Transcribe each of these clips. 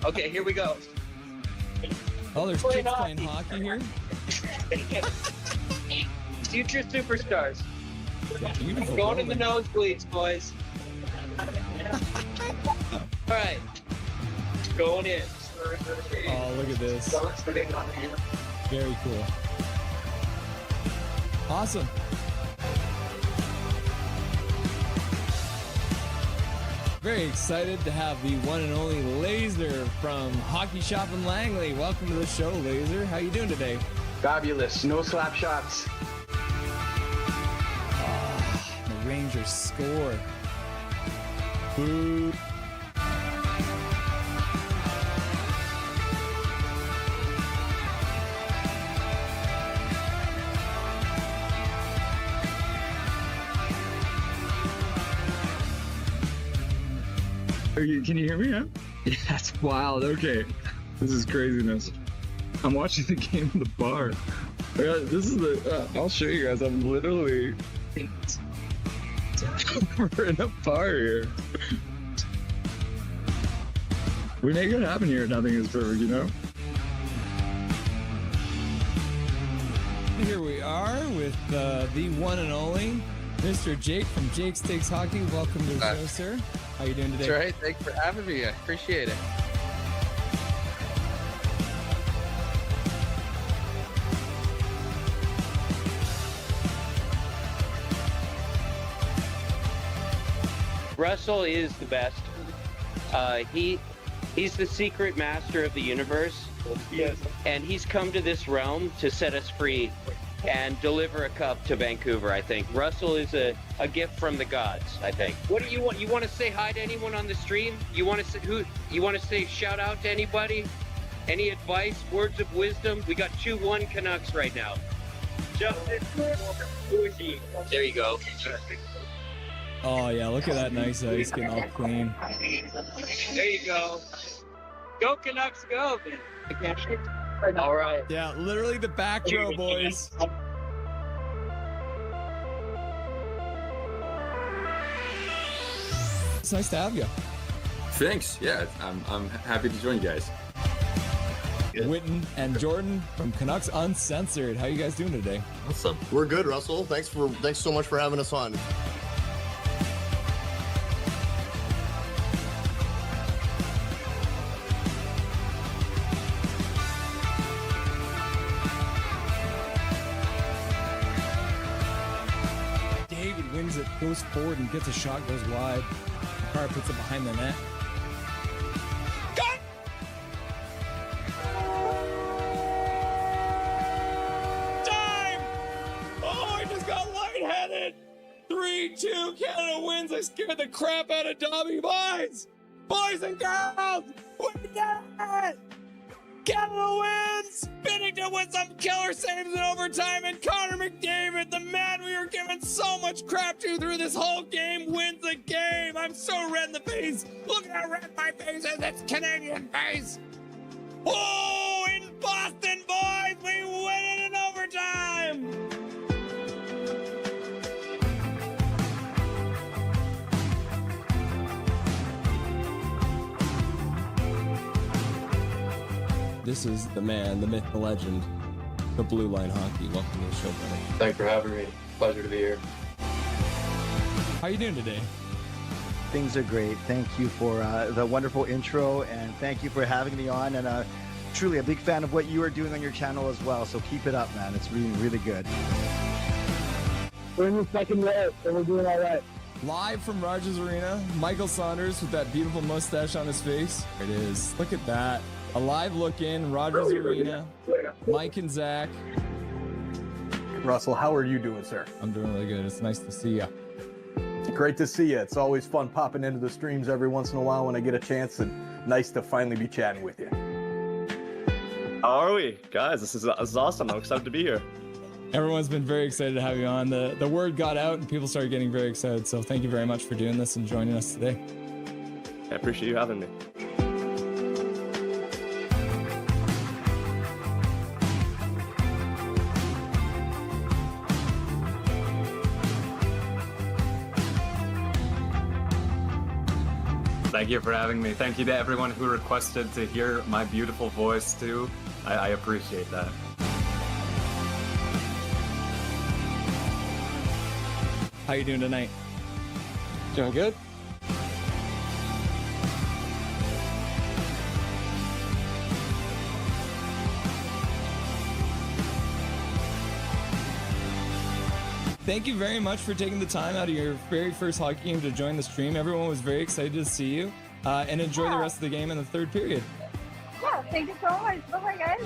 Okay, here we go. Oh, there's kids playing hockey here. Future superstars. Beautiful. Going in the nosebleeds, boys. All right. Going in. Oh, look at this. Very cool. Awesome. Very excited to have the one and only Laser from Hockey Shop in Langley. Welcome to the show, Laser. How you doing today? Fabulous. No slap shots. The Rangers score. Boo. Can you hear me? Huh? Yeah, that's wild. Okay, this is craziness. I'm watching the game in the bar. This is the. I'll show you guys. I'm literally. We're in a bar here. We make it happen here. Nothing is perfect, you know. Here we are with the one and only Mr. Jake from Jake's Takes Hockey. Welcome to the show, sir. How you doing today? That's right. Thanks for having me. I appreciate it. Russell is the best. He's the secret master of the universe. Yes. And he's come to this realm to set us free and deliver a cup to Vancouver, I think. Russell is a gift from the gods, I think. What do you want? You want to say hi to anyone on the stream? You want to say say shout out to anybody? Any advice, words of wisdom? We got 2-1 Canucks right now. Justin, who is he? There you go. Oh yeah, look at that nice ice getting all clean. There you go. Go Canucks, go! All right. Yeah, literally the back row, boys. It's nice to have you. Thanks. Yeah, I'm happy to join you guys. Witten and Jordan from Canucks Uncensored. How you guys doing today? Awesome. We're good, Russell. Thanks so much for having us on. David wins it, goes forward and gets a shot, goes wide. Carr puts it behind the net. Got time! Oh, I just got lightheaded! 3-2, Canada wins. I scared the crap out of Dobby. Boys and girls, we did it! Canada wins! Binnington with some killer saves in overtime, and Connor McDavid, the man we were giving so much crap to through this whole game, wins the game. I'm so red in the face. Look at how red my face is. It's Canadian face. Oh, in Boston, boys, we win it in overtime. This is the man, the myth, the legend, the Blue Line Hockey. Welcome to the show, buddy. Thanks for having me. Pleasure to be here. How you doing today? Things are great. Thank you for the wonderful intro, and thank you for having me on. And truly a big fan of what you are doing on your channel as well. So keep it up, man. It's really, really good. We're in the second row, so we're doing all right. Live from Rogers Arena, Michael Saunders with that beautiful mustache on his face. There it is. Look at that. A live look in Rogers Arena. Mike and Zach. Russell, how are you doing, sir? I'm doing really good. It's nice to see you. Great to see you. It's always fun popping into the streams every once in a while when I get a chance, and nice to finally be chatting with you. How are we? Guys, this is awesome. I'm excited to be here. Everyone's been very excited to have you on. The word got out and people started getting very excited. So thank you very much for doing this and joining us today. I appreciate you having me. Thank you for having me. Thank you to everyone who requested to hear my beautiful voice too. I appreciate that. How you doing tonight? Doing good. Thank you very much for taking the time out of your very first hockey game to join the stream. Everyone was very excited to see you, and enjoy the rest of the game in the third period. Yeah, thank you so much. Bye-bye, guys.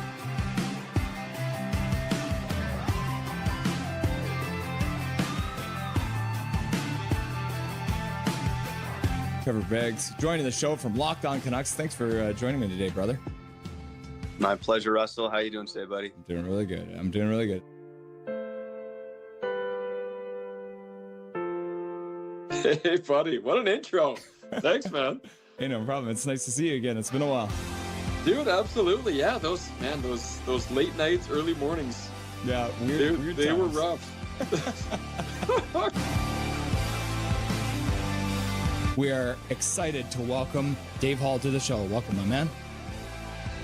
Kevin Bieksa joining the show from Locked On Canucks. Thanks for joining me today, brother. My pleasure, Russell. How you doing today, buddy? I'm doing really good. Hey, buddy, what an intro. Thanks, man. Hey, no problem. It's nice to see you again. It's been a while. Dude, absolutely. Yeah, those late nights, early mornings. Yeah, weird they were times. rough. We are excited to welcome Dave Hall to the show. Welcome, my man.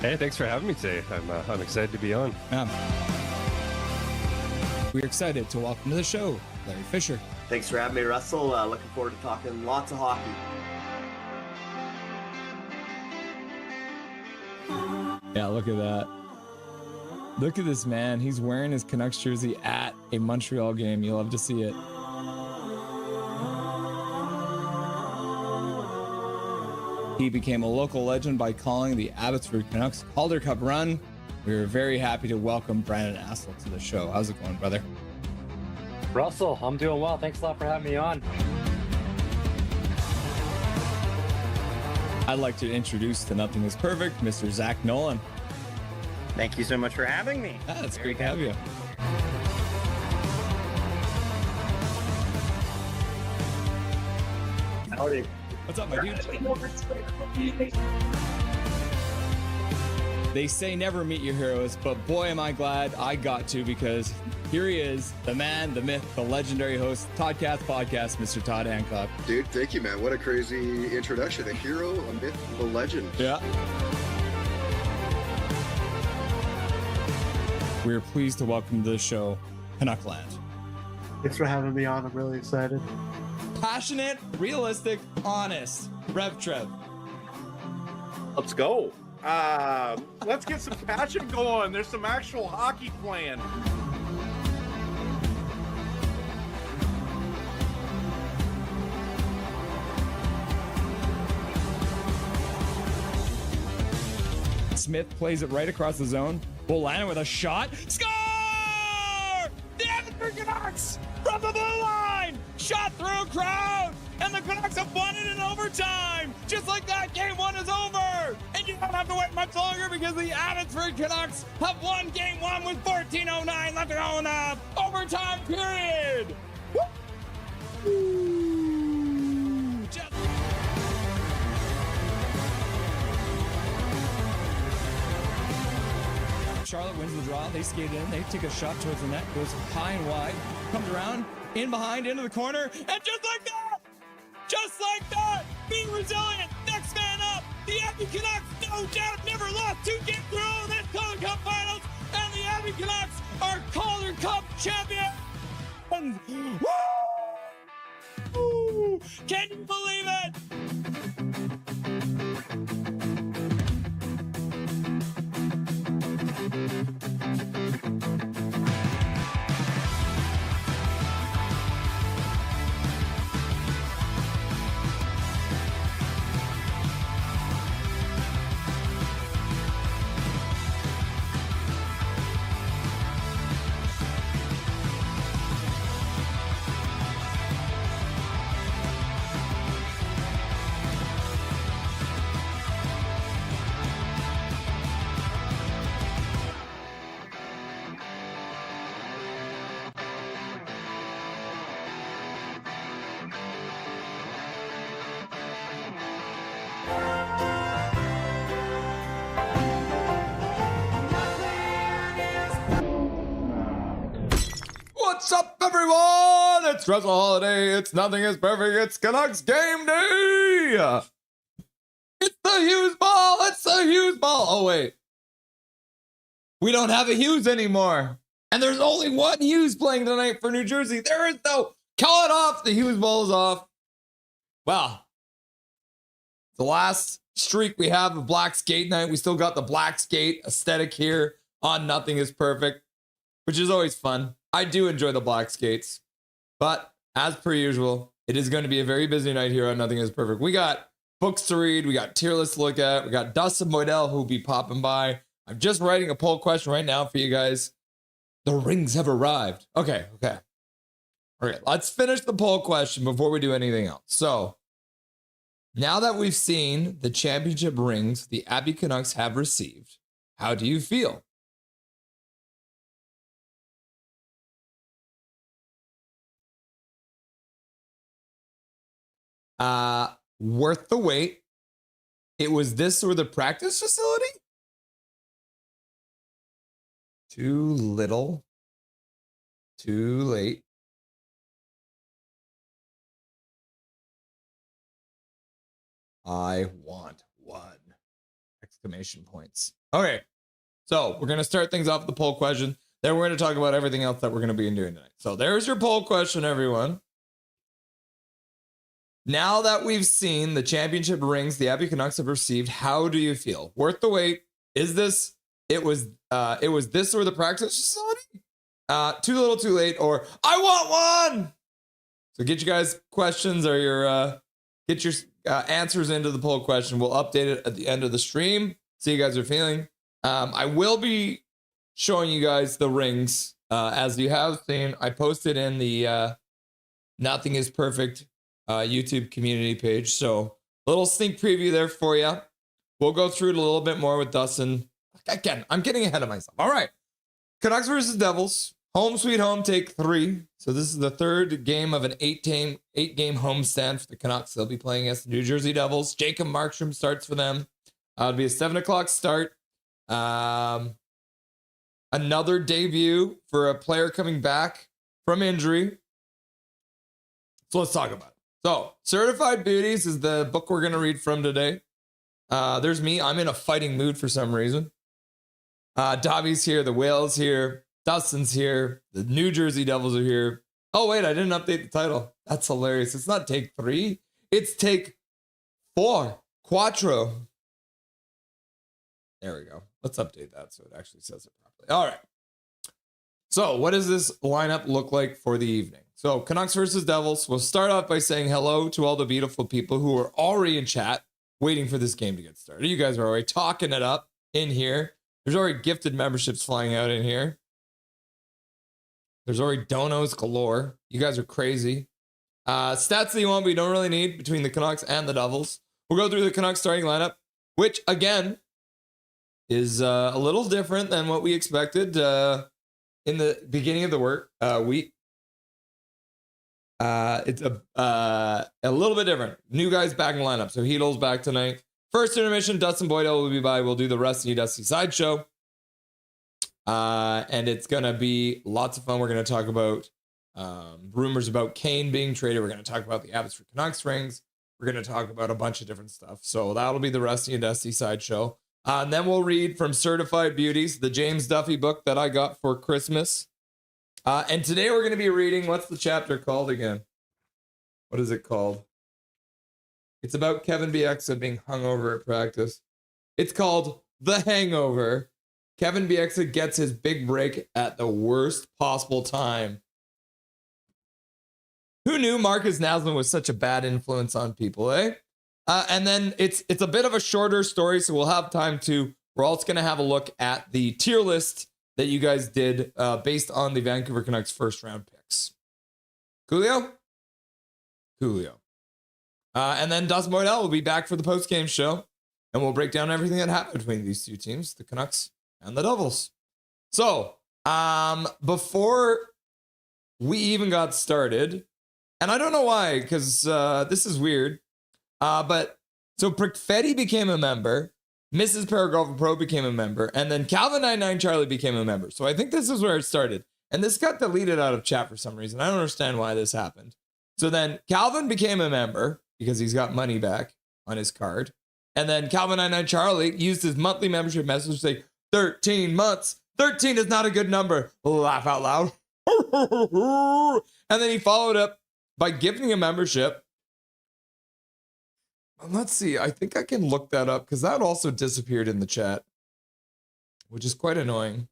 Hey, thanks for having me today. I'm excited to be on. We're excited to welcome to the show Larry Fisher. Thanks for having me, Russell. Looking forward to talking lots of hockey. Yeah, look at that. Look at this man. He's wearing his Canucks jersey at a Montreal game. You'll love to see it. He became a local legend by calling the Abbotsford Canucks Calder Cup run. We are very happy to welcome Brandon Astle to the show. How's it going, brother? Russell, I'm doing well. Thanks a lot for having me on. I'd like to introduce to Nothing is Perfect, Mr. Zach Nolan. Thank you so much for having me. It's great to have you. Howdy. What's up, my dude? They say never meet your heroes, but boy, am I glad I got to, because here he is, the man, the myth, the legendary host, Toddcast Podcast, Mr. Todd Hancock. Dude, thank you, man. What a crazy introduction. A hero, a myth, a legend. Yeah. We are pleased to welcome to the show, Canuckland. Thanks for having me on. I'm really excited. Passionate, realistic, honest. Rev Trev. Let's go. Let's get some passion going. There's some actual hockey playing. Smith plays it right across the zone. Bolana with a shot. Score! The Vancouver Canucks from the blue line! Shot through a crowd! And the Canucks have won it in overtime! Just like that, game one is over! And you don't have to wait much longer, because the Abbotsford Canucks have won game one with 14:09 left to go in the overtime period! Woo! Just Charlotte wins the draw. They skate in. They take a shot towards the net. Goes high and wide. Comes around. In behind. Into the corner. And just like that, being resilient. Next man up. The Abbey Canucks, no doubt, never lost 2 games in a row in this Calder Cup Finals. And the Abbey Canucks are Calder Cup champions. Woo! Can you believe it? What's up, everyone? It's Russell Holiday. It's Nothing is Perfect. It's Canucks game day. The Hughes ball. It's the Hughes ball. Oh, wait. We don't have a Hughes anymore. And there's only one Hughes playing tonight for New Jersey. There is no. Call it off. The Hughes ball is off. Well, the last streak we have of Black Skate Night. We still got the Black Skate aesthetic here on Nothing is Perfect, which is always fun. I do enjoy the Black Skates. But as per usual, it is going to be a very busy night here on Nothing is Perfect. We got books to read. We got tier lists to look at. We got Dustin Boydell, who will be popping by. I'm just writing a poll question right now for you guys. The rings have arrived. Okay. Let's finish the poll question before we do anything else. So, now that we've seen the championship rings the Abbey Canucks have received, how do you feel? Worth the wait. It was this or the practice facility? Too little. Too late. I want one. Exclamation points. Okay. So we're going to start things off with the poll question. Then we're going to talk about everything else that we're going to be doing tonight. So there's your poll question, everyone. Now that we've seen the championship rings the Abbey Canucks have received, how do you feel? Worth the wait? Is this it was this or the practice facility? Too little, too late, or I want one. So get you guys questions or your get your answers into the poll question. We'll update it at the end of the stream. See how you guys are feeling. I will be showing you guys the rings. As you have seen, I posted in the Nothing is Perfect YouTube community page. So a little sneak preview there for you. We'll go through it a little bit more with Dustin. Again, I'm getting ahead of myself. All right. Canucks versus Devils. Home sweet home, take 3. So this is the third game of an 8-game homestand for the Canucks. They'll be playing against the New Jersey Devils. Jacob Markstrom starts for them. It'll be a 7 o'clock start. Another debut for a player coming back from injury. So let's talk about it. So Certified Beauties is the book we're going to read from today. There's me. I'm in a fighting mood for some reason. Dobby's here. The Whale's here. Dustin's here. The New Jersey Devils are here. Oh, wait, I didn't update the title. That's hilarious. It's not take 3. It's take 4. Quattro. There we go. Let's update that so it actually says it properly. All right. So what does this lineup look like for the evening? So Canucks versus Devils. We'll start off by saying hello to all the beautiful people who are already in chat waiting for this game to get started. You guys are already talking it up in here. There's already gifted memberships flying out in here. There's already donos galore. You guys are crazy. Stats that you want, but you don't really need between the Canucks and the Devils. We'll go through the Canucks starting lineup, which again is a little different than what we expected in the beginning of the week. It's a little bit different. New guys back in the lineup. So Heedle's back tonight. First intermission, Dustin Boydell will be by. We'll do the Rusty Dusty sideshow. And it's going to be lots of fun. We're going to talk about rumors about Kane being traded. We're going to talk about the Abbotsford Canucks rings. We're going to talk about a bunch of different stuff. So that'll be the Rusty and Dusty sideshow. And then we'll read from Certified Beauties, the James Duthie book that I got for Christmas. And today we're going to be reading, what's the chapter called again? What is it called? It's about Kevin Bieksa being hungover at practice. It's called The Hangover. Kevin Bieksa gets his big break at the worst possible time. Who knew Marcus Naslund was such a bad influence on people, eh? And then it's a bit of a shorter story, so we'll have time to. We're also going to have a look at the tier list that you guys did based on the Vancouver Canucks first round picks. Coolio? Coolio. And then Dustin Boydell will be back for the post-game show, and we'll break down everything that happened between these two teams, the Canucks and the Devils. So, before we even got started, and I don't know why, because this is weird, but so Prickfetti became a member, Mrs. Paragolf Pro became a member, and then Calvin99 Charlie became a member. So I think this is where it started. And this got deleted out of chat for some reason. I don't understand why this happened. So then Calvin became a member because he's got money back on his card. And then Calvin99 Charlie used his monthly membership message to say 13 months. 13 is not a good number. Laugh out loud. And then he followed up by gifting a membership. Let's see. I think I can look that up because that also disappeared in the chat, which is quite annoying.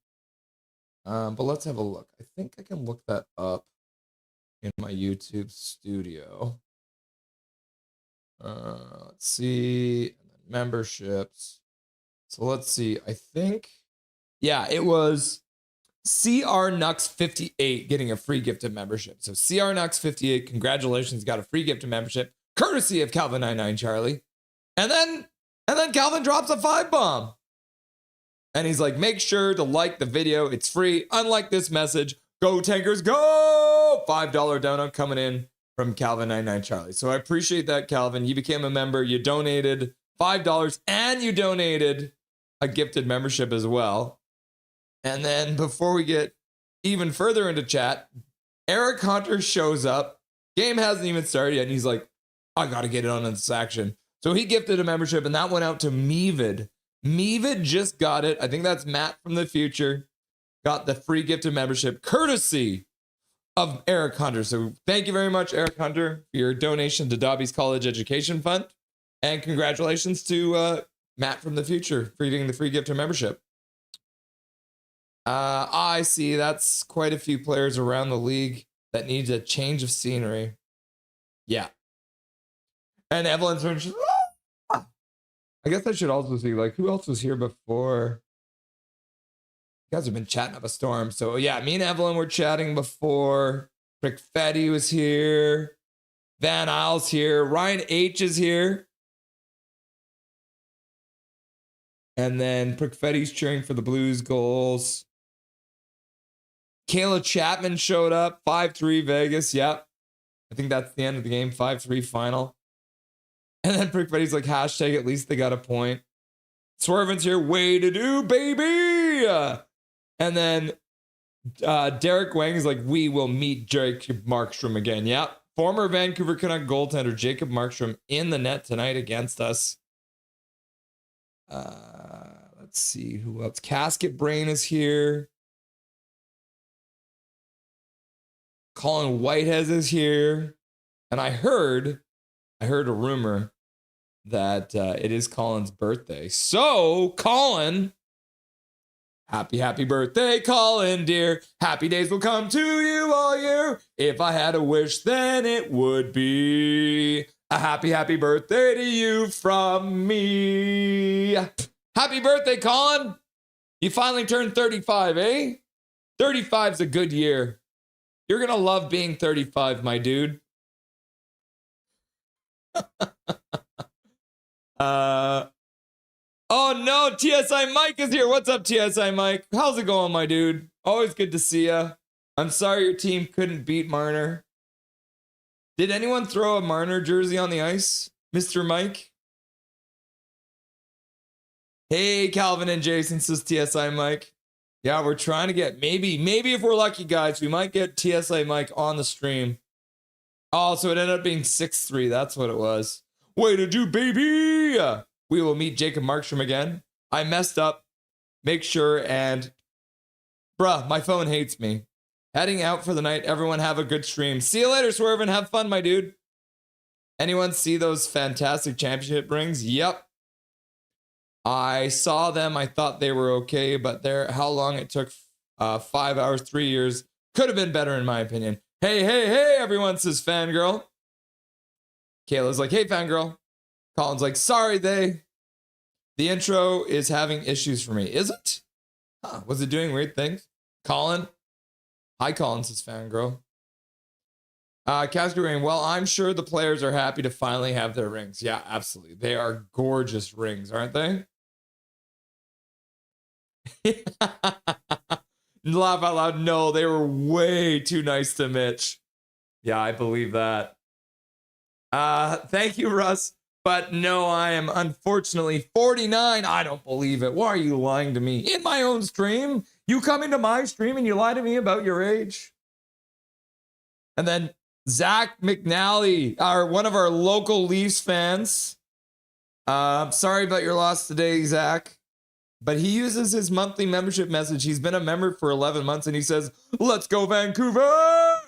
But let's have a look. I think I can look that up in my YouTube studio. Let's see. Memberships. So let's see. I think, yeah, it was CRNux58 getting a free gift of membership. So CRNux58, congratulations, got a free gift of membership, courtesy of Calvin99 Charlie. And then Calvin drops a 5-bomb. And he's like, make sure to like the video. It's free. Unlike this message, go Tankers, go! $5 donut coming in from Calvin99 Charlie. So I appreciate that, Calvin. You became a member. You donated $5 and you donated a gifted membership as well. And then before we get even further into chat, Eric Hunter shows up. Game hasn't even started yet. And he's like, I got to get it on this action. So he gifted a membership and that went out to Mevid. Mevid just got it. I think that's Matt from the future. Got the free gifted membership courtesy of Eric Hunter. So thank you very much, Eric Hunter, for your donation to Dobby's College Education Fund. And congratulations to Matt from the future for getting the free gift of membership. I see that's quite a few players around the league that need a change of scenery. Yeah. And Evelyn's I guess I should also see, like, who else was here before? You guys have been chatting up a storm. So, yeah, me and Evelyn were chatting before. Rick Fetty was here. Van Isle's here. Ryan H is here. And then Prick Fetty's cheering for the Blues goals. Kayla Chapman showed up. 5-3 Vegas. Yep. I think that's the end of the game. 5-3 final. And then Prick Fetty's like, hashtag, at least they got a point. Swervin's here. Way to do, baby. And then Derek Wang is like, we will meet Jacob Markstrom again. Yep. Former Vancouver Canuck goaltender Jacob Markstrom in the net tonight against us. Let's see who else. Casket Brain is here. Colin Whitehead is here. And I heard a rumor that it is Colin's birthday. So, Colin, happy birthday, Colin, dear. Happy days will come to you all year. If I had a wish, then it would be a happy birthday to you from me. Happy birthday, Colin. You finally turned 35, eh? 35's a good year. You're going to love being 35, my dude. Oh no, TSI Mike is here. What's up, TSI Mike? How's it going, my dude? Always good to see ya. I'm sorry your team couldn't beat Marner. Did anyone throw a Marner jersey on the ice, Mr. Mike? Hey, Calvin and Jason, says TSI Mike. Yeah, we're trying to get, maybe if we're lucky, guys, we might get TSI Mike on the stream. Oh, so it ended up being 6-3. That's what it was. Way to do, baby! We will meet Jacob Markstrom again. I messed up. Make sure and... Bruh, my phone hates me. Heading out for the night. Everyone have a good stream. See you later, Swervin. Have fun, my dude. Anyone see those fantastic championship rings? Yep. I saw them. I thought they were okay, but how long it took? 5 hours, 3 years. Could have been better, in my opinion. Hey, everyone, says Fangirl. Kayla's like, hey, Fangirl. Colin's like, sorry, the intro is having issues for me. Is it? Huh, was it doing weird things? Colin? Hi, Colin, says Fangirl. Casper Rain, well, I'm sure the players are happy to finally have their rings. Yeah, absolutely. They are gorgeous rings, aren't they? Laugh out loud. No, they were way too nice to Mitch. Yeah, I believe that. Thank you, Russ. But no, I am unfortunately 49. I don't believe it. Why are you lying to me? In my own stream? You come into my stream and you lie to me about your age? And then Zach McNally, one of our local Leafs fans. Sorry about your loss today, Zach. But he uses his monthly membership message. He's been a member for 11 months and he says, "Let's go, Vancouver!"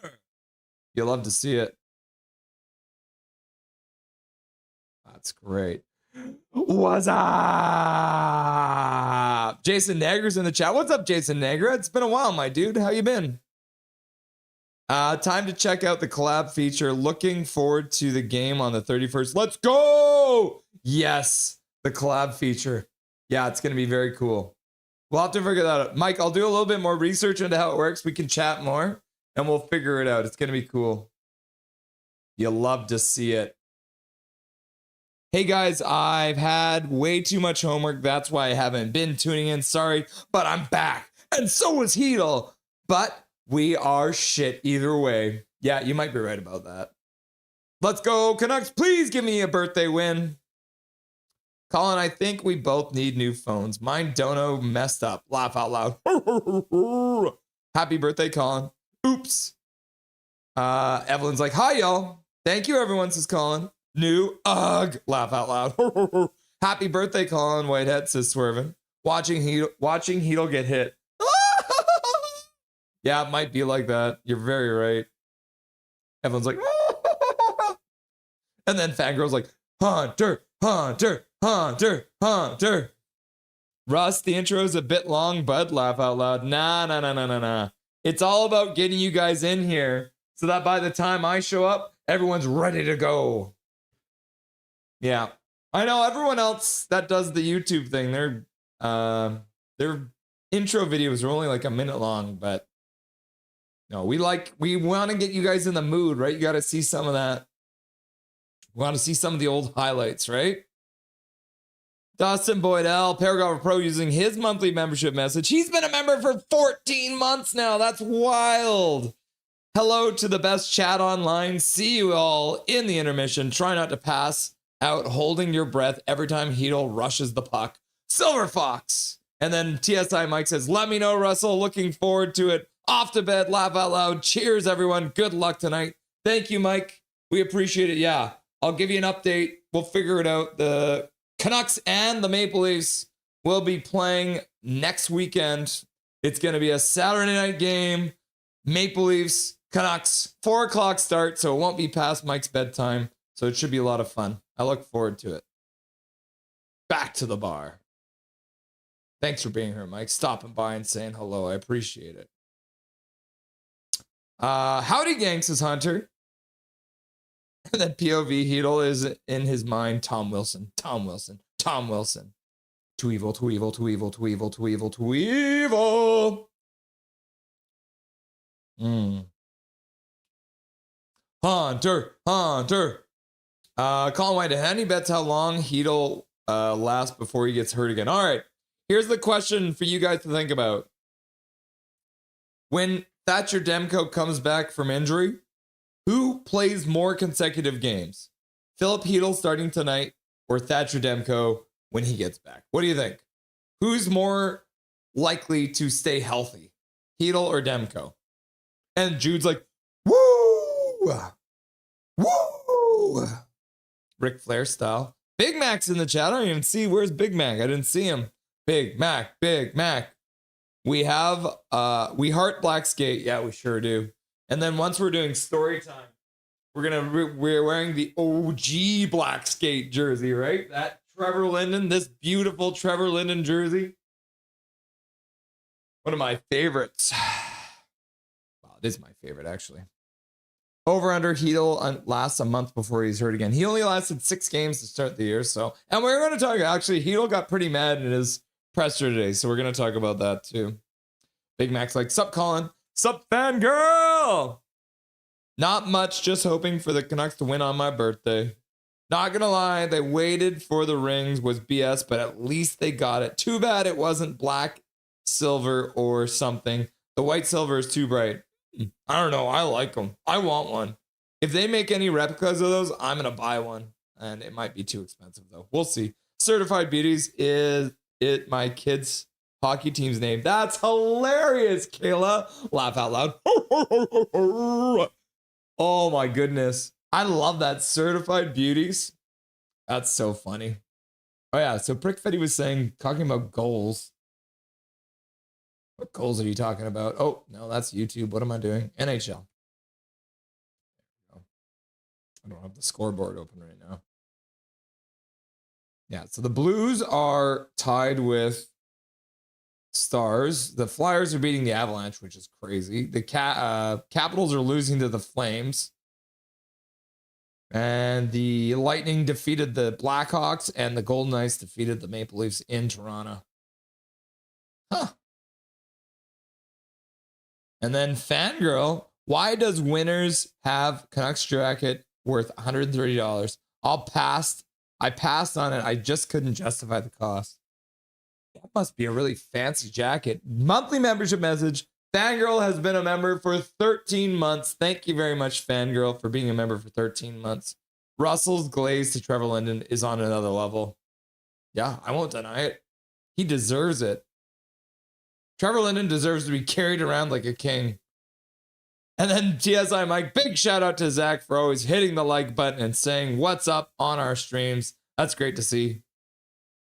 You'll love to see it. That's great. What's up? Jason Nager's in the chat. What's up, Jason Nager? It's been a while, my dude. How you been? Time to check out the collab feature. Looking forward to the game on the 31st. Let's go! Yes, the collab feature. Yeah, it's going to be very cool. We'll have to figure that out. Mike, I'll do a little bit more research into how it works. We can chat more and we'll figure it out. It's going to be cool. You'll love to see it. Hey guys, I've had way too much homework. That's why I haven't been tuning in. Sorry, but I'm back. And so is Heedle. But we are shit either way. Yeah, you might be right about that. Let's go, Canucks. Please give me a birthday win. Colin, I think we both need new phones. Mine dono messed up. Laugh out loud. Happy birthday, Colin. Oops. Evelyn's like, hi, y'all. Thank you, everyone, says Colin. New ugh. Laugh out loud. Happy birthday, Colin. Whitehead, says Swervin. Watching Heedle get hit. Yeah, it might be like that. You're very right. Evelyn's like, and then Fangirl's like, Hunter, Hunter, Hunter, Hunter. Russ, the intro is a bit long, bud. Laugh out loud. Nah. It's all about getting you guys in here so that by the time I show up, everyone's ready to go. Yeah. I know everyone else that does the YouTube thing, their intro videos are only like a minute long, but no, we want to get you guys in the mood, right? You got to see some of that. We want to see some of the old highlights, right? Dustin Boydell, Paragraph Pro, using his monthly membership message. He's been a member for 14 months now. That's wild. Hello to the best chat online. See you all in the intermission. Try not to pass out holding your breath every time Heedle rushes the puck. Silver Fox. And then TSI Mike says, let me know, Russell. Looking forward to it. Off to bed. Laugh out loud. Cheers, everyone. Good luck tonight. Thank you, Mike. We appreciate it. Yeah, I'll give you an update. We'll figure it out. The Canucks and the Maple Leafs will be playing next weekend. It's going to be a Saturday night game. Maple Leafs, Canucks, 4 o'clock start, so it won't be past Mike's bedtime. So it should be a lot of fun. I look forward to it. Back to the bar. Thanks for being here, Mike. Stopping by and saying hello. I appreciate it. Howdy, gang, says Hunter. And then POV Heedle is in his mind. Tom Wilson. Too evil. Hunter. Colin White, any bets how long Heedle lasts before he gets hurt again? All right. Here's the question for you guys to think about. When Thatcher Demko comes back from injury, who plays more consecutive games? Philip Heedle starting tonight or Thatcher Demko when he gets back? What do you think? Who's more likely to stay healthy? Heedle or Demko? And Jude's like, woo! Woo! Ric Flair style. Big Mac's in the chat. I don't even see. Where's Big Mac? I didn't see him. Big Mac. We have, we heart Black Skate. Yeah, we sure do. And then once we're doing story time, we're wearing the OG Black Skate jersey, right? That Trevor Linden, this beautiful Trevor Linden jersey. One of my favorites. Wow, it is my favorite, actually. Over under Heedle lasts a month before he's hurt again. He only lasted 6 games to start the year, so. And we're going to talk, actually, Heedle got pretty mad in his presser today, so we're going to talk about that too. Big Mac's like, sup, Colin? Sup, fangirl? Not much, just hoping for the Canucks to win on my birthday. Not gonna lie, they waited for the rings was BS, but at least they got it. Too bad it wasn't black, silver, or something. The white silver is too bright. I don't know, I like them. I want one. If they make any replicas of those, I'm gonna buy one. And it might be too expensive though. We'll see. Certified Beauties is my kids' hockey team's name. That's hilarious, Kayla. Laugh out loud. Oh my goodness. I love that. Certified Beauties. That's so funny. Oh yeah, so Prickfetti was talking about goals. What goals are you talking about? Oh, no, that's YouTube. What am I doing? NHL. I don't have the scoreboard open right now. Yeah, so the Blues are tied with Stars. The Flyers are beating the Avalanche, which is crazy. The Capitals are losing to the Flames. And the Lightning defeated the Blackhawks, and the Golden Knights defeated the Maple Leafs in Toronto. Huh. And then Fangirl, why does winners have Canucks jacket worth $130? I passed on it. I just couldn't justify the cost. That must be a really fancy jacket. Monthly membership message. Fangirl has been a member for 13 months. Thank you very much, Fangirl, for being a member for 13 months. Russell's glaze to Trevor Linden is on another level. Yeah, I won't deny it. He deserves it. Trevor Linden deserves to be carried around like a king. And then TSI Mike, big shout out to Zach for always hitting the like button and saying what's up on our streams. That's great to see.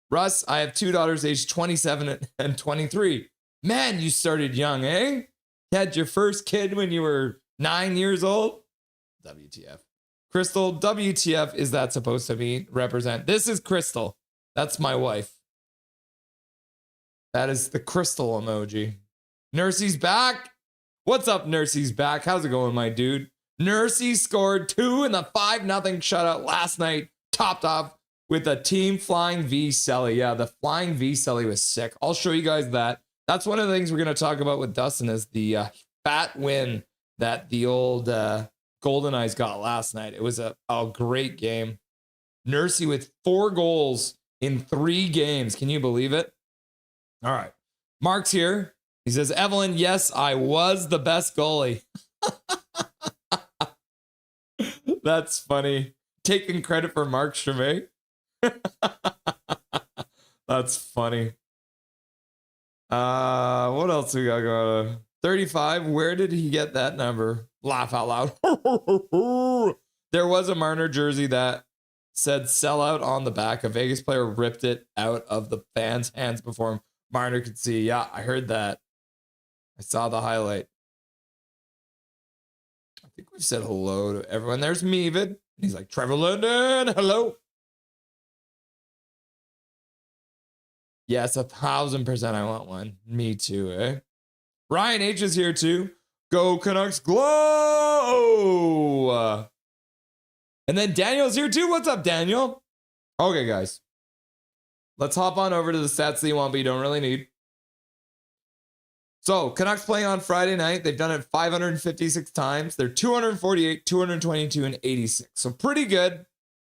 Russ, I have 2 daughters aged 27 and 23. Man, you started young, eh? You had your first kid when you were 9 years old? WTF. Crystal, WTF is that supposed to be represent? This is Crystal. That's my wife. That is the crystal emoji. Nursey's back. What's up, Nursey's back? How's it going, my dude? Nursey scored 2 in the 5-0 shutout last night, topped off with a team flying V Selly. Yeah, the flying V Selly was sick. I'll show you guys that. That's one of the things we're going to talk about with Dustin is the fat win that the old Golden Eyes got last night. It was a great game. Nursey with 4 goals in 3 games. Can you believe it? All right. Mark's here. He says, Evelyn, yes, I was the best goalie. That's funny. Taking credit for Mark Chevet. That's funny. What else we got going on? 35. Where did he get that number? Laugh out loud. There was a Marner jersey that said sellout on the back. A Vegas player ripped it out of the fans' hands before Marner could see. Yeah, I heard that. I saw the highlight. I think we've said hello to everyone. There's Mevid. He's like, Trevor Linden, hello. Yes, 1,000% I want one. Me too, eh? Ryan H is here too. Go Canucks glow! And then Daniel's here too. What's up, Daniel? Okay, guys. Let's hop on over to the stats that you want, but you don't really need. So, Canucks playing on Friday night. They've done it 556 times. They're 248, 222, and 86. So, pretty good.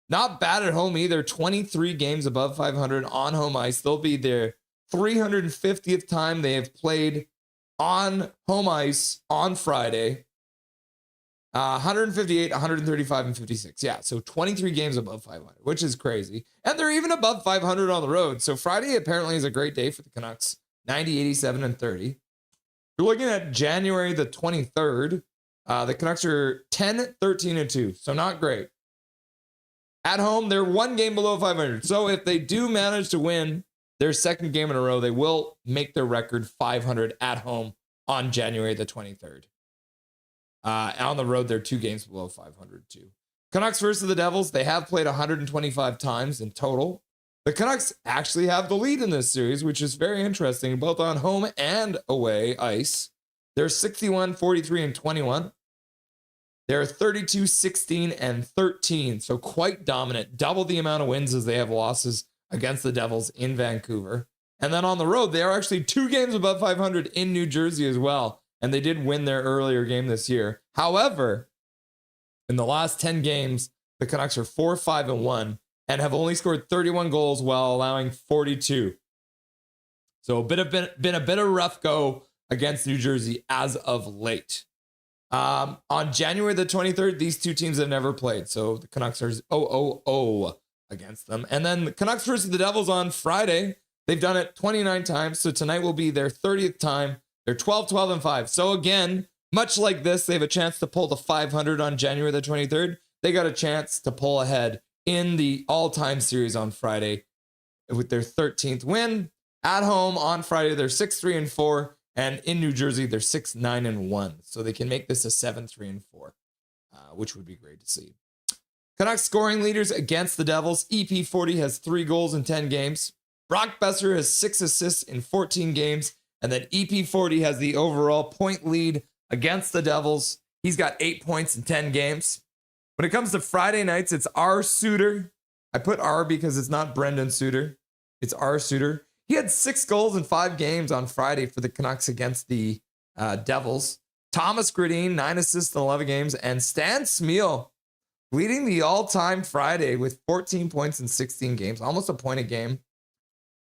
Not bad at home either. 23 games above 500 on home ice. They'll be their 350th time they have played on home ice on Friday. 158, 135, and 56. Yeah, so 23 games above 500, which is crazy. And they're even above 500 on the road. So Friday apparently is a great day for the Canucks. 90, 87, and 30. You're looking at January the 23rd. The Canucks are 10, 13, and 2. So not great. At home, they're 1 game below 500. So if they do manage to win their second game in a row, they will make their record 500 at home on January the 23rd. On the road, they're 2 games below 500 too. Canucks versus the Devils, they have played 125 times in total. The Canucks actually have the lead in this series, which is very interesting, both on home and away ice. They're 61, 43, and 21. They're 32, 16, and 13, so quite dominant. Double the amount of wins as they have losses against the Devils in Vancouver. And then on the road, they are actually 2 games above 500 in New Jersey as well. And they did win their earlier game this year. However, in the last 10 games, the Canucks are 4-5-1 and have only scored 31 goals while allowing 42. So been a bit of rough go against New Jersey as of late. On January the 23rd, these two teams have never played. So the Canucks are 0-0-0 against them. And then the Canucks versus the Devils on Friday. They've done it 29 times. So tonight will be their 30th time. They're 12, 12, and 5. So again, much like this, they have a chance to pull the 500 on January the 23rd. They got a chance to pull ahead in the all-time series on Friday. with their 13th win. At home on Friday, they're 6-3-4. And in New Jersey, they're 6-9-1. So they can make this a 7-3-4, which would be great to see. Canucks scoring leaders against the Devils. EP40 has 3 goals in 10 games. Brock Besser has 6 assists in 14 games. And then EP40 has the overall point lead against the Devils. He's got 8 points in 10 games. When it comes to Friday nights, it's R. Suter. I put R because it's not Brendan Suter. It's R. Suter. He had 6 goals in 5 games on Friday for the Canucks against the Devils. Thomas Gradin, 9 assists in 11 games. And Stan Smeel leading the all-time Friday with 14 points in 16 games, almost a point a game.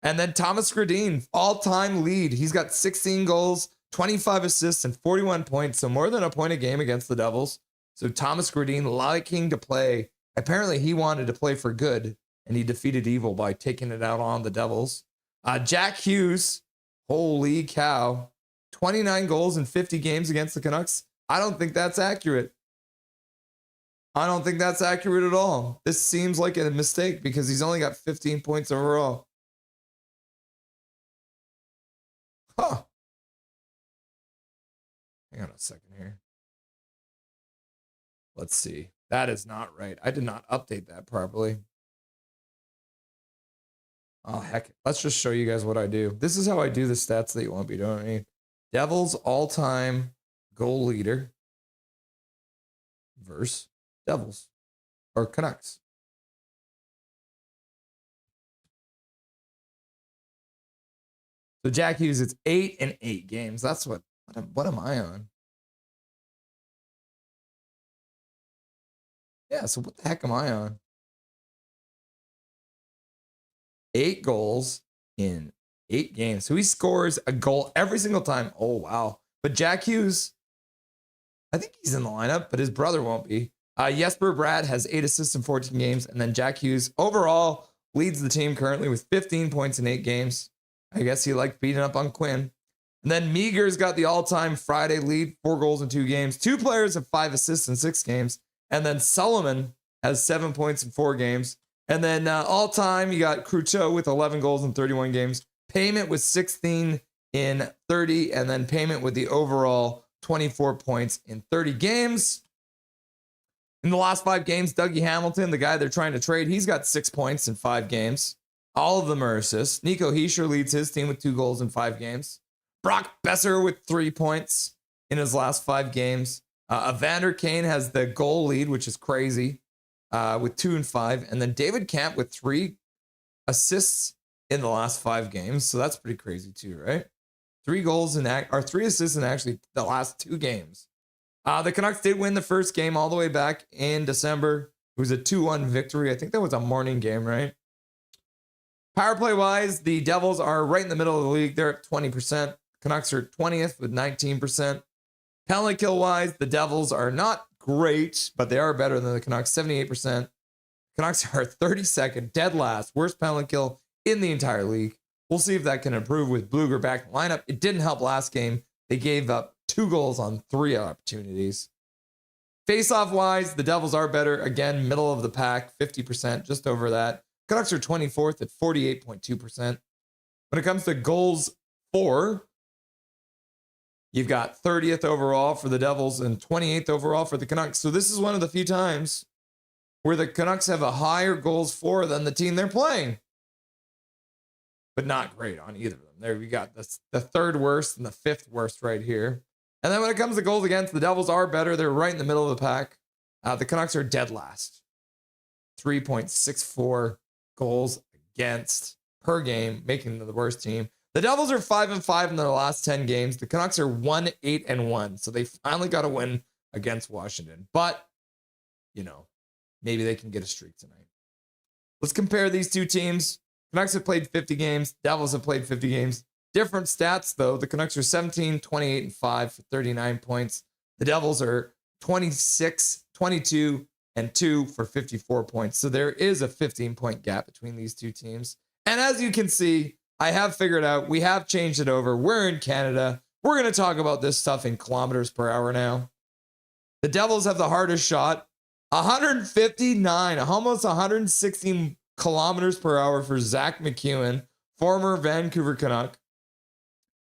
And then Thomas Gradin, all-time lead. He's got 16 goals, 25 assists, and 41 points, so more than a point a game against the Devils. So Thomas Gradin liking to play. Apparently he wanted to play for good, and he defeated evil by taking it out on the Devils. Jack Hughes, holy cow, 29 goals in 50 games against the Canucks. I don't think that's accurate. I don't think that's accurate at all. This seems like a mistake because he's only got 15 points overall. Huh. Hang on a second here. Let's see. That is not right. I did not update that properly. Oh, heck. Let's just show you guys what I do. This is how I do the stats that you won't be doing. Devils all-time goal leader versus Devils or Canucks. So Jack Hughes, it's 8 in 8 games. That's what am I on? Yeah, so what the heck am I on? 8 goals in 8 games. So he scores a goal every single time. Oh, wow. But Jack Hughes, I think he's in the lineup, but his brother won't be. Jesper Bratt has 8 assists in 14 games. And then Jack Hughes overall leads the team currently with 15 points in 8 games. I guess he liked beating up on Quinn. And then Meager's got the all-time Friday lead, 4 goals in 2 games. 2 players have 5 assists in 6 games. And then Sullivan has 7 points in 4 games. And then all-time, you got Cruteau with 11 goals in 31 games. Payment with 16 in 30. And then Payment with the overall 24 points in 30 games. In the last 5 games, Dougie Hamilton, the guy they're trying to trade, he's got 6 points in 5 games. All of them are assists. Nico Hischier leads his team with 2 goals in 5 games. Brock Besser with 3 points in his last 5 games. Evander Kane has the goal lead, which is crazy, with 2 and 5. And then David Camp with 3 assists in the last 5 games. So that's pretty crazy too, right? 3 goals or 3 assists in actually the last 2 games. The Canucks did win the first game all the way back in December. It was a 2-1 victory. I think that was a morning game, right? Power play wise, the Devils are right in the middle of the league. They're at 20%. Canucks are 20th with 19%. Penalty kill wise, the Devils are not great, but they are better than the Canucks, 78%. Canucks are 32nd, dead last, worst penalty kill in the entire league. We'll see if that can improve with Bluger back in the lineup. It didn't help last game. They gave up 2 goals on 3 opportunities. Face-off wise, the Devils are better. Again, middle of the pack, 50%, just over that. Canucks are 24th at 48.2%. When it comes to goals for, you've got 30th overall for the Devils and 28th overall for the Canucks. So this is one of the few times where the Canucks have a higher goals for than the team they're playing. But not great on either of them. There we got the 3rd worst and the 5th worst right here. And then when it comes to goals against, the Devils are better. They're right in the middle of the pack. The Canucks are dead last. 3.64 goals against per game, making them the worst team. The Devils are 5-5 in their last 10 games. The Canucks are 1-8-1. So they finally got a win against Washington. But, you know, maybe they can get a streak tonight. Let's compare these two teams. Canucks have played 50 games. Devils have played 50 games. Different stats, though. The Canucks are 17, 28, and 5 for 39 points. The Devils are 26, 22, and 2 for 54 points. So there is a 15-point gap between these two teams. And as you can see, I have figured out, we have changed it over. We're in Canada. We're going to talk about this stuff in kilometers per hour now. The Devils have the hardest shot. 159, almost 160 kilometers per hour for Zach McEwen, former Vancouver Canuck.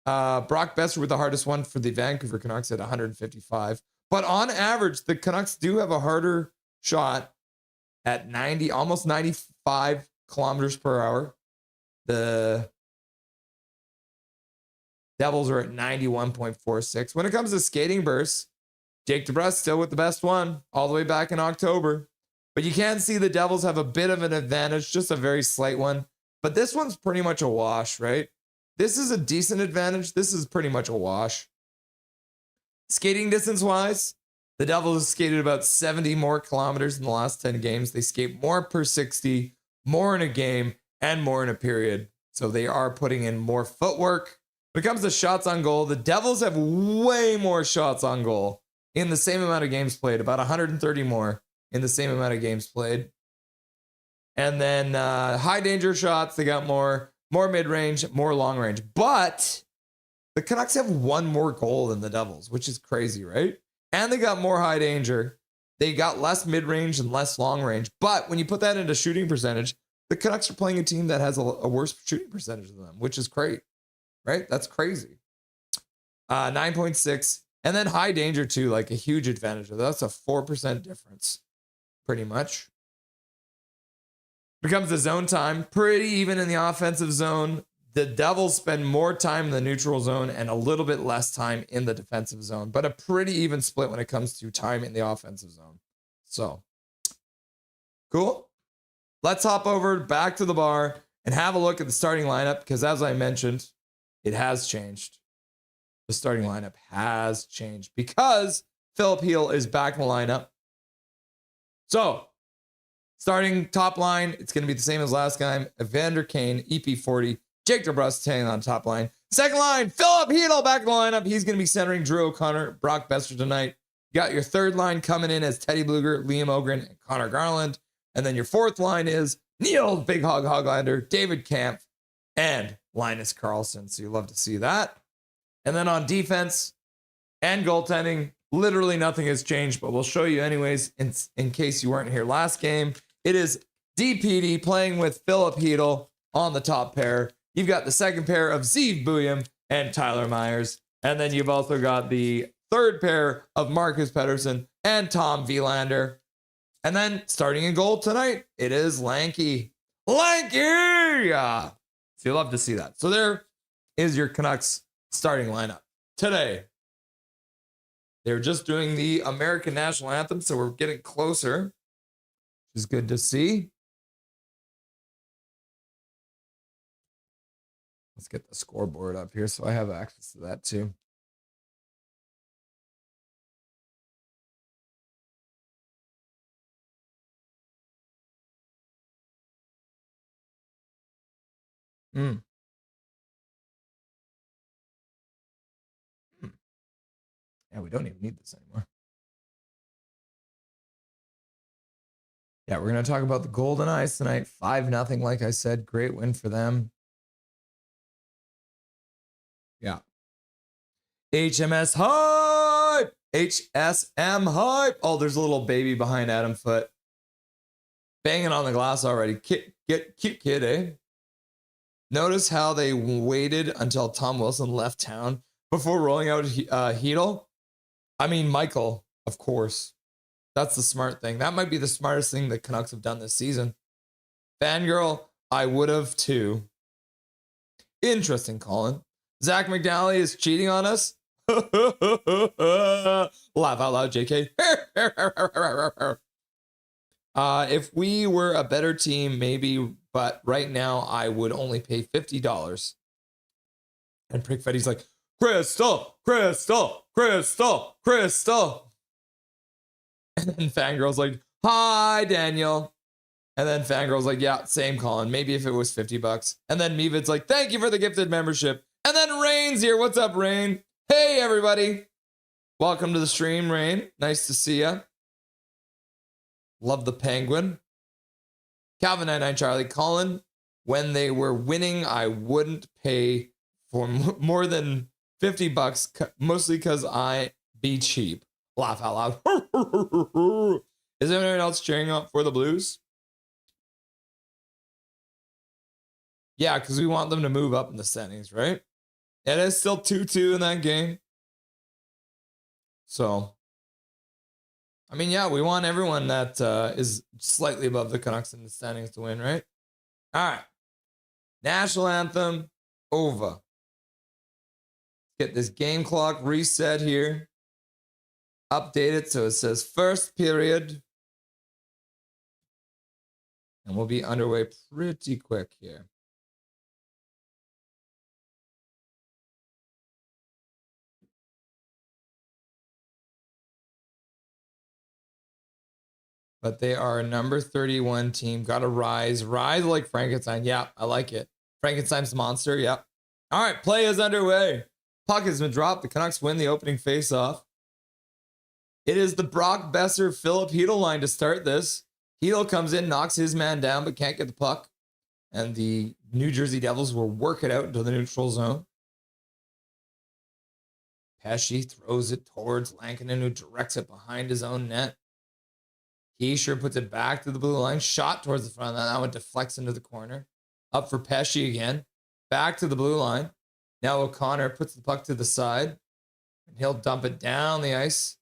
Brock Besser with the hardest one for the Vancouver Canucks at 155. But on average, the Canucks do have a harder shot at 90, almost 95 kilometers per hour. The Devils are at 91.46. When it comes to skating bursts, Jake DeBrusk still with the best one all the way back in October. But you can see the Devils have a bit of an advantage, just a very slight one. But this one's pretty much a wash, right? This is a decent advantage. This is pretty much a wash. Skating distance-wise, the Devils have skated about 70 more kilometers in the last 10 games. They skate more per 60, more in a game, and more in a period. So they are putting in more footwork. When it comes to shots on goal, the Devils have way more shots on goal in the same amount of games played, about 130 more in the same amount of games played. And then high danger shots, they got more mid-range, more long range. But the Canucks have one more goal than the Devils, which is crazy, right? And they got more high danger. They got less mid-range and less long range. But when you put that into shooting percentage, the Canucks are playing a team that has a worse shooting percentage than them, which is great, right? That's crazy. 9.6. And then high danger too, like a huge advantage. That's a 4% difference, pretty much. Becomes the zone time, pretty even in the offensive zone. The Devils spend more time in the neutral zone and a little bit less time in the defensive zone, but a pretty even split when it comes to time in the offensive zone. So, cool. Let's hop over back to the bar and have a look at the starting lineup because, as I mentioned, it has changed. The starting lineup has changed because Philip Heel is back in the lineup. So, starting top line, it's going to be the same as last time. Evander Kane, EP40, Jake DeBrusk staying on top line. Second line, Philip Heel back in the lineup. He's going to be centering Drew O'Connor, Brock Besser tonight. You got your third line coming in as Teddy Bluger, Liam Ogren, and Connor Garland. And then your fourth line is Neil Big Hog Hoglander, David Kampf, and Linus Karlsson. So you love to see that. And then on defense and goaltending, literally nothing has changed, but we'll show you anyways in case you weren't here last game. It is DPD playing with Philip Hedel on the top pair. You've got the second pair of Zeev Buyam and Tyler Myers. And then you've also got the third pair of Marcus Pettersson and Tom Vilander. And then starting in goal tonight, it is Lanky. Lanky! So you'll love to see that. So there is your Canucks starting lineup today. They're just doing the American National Anthem, so we're getting closer, which is good to see. Let's get the scoreboard up here so I have access to that too. Yeah, we don't even need this anymore. Yeah, we're going to talk about the Golden Eyes tonight. 5-0, like I said. Great win for them. Yeah. HMS hype! HSM hype! Oh, there's a little baby behind Adam Foote. Banging on the glass already. Cute kid, eh? Notice how they waited until Tom Wilson left town before rolling out Hedel? I mean, Michael, of course. That's the smart thing. That might be the smartest thing the Canucks have done this season. Fangirl, I would have too. Interesting, Colin. Zach McNally is cheating on us. Laugh out loud, JK. If we were a better team, maybe, but right now I would only pay $50. And Prick Fetty's like, Crystal. And then Fangirl's like, hi, Daniel. And then Fangirl's like, yeah, same, Colin. Maybe if it was $50. And then Mevid's like, thank you for the gifted membership. And then Rain's here. What's up, Rain? Hey, everybody. Welcome to the stream, Rain. Nice to see ya. Love the penguin. Calvin 99 Charlie. Colin, when they were winning, I wouldn't pay for more than $50, mostly because I be cheap. Laugh out loud. Is anyone else cheering up for the Blues? Yeah, because we want them to move up in the standings, right? It is still 2-2 in that game. So, I mean, yeah, we want everyone that is slightly above the Canucks in the standings to win, right? All right. National anthem over. Get this game clock reset here. Update it so it says first period. And we'll be underway pretty quick here. But they are a number 31 team. Got to rise. Rise like Frankenstein. Yeah, I like it. Frankenstein's monster. Yep. All right, play is underway. Puck has been dropped. The Canucks win the opening faceoff. It is the Brock Besser-Philip Hedl line to start this. Hedl comes in, knocks his man down, but can't get the puck. And the New Jersey Devils will work it out into the neutral zone. Pesce throws it towards Lankinen, who directs it behind his own net. Heischer puts it back to the blue line. Shot towards the front of that. That one deflects into the corner. Up for Pesce again. Back to the blue line. Now O'Connor puts the puck to the side. And he'll dump it down the ice.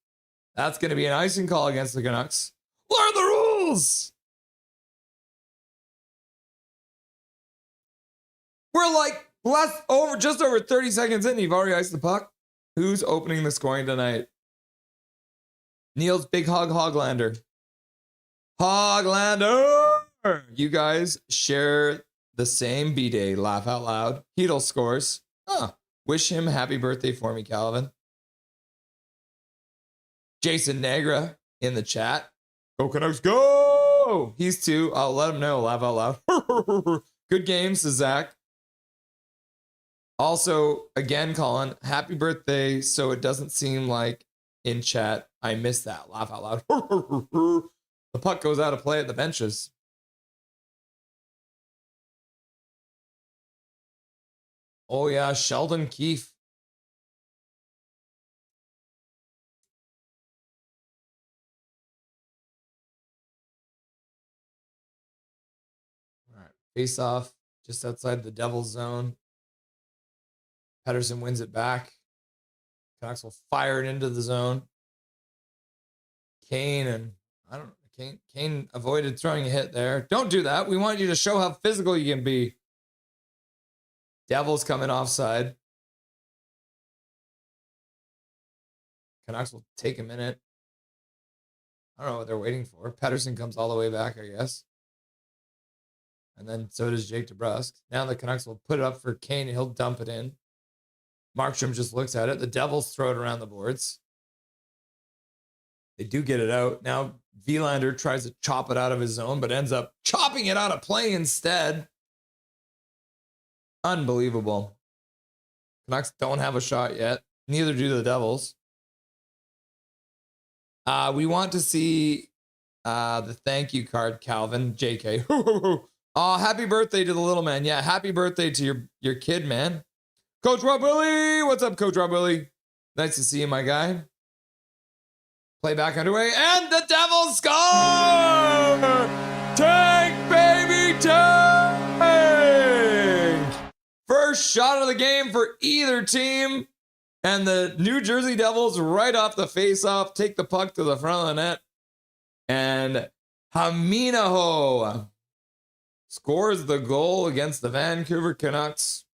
That's going to be an icing call against the Canucks. Learn the rules! We're like just over 30 seconds in. You've already iced the puck. Who's opening the scoring tonight? Neil's Big Hog Hoglander. Hoglander! You guys share the same B-Day. Laugh out loud. Hedl scores. Wish him happy birthday for me, Calvin. Jason Negra in the chat. Go Canucks, go! He's 2. I'll let him know. Laugh out loud. Good game, says Zach. Also, again, Colin, happy birthday. So it doesn't seem like in chat I missed that. Laugh out loud. The puck goes out of play at the benches. Oh, yeah, Sheldon Keefe. All right, face off just outside the Devil's zone. Pettersson wins it back. Canucks will fire it into the zone. Kane avoided throwing a hit there. Don't do that. We want you to show how physical you can be. Devils coming offside. Canucks will take a minute. I don't know what they're waiting for. Pettersson comes all the way back, I guess. And then so does Jake DeBrusk. Now the Canucks will put it up for Kane and he'll dump it in. Markstrom just looks at it. The Devils throw it around the boards. They do get it out. Now Vilander tries to chop it out of his zone, but ends up chopping it out of play instead. Unbelievable. Canucks don't have a shot yet. Neither do the Devils. We want to see the thank you card, Calvin. JK. Oh, happy birthday to the little man. Yeah, happy birthday to your kid, man. Coach Rob Willie. What's up, Coach Rob Willie? Nice to see you, my guy. Playback underway, and the Devils score! Tank, baby, tank! First shot of the game for either team. And the New Jersey Devils, right off the faceoff, take the puck to the front of the net. And Haminaho scores the goal against the Vancouver Canucks.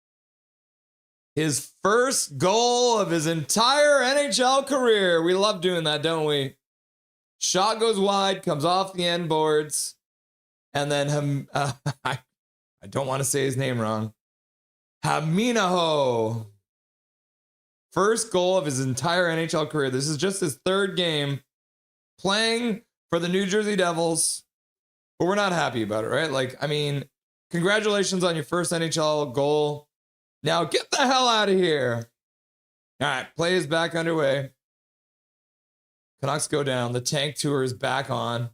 His first goal of his entire NHL career. We love doing that, don't we? Shot goes wide, comes off the end boards. And then, I don't want to say his name wrong. Haminaho. First goal of his entire NHL career. This is just his third game playing for the New Jersey Devils. But we're not happy about it, right? Like, I mean, congratulations on your first NHL goal. Now get the hell out of here. All right, play is back underway. Canucks go down. The tank tour is back on.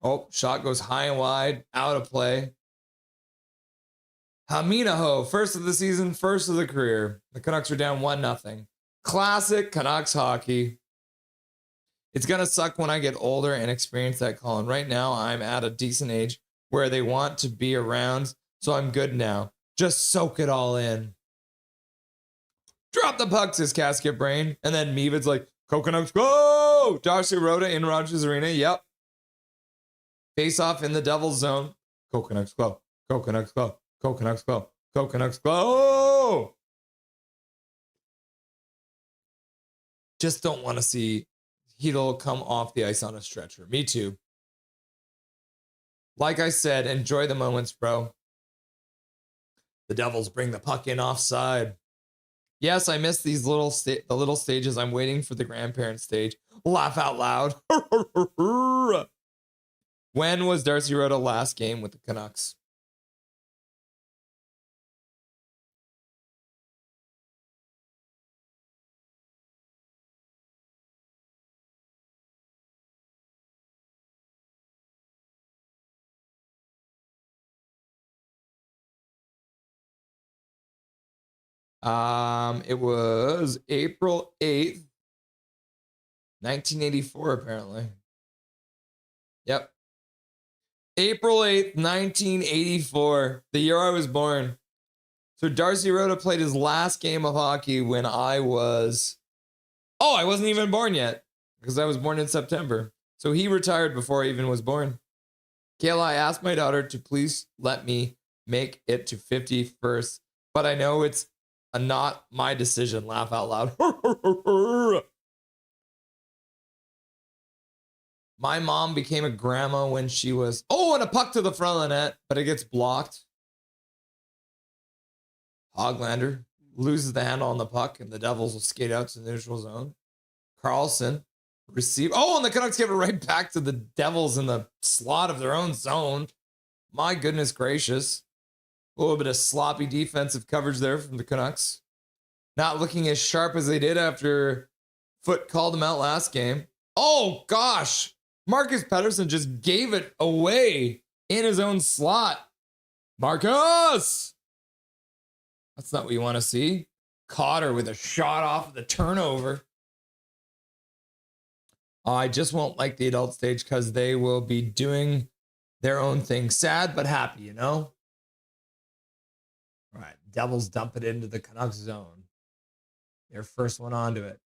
Oh, shot goes high and wide, out of play. Haminaho, first of the season, first of the career. The Canucks are down 1-0. Classic Canucks hockey. It's going to suck when I get older and experience that, Colin. Right now, I'm at a decent age. where they want to be around, so I'm good now. Just soak it all in. Drop the puck, says Casket Brain. And then Meavid's like, Coconuts go! Darcy Rhoda in Rogers Arena. Yep. Face off in the Devil's Zone. Coconuts go. Coconuts go. Coconuts go. Coconuts go! Just don't want to see Hedel come off the ice on a stretcher. Me too. Like I said, enjoy the moments, bro. The Devils bring the puck in offside. Yes, I missed these the little stages. I'm waiting for the grandparent stage. Laugh out loud. When was Darcy Rhoda last game with the Canucks? It was April 8th, 1984, apparently. Yep. April 8th, 1984, the year I was born. So Darcy Rhoda played his last game of hockey when I was... Oh, I wasn't even born yet because I was born in September. So he retired before I even was born. Kayla, I asked my daughter to please let me make it to 50 first, but I know it's not my decision. Laugh out loud. My mom became a grandma when she was... Oh, and a puck to the front of the net, but it gets blocked. Hoglander loses the handle on the puck, and the Devils will skate out to the neutral zone. Carlson receive... Oh, and the Canucks give it right back to the Devils in the slot of their own zone. My goodness gracious. A little bit of sloppy defensive coverage there from the Canucks. Not looking as sharp as they did after Foote called them out last game. Oh, gosh. Marcus Pettersson just gave it away in his own slot. Marcus! That's not what you want to see. Cotter with a shot off of the turnover. I just won't like the adult stage because they will be doing their own thing. Sad but happy, you know? All right, Devils dump it into the Canucks zone. Their first one onto it.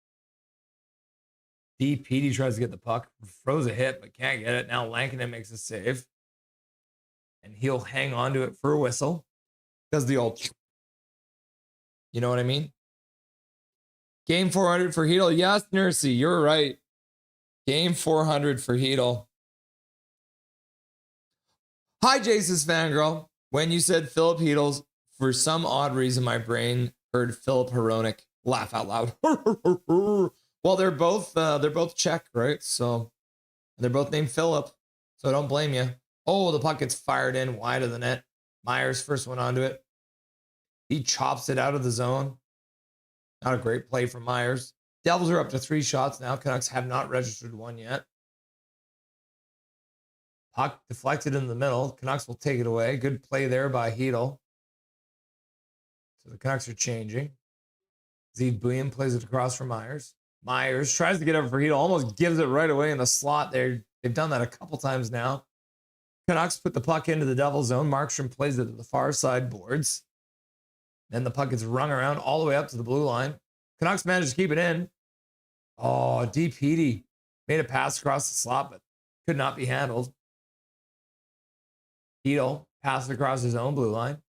Petey tries to get the puck, throws a hit, but can't get it. Now Lankinen makes a save. And he'll hang on to it for a whistle. Does the old... You know what I mean? Game 400 for Hedel. Yes, Nursey, you're right. Game 400 for Hedel. Hi, Jace's fangirl. When you said Philip Hedels, for some odd reason, my brain heard Philip Hronek. Laugh out loud. Well, they're both Czech, right? So they're both named Philip. So don't blame you. Oh, the puck gets fired in wide of the net. Myers first one onto it. He chops it out of the zone. Not a great play from Myers. Devils are up to 3 shots now. Canucks have not registered one yet. Puck deflected in the middle. Canucks will take it away. Good play there by Hedel. So the Canucks are changing. Zeev Buium plays it across for Myers. Myers tries to get over for Hedel. Almost gives it right away in the slot there. They've done that a couple times now. Canucks put the puck into the Devil zone. Markstrom plays it to the far side boards. Then the puck gets rung around all the way up to the blue line. Canucks managed to keep it in. Oh, Deep Petey made a pass across the slot, but could not be handled. Hedel passed across his own blue line.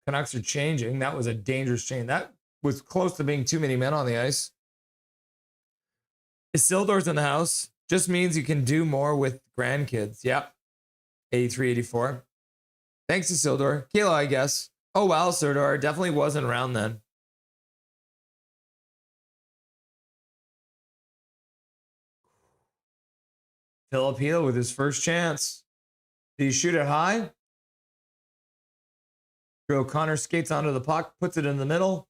Canucks are changing. That was a dangerous change. That was close to being too many men on the ice. Isildur's in the house. Just means you can do more with grandkids. Yep. 83, 84. Thanks, Isildur. Kayla, I guess. Oh, wow, Serdar. Definitely wasn't around then. Philip Hedel with his first chance. Did he shoot it high? Drew O'Connor skates onto the puck, puts it in the middle.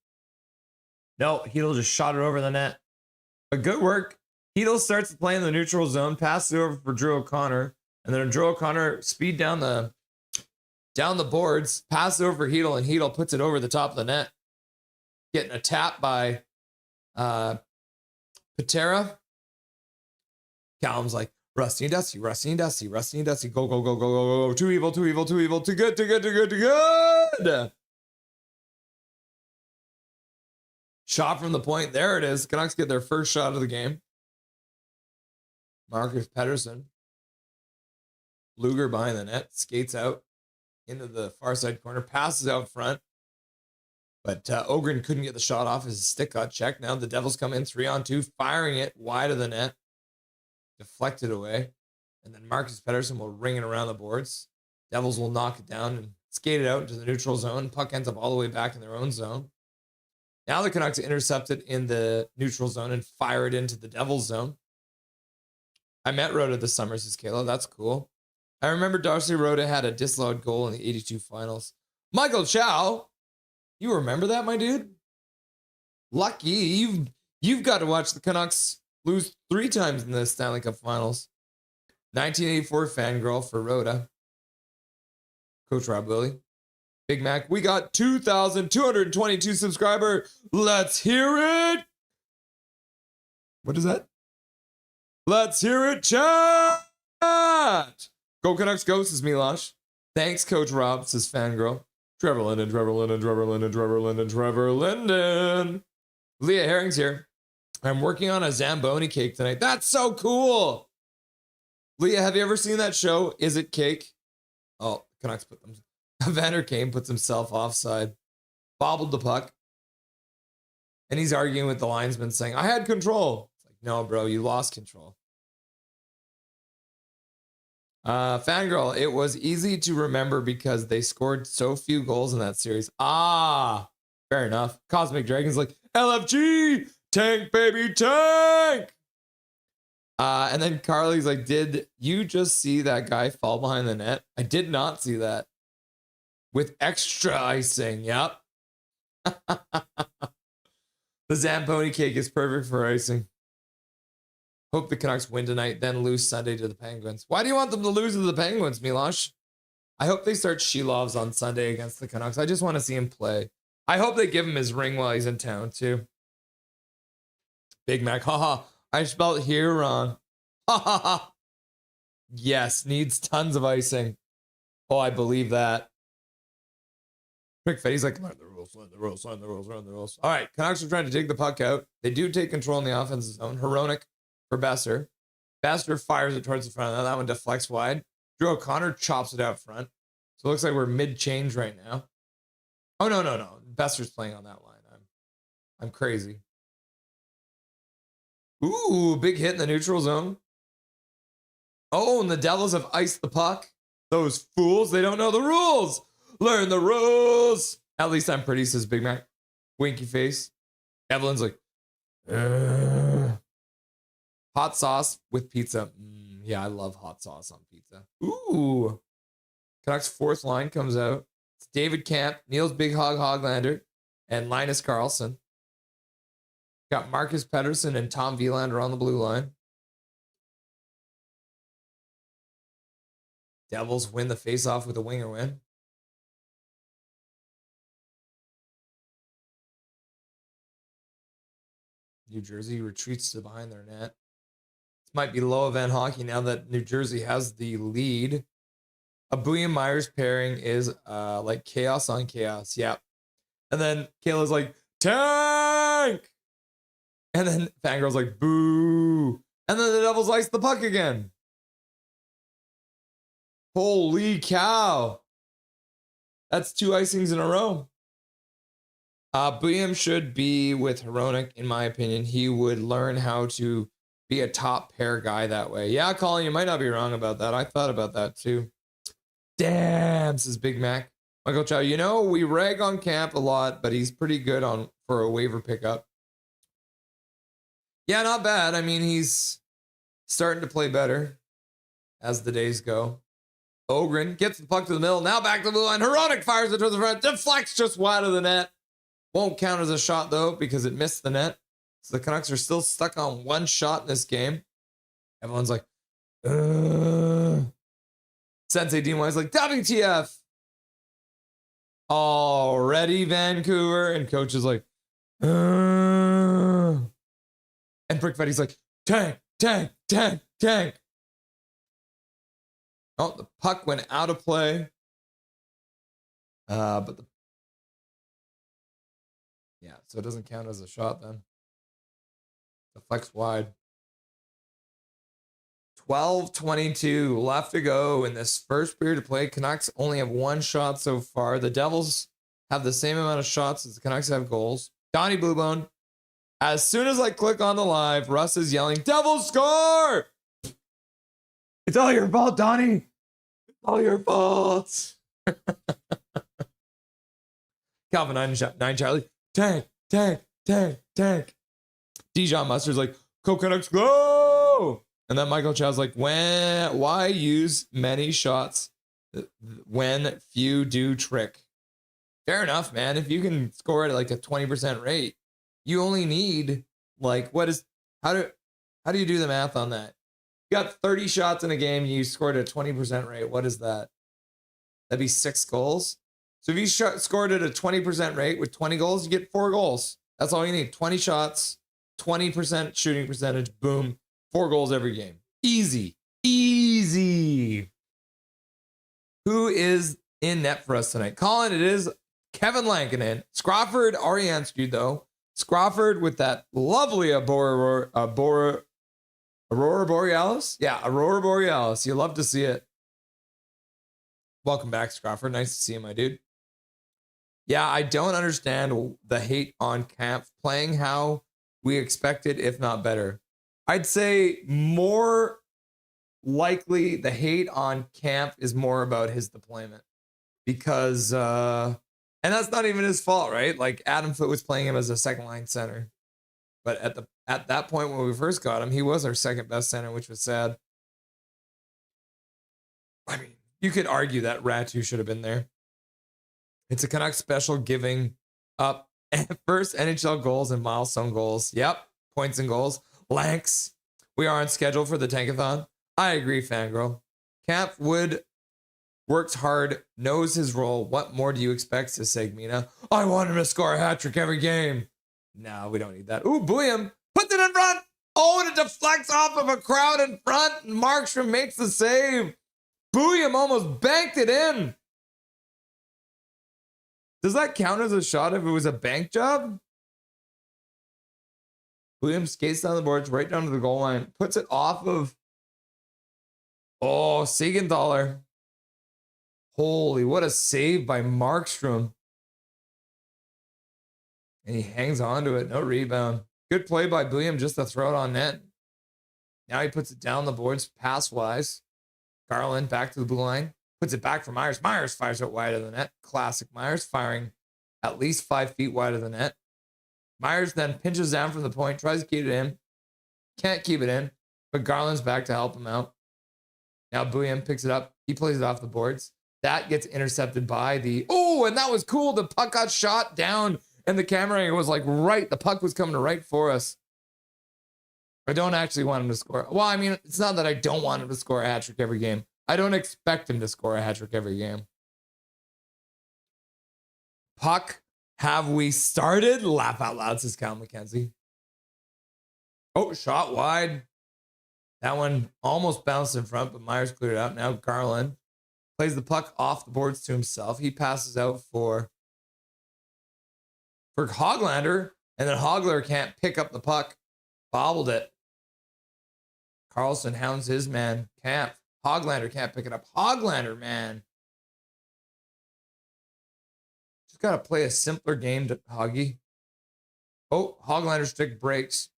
No, Hedel just shot it over the net. But good work. Hedel starts playing the neutral zone, passes it over for Drew O'Connor, and then Drew O'Connor speed down the boards, passes it over Hedel, and Hedel puts it over the top of the net. Getting a tap by Patera. Callum's like, Rusty and Dusty, Rusty and Dusty, Rusty and Dusty. Go, go, go, go, go, go. Too evil, too evil, too evil, too good, too good, too good, too good. Shot from the point. There it is. Canucks get their first shot of the game. Marcus Pettersson. Luger behind the net. Skates out into the far side corner. Passes out front. But Ogren couldn't get the shot off. His stick got checked. Now the Devils come in 3-on-2. Firing it wide of the net. Deflected away. And then Marcus Pettersson will ring it around the boards. Devils will knock it down and skate it out into the neutral zone. Puck ends up all the way back in their own zone. Now the Canucks intercept it in the neutral zone and fire it into the Devils zone. I met Rhoda this summer, says Kayla. That's cool. I remember Darcy Rhoda had a disallowed goal in the 82 finals. Michael Chow, you remember that, my dude? Lucky. You've got to watch the Canucks lose 3 times in the Stanley Cup finals. 1984 fangirl for Rhoda. Coach Rob Willie. Big Mac, we got 2,222 subscriber. Let's hear it. What is that? Let's hear it, chat. Go Canucks, go, says Milosh. Thanks, Coach Rob, says Fangirl. Trevor Linden, Trevor Linden, Trevor Linden, Trevor Linden, Trevor Linden. Leah Herring's here. I'm working on a Zamboni cake tonight. That's so cool. Leah, have you ever seen that show? Is It Cake? Oh, Canucks put them. Vander Kane puts himself offside, bobbled the puck, and he's arguing with the linesman saying, I had control. It's like, no, bro, you lost control. Fangirl, it was easy to remember because they scored so few goals in that series. Ah, fair enough. Cosmic Dragon's like, LFG, tank, baby, tank. And then Carly's like, did you just see that guy fall behind the net? I did not see that. With extra icing, yep. The Zamboni cake is perfect for icing. Hope the Canucks win tonight, then lose Sunday to the Penguins. Why do you want them to lose to the Penguins, Milosh? I hope they start Shilovs on Sunday against the Canucks. I just want to see him play. I hope they give him his ring while he's in town, too. Big Mac, haha. I spelled here wrong. Ha ha ha. Yes, needs tons of icing. Oh, I believe that. Quick Fetty's like, learn the rules, learn the rules, learn the rules, learn the rules. All right, Canucks are trying to take the puck out. They do take control in the offensive zone. Hronik for Besser. Besser fires it towards the front. That one deflects wide. Drew O'Connor chops it out front. So it looks like we're mid-change right now. Oh, no. Besser's playing on that line. I'm crazy. Ooh, big hit in the neutral zone. Oh, and the Devils have iced the puck. Those fools, they don't know the rules. Learn the rules. At least I'm pretty, says Big Mac. Winky face. Evelyn's like, hot sauce with pizza. Yeah, I love hot sauce on pizza. Ooh. Canucks fourth line comes out. It's David Camp, Niels Big Hog Hoglander, and Linus Karlsson. Got Marcus Pettersson and Tom Wielander on the blue line. Devils win the faceoff with a winger win. New Jersey retreats to behind their net. This might be low event hockey now that New Jersey has the lead. A Booyah Myers pairing is like chaos on chaos. Yep. And then Kayla's like, tank! And then Fangirl's like, boo! And then the Devils ice the puck again. Holy cow. That's 2 icings in a row. Booyah should be with Hronik, in my opinion. He would learn how to be a top pair guy that way. Yeah, Colin, you might not be wrong about that. I thought about that too. Damn, says Big Mac. Michael Chow, you know, we rag on Camp a lot, but he's pretty good for a waiver pickup. Yeah, not bad. I mean, he's starting to play better as the days go. Ogren gets the puck to the middle. Now back to the blue line. Hronik fires it to the front. Deflects just wide of the net. Won't count as a shot, though, because it missed the net. So the Canucks are still stuck on 1 shot in this game. Everyone's like, Sensei Dean White's like, WTF. Already, Vancouver. And coach is like, and Brick Fetty's like, tank, tank, tank, tank. Oh, the puck went out of play. But so it doesn't count as a shot then. The flex wide. 12:22 left to go in this first period of play. Canucks only have one shot so far. The Devils have the same amount of shots as the Canucks have goals. Donnie Bluebone. As soon as I click on the live, Russ is yelling, Devils score! It's all your fault, Donnie. It's all your fault. Calvin 9 Charlie. Tank. Dijon Mustard's like, go Canucks, go! And then Michael Chow's like, why use many shots when few do trick? Fair enough, man. If you can score at like a 20% rate, you only need like, how do you do the math on that? You got 30 shots in a game, you scored at a 20% rate. What is that? That'd be 6 goals. So if you scored at a 20% rate with 20 goals, you get 4 goals. That's all you need. 20 shots, 20% shooting percentage, boom, 4 goals every game. Easy. Who is in net for us tonight? Colin, it is Kevin Lankinen. Scrofford Ariansky, though. Scrofford with that lovely Aurora Borealis? Yeah, Aurora Borealis. You love to see it. Welcome back, Scrofford. Nice to see you, my dude. Yeah, I don't understand the hate on Camp playing how we expected, if not better. I'd say more likely the hate on Camp is more about his deployment because, and that's not even his fault, right? Like Adam Foote was playing him as a second line center, but at that point when we first got him, he was our second best center, which was sad. I mean, you could argue that Ratu should have been there. It's a Canucks special giving up first NHL goals and milestone goals. Yep, points and goals. Lanks, we are on schedule for the Tankathon. I agree, Fangirl. Camp Wood works hard, knows his role. What more do you expect, says Segmina? I want him to score a hat trick every game. No, we don't need that. Ooh, Booyam puts it in front. Oh, and it deflects off of a crowd in front. And Markstrom makes the save. Booyam almost banked it in. Does that count as a shot if it was a bank job? Williams skates down the boards right down to the goal line. Puts it off of... Oh, Siegenthaler. Holy, what a save by Markstrom. And he hangs on to it. No rebound. Good play by Williams just to throw it on net. Now he puts it down the boards pass-wise. Garland back to the blue line. Puts it back for Myers. Myers fires it wide of the net. Classic Myers, firing at least 5 feet wide of the net. Myers then pinches down from the point, tries to keep it in. Can't keep it in, but Garland's back to help him out. Now Bouillon picks it up. He plays it off the boards. That gets intercepted by the... Oh, and that was cool. The puck got shot down, and the camera angle was like right. The puck was coming right for us. I don't actually want him to score. Well, I mean, it's not that I don't want him to score a hat trick every game. I don't expect him to score a hat trick every game. Puck, have we started? Laugh out loud, says Cal McKenzie. Oh, shot wide. That one almost bounced in front, but Myers cleared it out. Now Garland plays the puck off the boards to himself. He passes out for Hoglander, and then Hogler can't pick up the puck. Bobbled it. Carlson hounds his man, Camp. Hoglander can't pick it up. Hoglander, man. Just got to play a simpler game, Hoggy. Oh, Hoglander's stick breaks.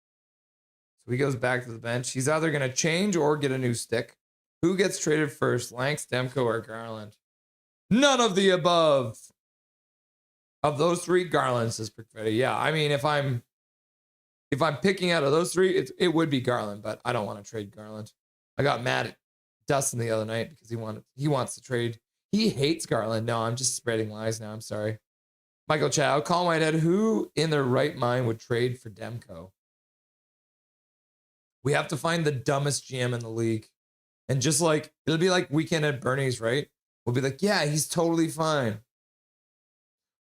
So he goes back to the bench. He's either going to change or get a new stick. Who gets traded first, Lanks, Demko, or Garland? None of the above. Of those three, Garland, says Perfetti. Yeah, I mean, if I'm picking out of those three, it would be Garland, but I don't want to trade Garland. I got mad at Dustin the other night because he wants to trade. He hates Garland. No, I'm just spreading lies now. I'm sorry. Michael Chow, Colin Whitehead, who in their right mind would trade for Demko? We have to find the dumbest GM in the league. And just like, it'll be like Weekend at Bernie's, right? We'll be like, yeah, he's totally fine.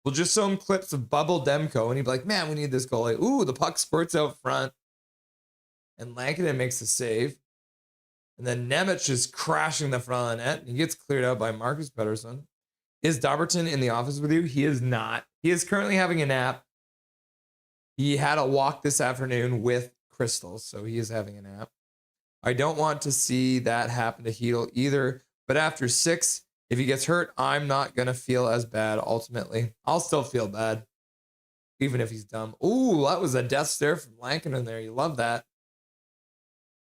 We'll just show him clips of Bubble Demko, and he'd be like, man, we need this goalie. Ooh, the puck spurts out front. And Lankinen makes the save. And then Nemec is crashing the front of the net. He gets cleared out by Marcus Pettersson. Is Dobberton in the office with you? He is not. He is currently having a nap. He had a walk this afternoon with Crystal, so he is having a nap. I don't want to see that happen to Hedel either, but after 6, if he gets hurt, I'm not going to feel as bad ultimately. I'll still feel bad, even if he's dumb. Ooh, that was a death stare from Lankinen there. You love that.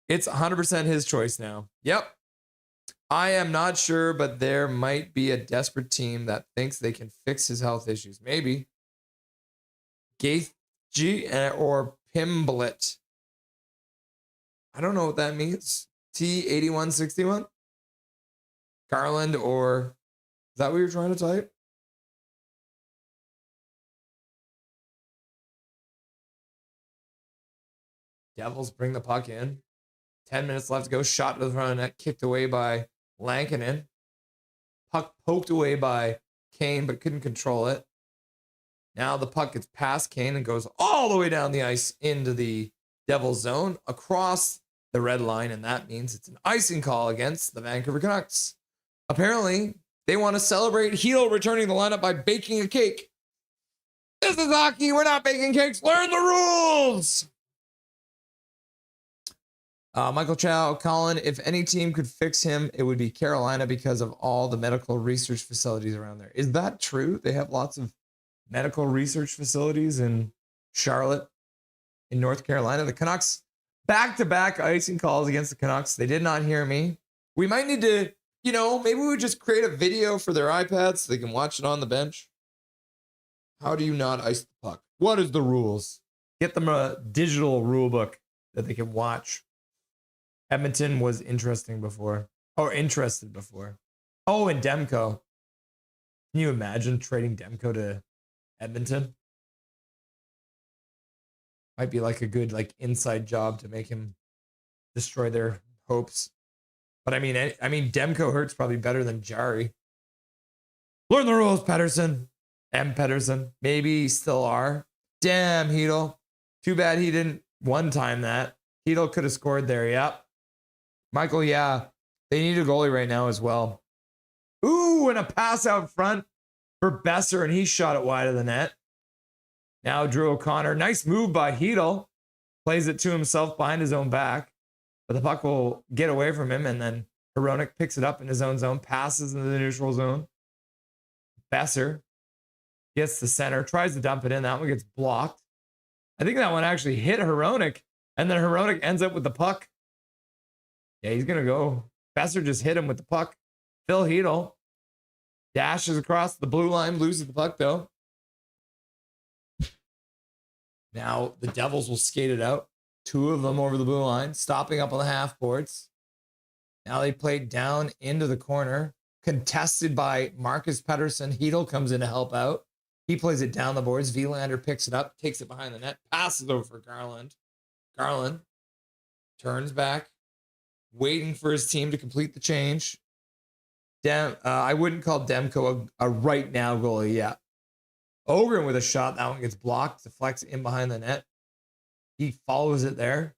It's 100% his choice now. Yep. I am not sure, but there might be a desperate team that thinks they can fix his health issues. Maybe. Gaethje or Pimblet. I don't know what that means. T8161? Garland or... Is that what you're trying to type? Devils bring the puck in. 10 minutes left to go. Shot to the front of the net. Kicked away by Lankinen. Puck poked away by Kane, but couldn't control it. Now the puck gets past Kane and goes all the way down the ice into the Devils zone across the red line, and that means it's an icing call against the Vancouver Canucks. Apparently, they want to celebrate Hedel returning the lineup by baking a cake. This is hockey. We're not baking cakes. Learn the rules. Michael Chow, Colin, if any team could fix him, it would be Carolina because of all the medical research facilities around there. Is that true? They have lots of medical research facilities in Charlotte, in North Carolina. The Canucks, back-to-back icing calls against the Canucks. They did not hear me. We might need to, maybe we would just create a video for their iPads so they can watch it on the bench. How do you not ice the puck? What is the rules? Get them a digital rule book that they can watch. Edmonton was interested before. Oh, and Demko. Can you imagine trading Demko to Edmonton? Might be like a good inside job to make him destroy their hopes. But I mean, Demko hurts probably better than Jari. Learn the rules, Pettersson. M. Pettersson. Maybe still are. Damn, Hedel. Too bad he didn't one-time that. Hedel could have scored there, yep. Michael, yeah. They need a goalie right now as well. Ooh, and a pass out front for Besser, and he shot it wide of the net. Now Drew O'Connor. Nice move by Hedel. Plays it to himself behind his own back. But the puck will get away from him, and then Hronek picks it up in his own zone, passes into the neutral zone. Besser gets the center, tries to dump it in. That one gets blocked. I think that one actually hit Hronek, and then Hronek ends up with the puck. Yeah, he's going to go. Besser just hit him with the puck. Phil Hedel dashes across the blue line, loses the puck, though. Now the Devils will skate it out. 2 of them over the blue line, stopping up on the half boards. Now they play down into the corner, contested by Marcus Pettersson. Hedel comes in to help out. He plays it down the boards. Vilander picks it up, takes it behind the net, passes over for Garland. Garland turns back, waiting for his team to complete the change. I wouldn't call Demko a right now goalie yet. Ogren with a shot. That one gets blocked, deflects in behind the net. He follows it there.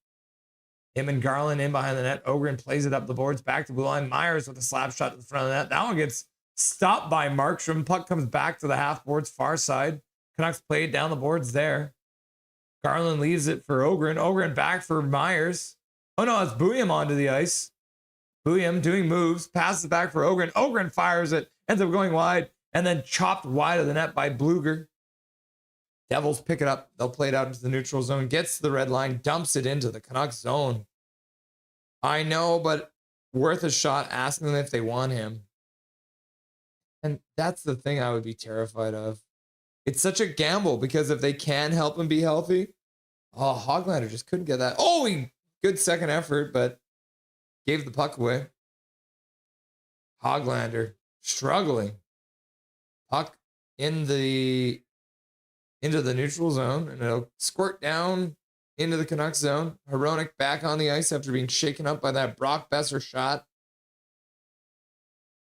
Him and Garland in behind the net. Ogren plays it up the boards, back to blue line. Myers with a slap shot to the front of the net. That one gets stopped by Markstrom. Puck comes back to the half boards, far side. Canucks play it down the boards there. Garland leaves it for Ogren. Ogren back for Myers. Oh no, it's Bouillon onto the ice. Bouillon doing moves, passes back for Ogren. Ogren fires it, ends up going wide, and then chopped wide of the net by Bluger. Devils pick it up. They'll play it out into the neutral zone, gets to the red line, dumps it into the Canucks zone. I know, but worth a shot asking them if they want him. And that's the thing I would be terrified of. It's such a gamble because if they can help him be healthy, Hoglander just couldn't get that. Good second effort, but gave the puck away. Hoglander struggling. Puck into the neutral zone, and it'll squirt down into the Canucks zone. Hronek back on the ice after being shaken up by that Brock Besser shot.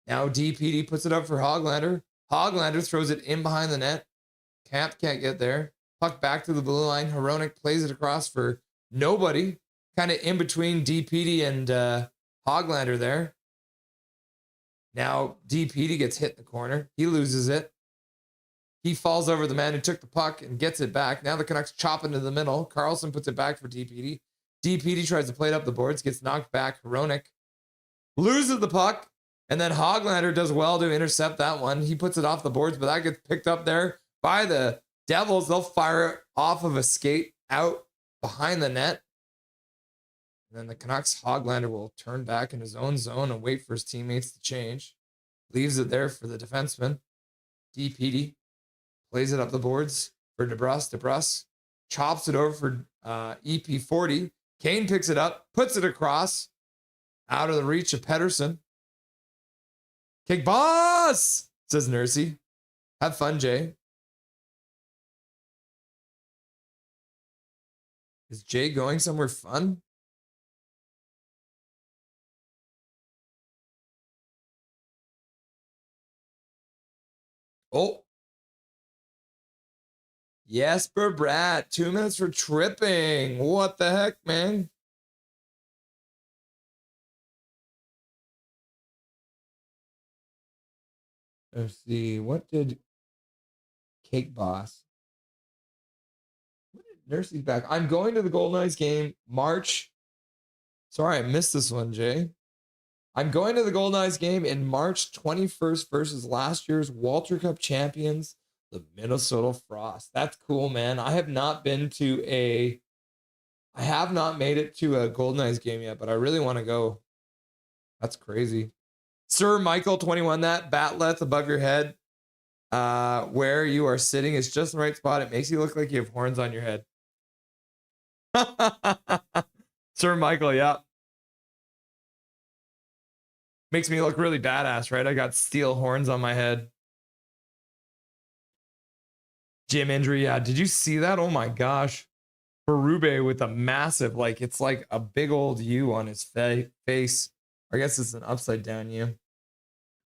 Now DPD puts it up for Hoglander. Hoglander throws it in behind the net. Camp can't get there. Puck back to the blue line. Hronek plays it across for nobody. Kind of in between DPD and Hoglander there. Now DPD gets hit in the corner. He loses it. He falls over the man who took the puck and gets it back. Now the Canucks chop into the middle. Carlson puts it back for DPD. DPD tries to play it up the boards, gets knocked back. Hronik loses the puck, and then Hoglander does well to intercept that one. He puts it off the boards, but that gets picked up there by the Devils. They'll fire it off of a skate out behind the net. And then the Canucks Hoglander will turn back in his own zone and wait for his teammates to change. Leaves it there for the defenseman. DPD plays it up the boards for DeBrus. DeBrus chops it over for EP40. Kane picks it up, puts it across, out of the reach of Pedersen. Kick boss, says Nursey. Have fun, Jay. Is Jay going somewhere fun? Oh. Jesper Bratt, 2 minutes for tripping. What the heck, man? Let's see. What did Cake Boss? Nursey's back. I'm going to the Golden Knights game March. Sorry, I missed this one, Jay. I'm going to the Golden Knights game in March 21st versus last year's Walter Cup champions, the Minnesota Frost. That's cool, man. I have not made it to a Golden Knights game yet, but I really want to go. That's crazy. Sir Michael 21, that batleth above your head, where you are sitting is just the right spot. It makes you look like you have horns on your head. Sir Michael, yeah. Makes me look really badass, right? I got steel horns on my head. Gym injury, yeah. Did you see that? Oh my gosh. Berube with a massive, like, it's like a big old U on his face. I guess it's an upside down U.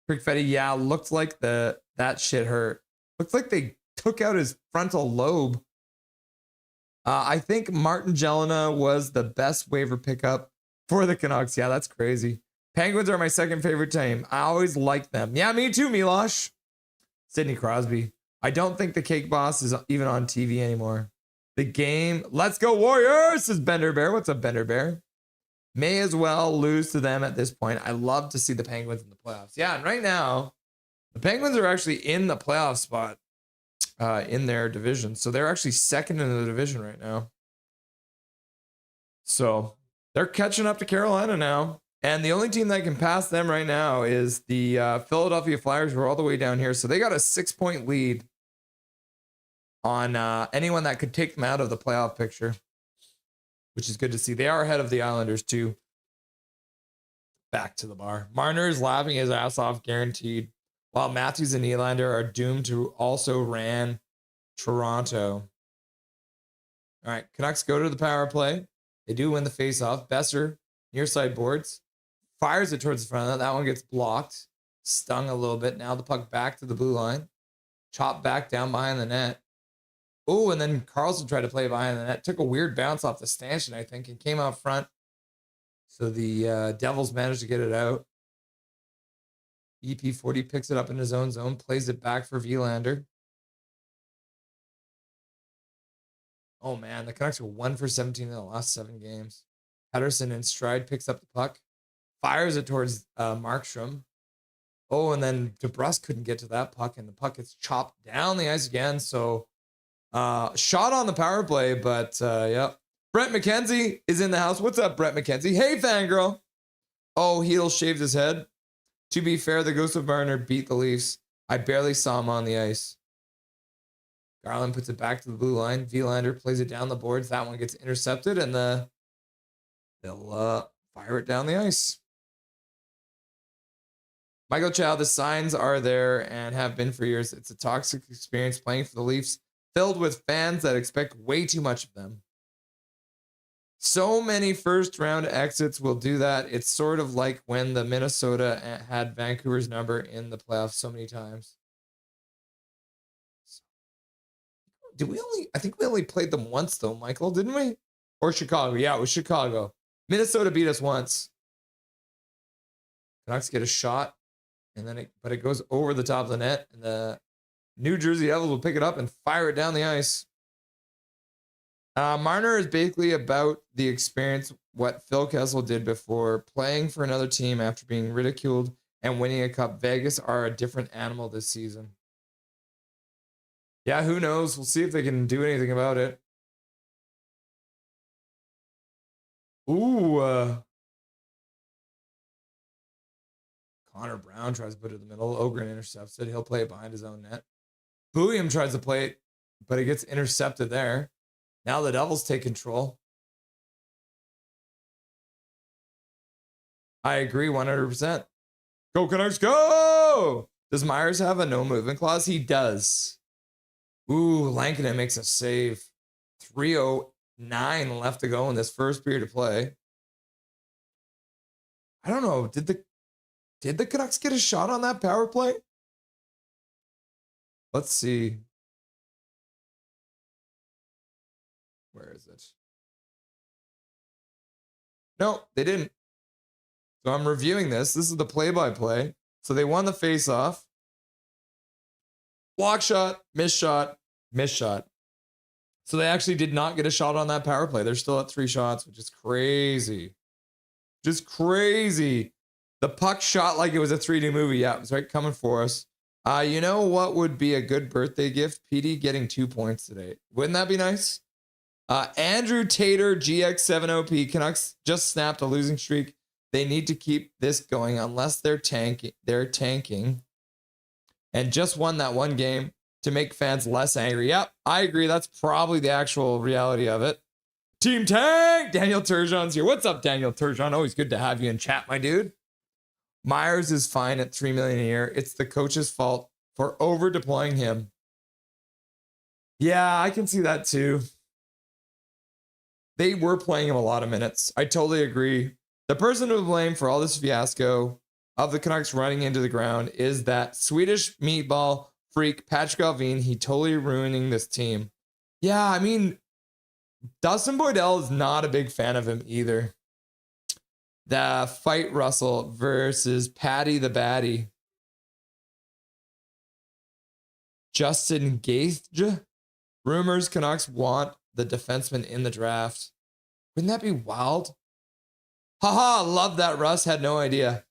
Crick Fetty, yeah, looked like that shit hurt. Looked like they took out his frontal lobe. I think Martin Jelena was the best waiver pickup for the Canucks. Yeah, that's crazy. Penguins are my second favorite team. I always liked them. Yeah, me too, Milosh. Sidney Crosby. I don't think the Cake Boss is even on TV anymore. The game, let's go Warriors, says Bender Bear. What's up, Bender Bear? May as well lose to them at this point. I love to see the Penguins in the playoffs. Yeah, and right now, the Penguins are actually in the playoff spot in their division. So they're actually second in the division right now. So they're catching up to Carolina now. And the only team that can pass them right now is the Philadelphia Flyers, who are all the way down here. So they got a 6-point lead on anyone that could take them out of the playoff picture, which is good to see. They are ahead of the Islanders, too. Back to the bar. Marner is laughing his ass off, guaranteed, while Matthews and Nylander are doomed to also ran Toronto. All right, Canucks go to the power play. They do win the faceoff. Besser, near side boards, fires it towards the front. That one gets blocked, stung a little bit. Now the puck back to the blue line, chopped back down behind the net. Oh, and then Carlson tried to play behind the net. Took a weird bounce off the stanchion, I think, and came out front. So the Devils managed to get it out. EP40 picks it up in his own zone, plays it back for Vilander. Oh, man, the Canucks are 1 for 17 in the last 7 games. Pedersen in stride picks up the puck, fires it towards Markstrom. Oh, and then DeBrus couldn't get to that puck, and the puck gets chopped down the ice again. So shot on the power play, but yeah. Brett McKenzie is in the house. What's up, Brett McKenzie? Hey, fangirl. Oh, Heel shaved his head. To be fair, the Ghost of Marner beat the Leafs. I barely saw him on the ice. Garland puts it back to the blue line. Vilander plays it down the boards. That one gets intercepted, and they'll fire it down the ice. Michael Chow, the signs are there and have been for years. It's a toxic experience playing for the Leafs, filled with fans that expect way too much of them. So many first-round exits will do that. It's sort of like when the Minnesota had Vancouver's number in the playoffs so many times. I think we only played them once, though, Michael, didn't we? Or Chicago. Yeah, it was Chicago. Minnesota beat us once. Canucks get a shot, and then but it goes over the top of the net, and the New Jersey Devils will pick it up and fire it down the ice. Marner is basically about the experience what Phil Kessel did before, playing for another team after being ridiculed and winning a cup. Vegas are a different animal this season. Yeah, who knows? We'll see if they can do anything about it. Ooh. Connor Brown tries to put it in the middle. Ogren intercepts it. He'll play it behind his own net. William tries to play it, but it gets intercepted there. Now the Devils take control. I agree 100%. Go Canucks, go! Does Myers have a no movement clause? He does. Ooh, Lankinen makes a save. 3:09 left to go in this first period of play. I don't know. Did the Canucks get a shot on that power play? Let's see. Where is it? No, they didn't. So I'm reviewing this. This is the play-by-play. So they won the face-off. Block shot, missed shot, missed shot. So they actually did not get a shot on that power play. They're still at 3 shots, which is crazy. Just crazy. The puck shot like it was a 3D movie. Yeah, it was right coming for us. You know what would be a good birthday gift? PD getting 2 points today. Wouldn't that be nice? Andrew Tater, GX7OP. Canucks just snapped a losing streak. They need to keep this going unless they're tanking. And just won that one game to make fans less angry. Yep, I agree. That's probably the actual reality of it. Team Tank! Daniel Turgeon's here. What's up, Daniel Turgeon? Always good to have you in chat, my dude. Myers is fine at $3 million a year. It's the coach's fault for over deploying him. Yeah, I can see that too. They were playing him a lot of minutes. I totally agree. The person to blame for all this fiasco of the Canucks running into the ground is that Swedish meatball freak Patrick Allvin. He totally ruining this team. Yeah, I mean, Dustin Boydell is not a big fan of him either. The fight Russell versus Patty the Batty. Justin Gaethje. Rumors Canucks want the defenseman in the draft. Wouldn't that be wild? Haha, love that, Russ. Had no idea.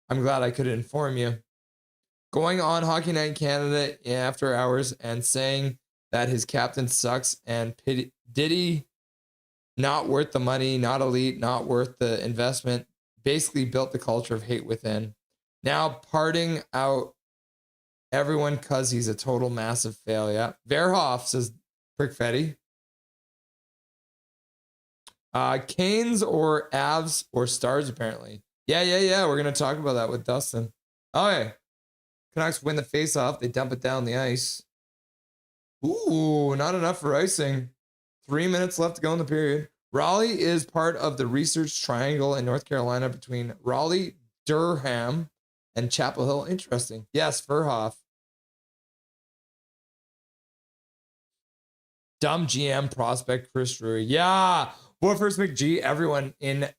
I'm glad I could inform you. Going on Hockey Night in Canada after hours and saying that his captain sucks and Diddy not worth the money, not elite, not worth the investment. Basically built the culture of hate within. Now parting out everyone because he's a total massive failure. Verhoff says Prickfetti. Canes or Avs or Stars, apparently. Yeah. We're going to talk about that with Dustin. Okay. Canucks win the face-off. They dump it down the ice. Ooh, not enough for icing. 3 minutes left to go in the period. Raleigh is part of the research triangle in North Carolina between Raleigh, Durham, and Chapel Hill. Interesting. Yes, Verhoff. Dumb GM prospect Chris Drury. Yeah. Boy, first McGee, everyone in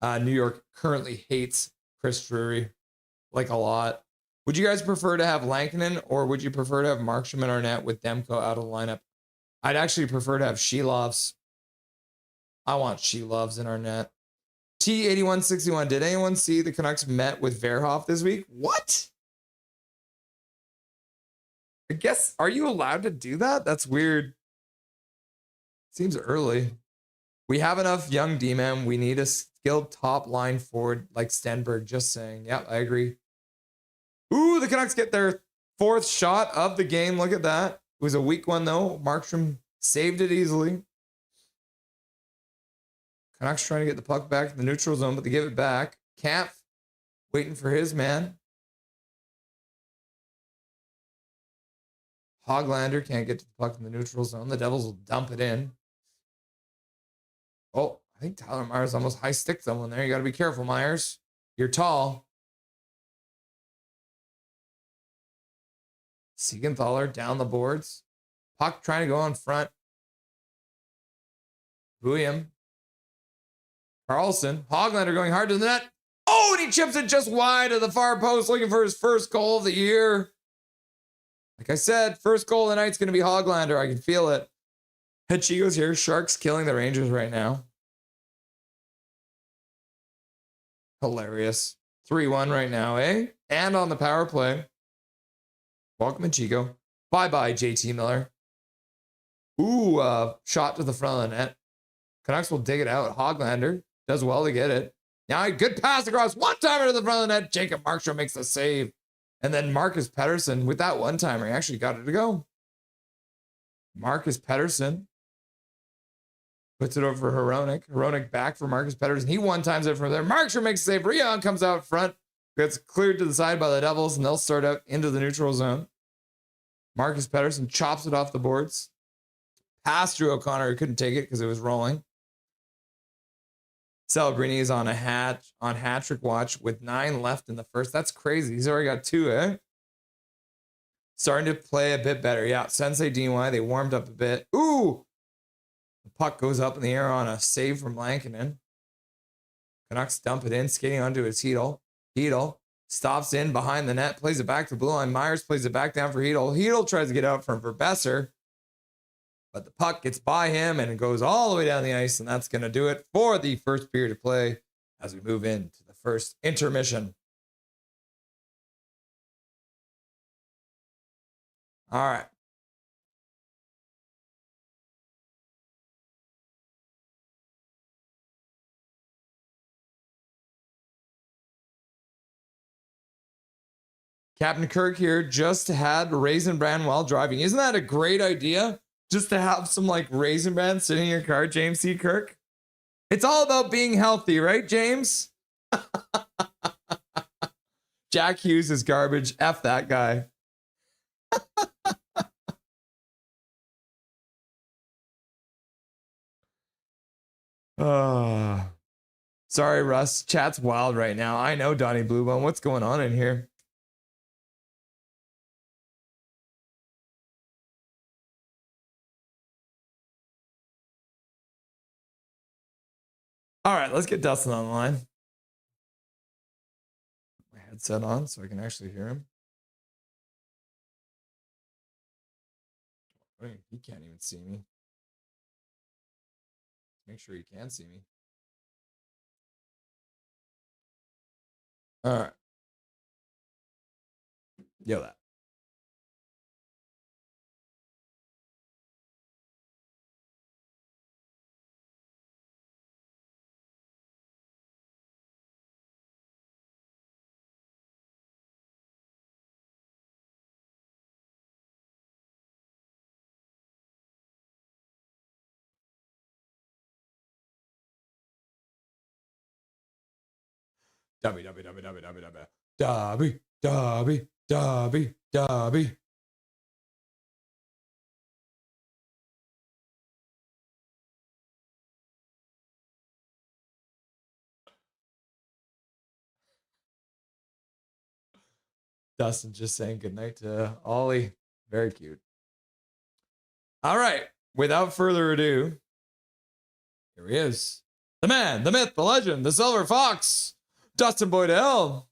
New York currently hates Chris Drury like a lot. Would you guys prefer to have Lankinen or would you prefer to have Markstrom and Arnett with Demko out of the lineup? I'd actually prefer to have Shelovs. I want Shelovs in Arnett. T8161. Did anyone see the Canucks met with Verhoff this week? What? I guess, are you allowed to do that? That's weird. Seems early. We have enough young D-men. We need a skilled top line forward like Stenberg. Just saying. Yep, I agree. Ooh, the Canucks get their 4th shot of the game. Look at that. It was a weak one, though. Markstrom saved it easily. Canucks trying to get the puck back to the neutral zone, but they give it back. Camp waiting for his man. Hoglander can't get to the puck in the neutral zone. The Devils will dump it in. Oh, I think Tyler Myers almost high-sticked someone there. You got to be careful, Myers. You're tall. Siegenthaler down the boards. Puck trying to go on front. William. Carlson. Hoglander going hard to the net. Oh, and he chips it just wide of the far post, looking for his first goal of the year. Like I said, first goal of the night's going to be Hoglander. I can feel it. Chigo's here. Sharks killing the Rangers right now. Hilarious. 3-1 right now, eh? And on the power play. Welcome, Chigo. Bye-bye, JT Miller. Ooh, shot to the front of the net. Canucks will dig it out. Hoglander does well to get it. Now a good pass across, one-timer to the front of the net. Jacob Markstrom makes the save. And then Marcus Pettersson, with that one-timer, he actually got it to go. Marcus Pettersson puts it over for Hronek. Hronek back for Marcus Pettersson. He one-times it from there. Markstrom makes a save. Ryan comes out front. Gets cleared to the side by the Devils, and they'll start out into the neutral zone. Marcus Pettersson chops it off the boards. Pass Drew O'Connor, who couldn't take it because it was rolling. Celebrini is on hat-trick watch with 9 left in the first. That's crazy. He's already got 2, eh? Starting to play a bit better. Yeah, Sensei DY, they warmed up a bit. Ooh! The puck goes up in the air on a save from Lankinen. Canucks dump it in, skating onto his Hedel. Hedel stops in behind the net, plays it back to blue line. Myers plays it back down for Hedel. Hedel tries to get out from Besser, but the puck gets by him and it goes all the way down the ice, and that's going to do it for the first period of play as we move into the first intermission. All right. Captain Kirk here just had Raisin Bran while driving. Isn't that a great idea? Just to have some like Raisin Bran sitting in your car, James C. Kirk. It's all about being healthy, right, James? Jack Hughes is garbage. F that guy. Sorry, Russ. Chat's wild right now. I know, Donnie Bluebone. What's going on in here? All right, let's get Dustin on the line. My headset on so I can actually hear him. Wait, he can't even see me. Make sure he can see me. All right. Yo, that. Dobby. Dustin just saying goodnight to Ollie. Very cute. All right. Without further ado, here he is. The man, the myth, the legend, the Silver Fox, Dustin Boydell.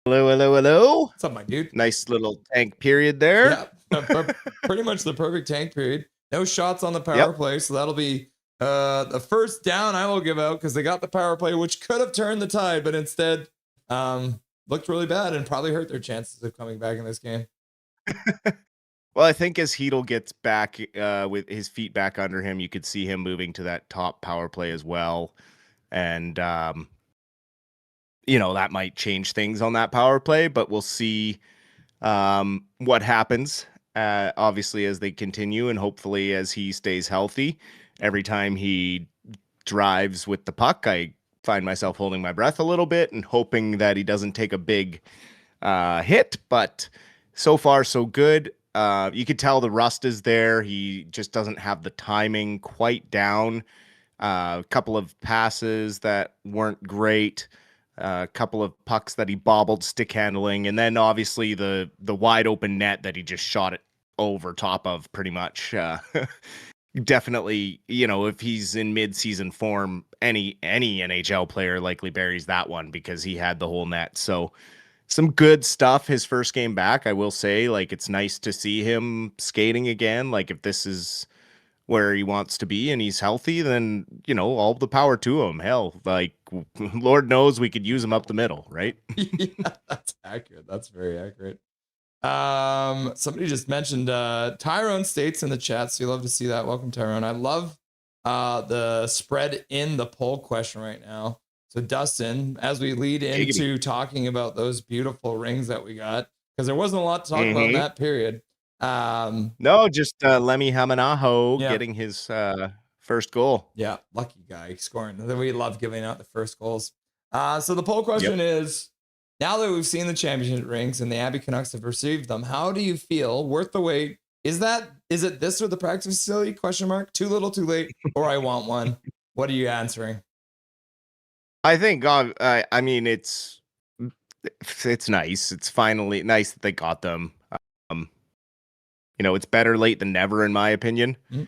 Hello. What's up, my dude? Nice little tank period there. Yeah, pretty much the perfect tank period. No shots on the power play, so that'll be the first down I will give out because they got the power play, which could have turned the tide, but instead looked really bad and probably hurt their chances of coming back in this game. Well, I think as Hedel gets back with his feet back under him, you could see him moving to that top power play as well. And, that might change things on that power play, but we'll see what happens, obviously, as they continue and hopefully as he stays healthy. Every time he drives with the puck, I find myself holding my breath a little bit and hoping that he doesn't take a big hit, but so far so good. You could tell the rust is there. He just doesn't have the timing quite down. A couple of passes that weren't great. A couple of pucks that he bobbled, stick handling, and then obviously the wide open net that he just shot it over top of pretty much. definitely, if he's in mid-season form, any NHL player likely buries that one because he had the whole net. So some good stuff his first game back, I will say. Like, it's nice to see him skating again. Like, if this is where he wants to be and he's healthy, then, all the power to him. Hell, like, Lord knows we could use him up the middle, right? Yeah, that's accurate. That's very accurate. Somebody just mentioned Tyrone States in the chat, so you love to see that. Welcome, Tyrone. I love the spread in the poll question right now. So, Dustin, as we lead into talking about those beautiful rings that we got, because there wasn't a lot to talk about in that period. No, just Lemmy Hamanaho getting his first goal. Yeah, lucky guy scoring. We love giving out the first goals. So the poll question is, now that we've seen the championship rings and the Abbey Canucks have received them, how do you feel? Worth the wait? Is it this or the practice facility? Question mark. Too little, too late, or I want one. What are you answering? I think I mean it's nice. It's finally nice that they got them. It's better late than never in my opinion. Mm-hmm.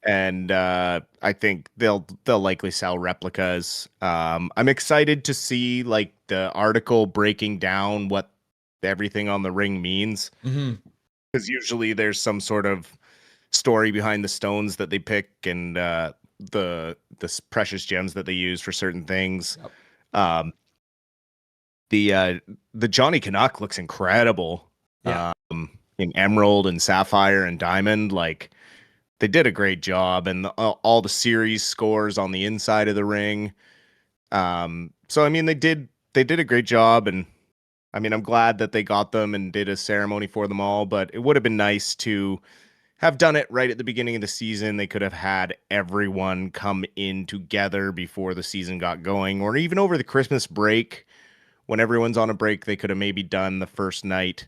And I think they'll likely sell replicas. I'm excited to see like the article breaking down what everything on the ring means. Because usually there's some sort of story behind the stones that they pick and the precious gems that they use for certain things. The Johnny Canuck looks incredible. In emerald and sapphire and diamond, like they did a great job, and all the series scores on the inside of the ring. So I mean, they did a great job, and I mean, I'm glad that they got them and did a ceremony for them all. But it would have been nice to have done it right at the beginning of the season. They could have had everyone come in together before the season got going, or even over the Christmas break when everyone's on a break. They could have maybe done the first night.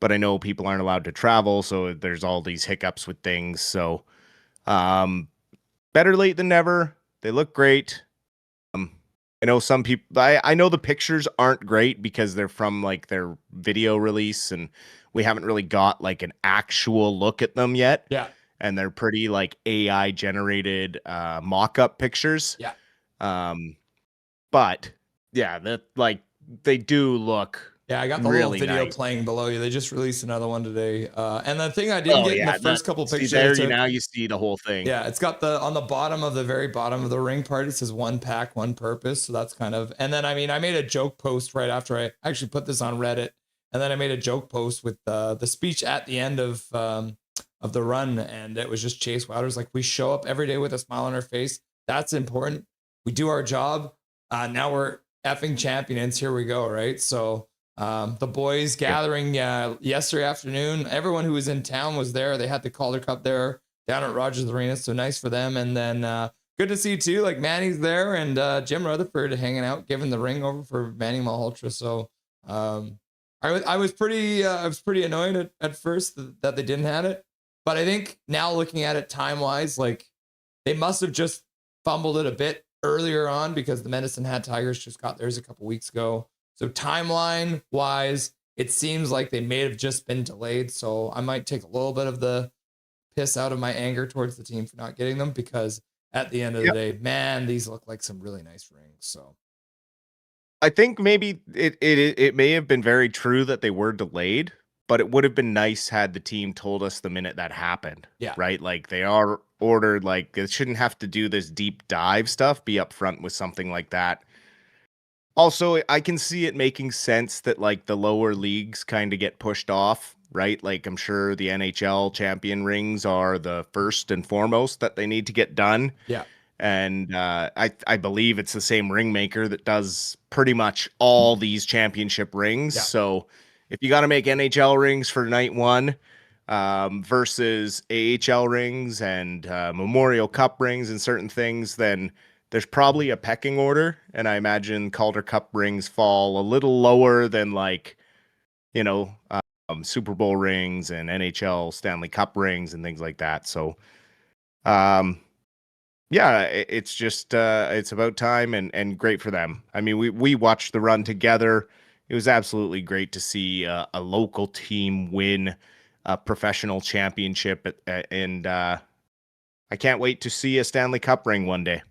But I know people aren't allowed to travel, so there's all these hiccups with things. So better late than never. They look great. I know some people, I know the pictures aren't great because they're from like their video release, and we haven't really got like an actual look at them yet. Yeah. And they're pretty like AI generated mock-up pictures. Yeah. But yeah, that like they do look. Yeah, I got the really little video nice. Playing below you. They just released another one today. And the thing I didn't get in the first couple pictures. Now you see the whole thing. Yeah, it's got on the bottom of the very bottom of the ring part, it says one pack, one purpose. So that's kind of, and then I mean, I made a joke post right after I actually put this on Reddit. And then I made a joke post with the speech at the end of the run. And it was just Chase Wilder's like, we show up every day with a smile on our face. That's important. We do our job. Now we're effing champions. Here we go. Right. So, the boys gathering yesterday afternoon. Everyone who was in town was there. They had the Calder Cup there down at Rogers Arena, so nice for them. And then good to see too, like Manny's there and Jim Rutherford hanging out, giving the ring over for Manny Malhotra. So I was pretty annoyed at first that they didn't have it, but I think now looking at it time wise, like they must have just fumbled it a bit earlier on because the Medicine Hat Tigers just got theirs a couple weeks ago. So timeline wise, it seems like they may have just been delayed. So I might take a little bit of the piss out of my anger towards the team for not getting them, because at the end of the day, man, these look like some really nice rings. So I think maybe it may have been very true that they were delayed, but it would have been nice had the team told us the minute that happened. Yeah. Right. Like they are ordered, like it shouldn't have to do this deep dive stuff, be upfront with something like that. Also, I can see it making sense that like the lower leagues kind of get pushed off, right? Like I'm sure the NHL champion rings are the first and foremost that they need to get done. Yeah. And I believe it's the same ring maker that does pretty much all these championship rings. Yeah. So if you got to make NHL rings for night one versus AHL rings and Memorial Cup rings and certain things, then there's probably a pecking order, and I imagine Calder Cup rings fall a little lower than like, Super Bowl rings and NHL Stanley Cup rings and things like that. So, it's just it's about time and great for them. I mean, we watched the run together. It was absolutely great to see a local team win a professional championship and I can't wait to see a Stanley Cup ring one day.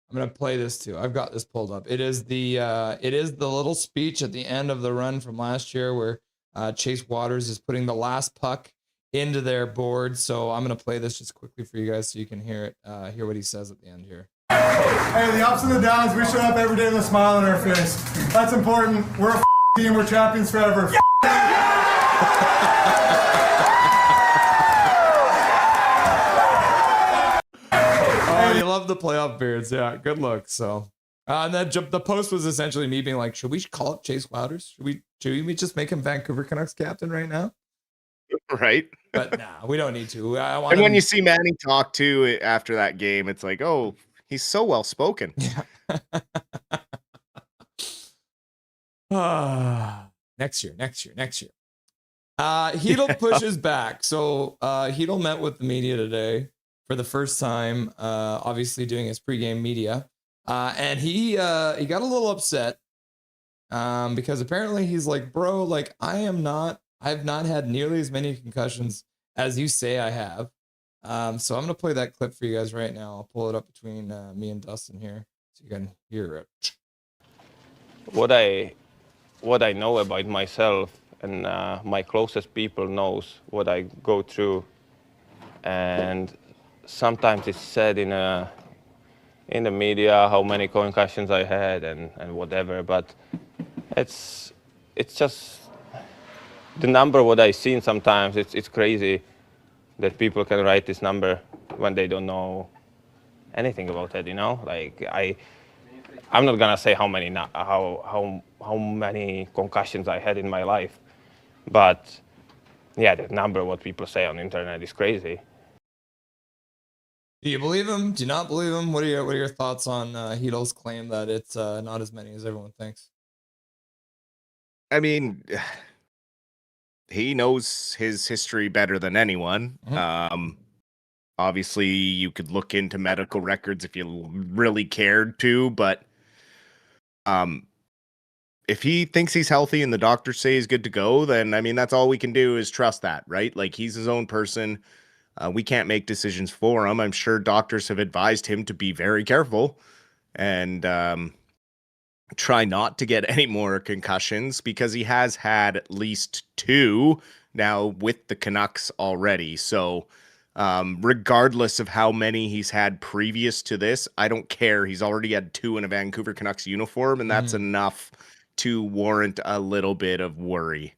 I'm gonna play this too. I've got this pulled up. It is the little speech at the end of the run from last year where Chase Waters is putting the last puck into their board. So I'm gonna play this just quickly for you guys so you can hear it. Hear what he says at the end here. Hey, the ups and the downs, we show up every day with a smile on our face. That's important. We're a team. We're champions forever. Oh, you love the playoff beards. Yeah, good look. So, and then the post was essentially me being like, should we call up Chase Wouters? Should we just make him Vancouver Canucks captain right now? Right. But nah, we don't need to. And when you see Manny talk to after that game, it's like, oh, he's so well spoken. Yeah. Next year. Hedl pushes back. So Hedl met with the media today for the first time, obviously doing his pregame media. And he got a little upset because apparently he's like, bro, like I've not had nearly as many concussions as you say I have. So I'm going to play that clip for you guys right now. I'll pull it up between me and Dustin here so you can hear it. What I know about myself and my closest people knows what I go through, and sometimes it's said in the media how many concussions I had and whatever, but it's just the number what I seen sometimes. It's crazy that people can write this number when they don't know anything about it. You know, like I'm not gonna say how many concussions I had in my life, but yeah, the number what people say on the internet is crazy. Do you believe him? Do you not believe him? What are your thoughts on Hedl's claim that it's not as many as everyone thinks? I mean, he knows his history better than anyone. Mm-hmm. Obviously, you could look into medical records if you really cared to, but if he thinks he's healthy and the doctors say he's good to go, then I mean, that's all we can do is trust that, right? Like he's his own person. We can't make decisions for him. I'm sure doctors have advised him to be very careful and try not to get any more concussions because he has had at least 2 now with the Canucks already. So regardless of how many he's had previous to this, I don't care. He's already had 2 in a Vancouver Canucks uniform, and that's enough to warrant a little bit of worry.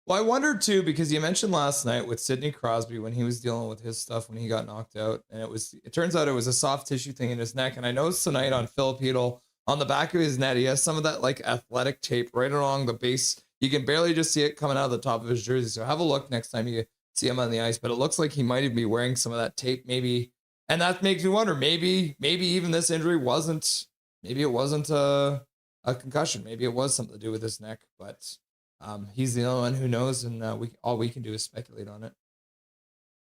Well, I wondered too, because you mentioned last night with Sidney Crosby when he was dealing with his stuff when he got knocked out, and it turns out it was a soft tissue thing in his neck. And I noticed tonight on Phil Hedl, on the back of his net, he has some of that like athletic tape right along the base. You can barely just see it coming out of the top of his jersey. So have a look next time you see him on the ice. But it looks like he might even be wearing some of that tape, maybe. And that makes me wonder, maybe even this injury wasn't a concussion. Maybe it was something to do with his neck. But he's the only one who knows, and all we can do is speculate on it.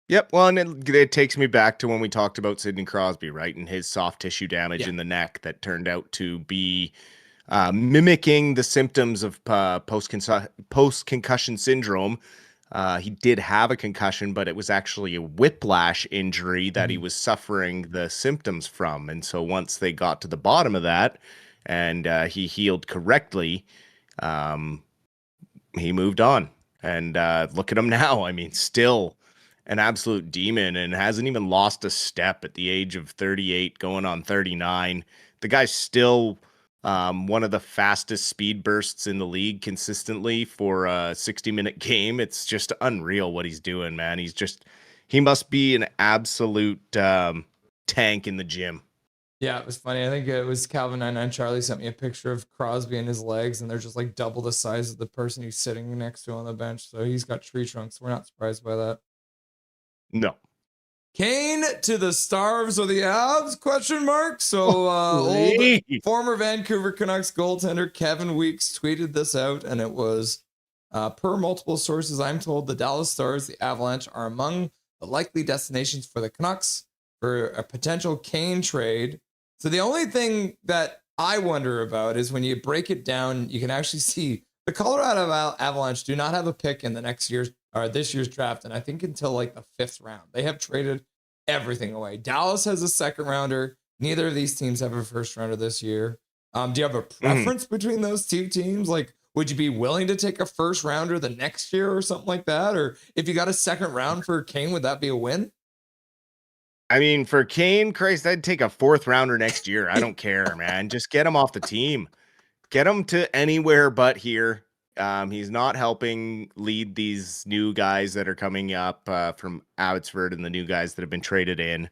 Yep. Well, and it takes me back to when we talked about Sidney Crosby, right? And his soft tissue damage in the neck that turned out to be mimicking the symptoms of post-concussion syndrome. He did have a concussion, but it was actually a whiplash injury that he was suffering the symptoms from. And so once they got to the bottom of that and he healed correctly, he moved on. And look at him now. I mean, still an absolute demon and hasn't even lost a step at the age of 38 going on 39. The guy's still one of the fastest speed bursts in the league consistently for a 60-minute game. It's just unreal what he's doing, man. He must be an absolute tank in the gym. Yeah, it was funny. I think it was Calvin99 Charlie sent me a picture of Crosby and his legs, and they're just like double the size of the person he's sitting next to on the bench. So he's got tree trunks. We're not surprised by that. No. Kane to the Stars or the Avs? Question mark. So old former Vancouver Canucks goaltender Kevin Bieksa tweeted this out, and it was per multiple sources, I'm told the Dallas Stars, the Avalanche are among the likely destinations for the Canucks for a potential Kane trade. So the only thing that I wonder about is when you break it down, you can actually see the Colorado Avalanche do not have a pick in the next year's or this year's draft, and I think until like the 5th round. They have traded everything away. Dallas has a second rounder. Neither of these teams have a first rounder this year. Do you have a preference between those two teams? Like, would you be willing to take a first rounder the next year or something like that? Or if you got a second round for Kane, would that be a win? I mean, for Kane, Christ, I'd take a fourth rounder next year. I don't care, man. Just get him off the team. Get him to anywhere but here. He's not helping lead these new guys that are coming up from Abbotsford and the new guys that have been traded in.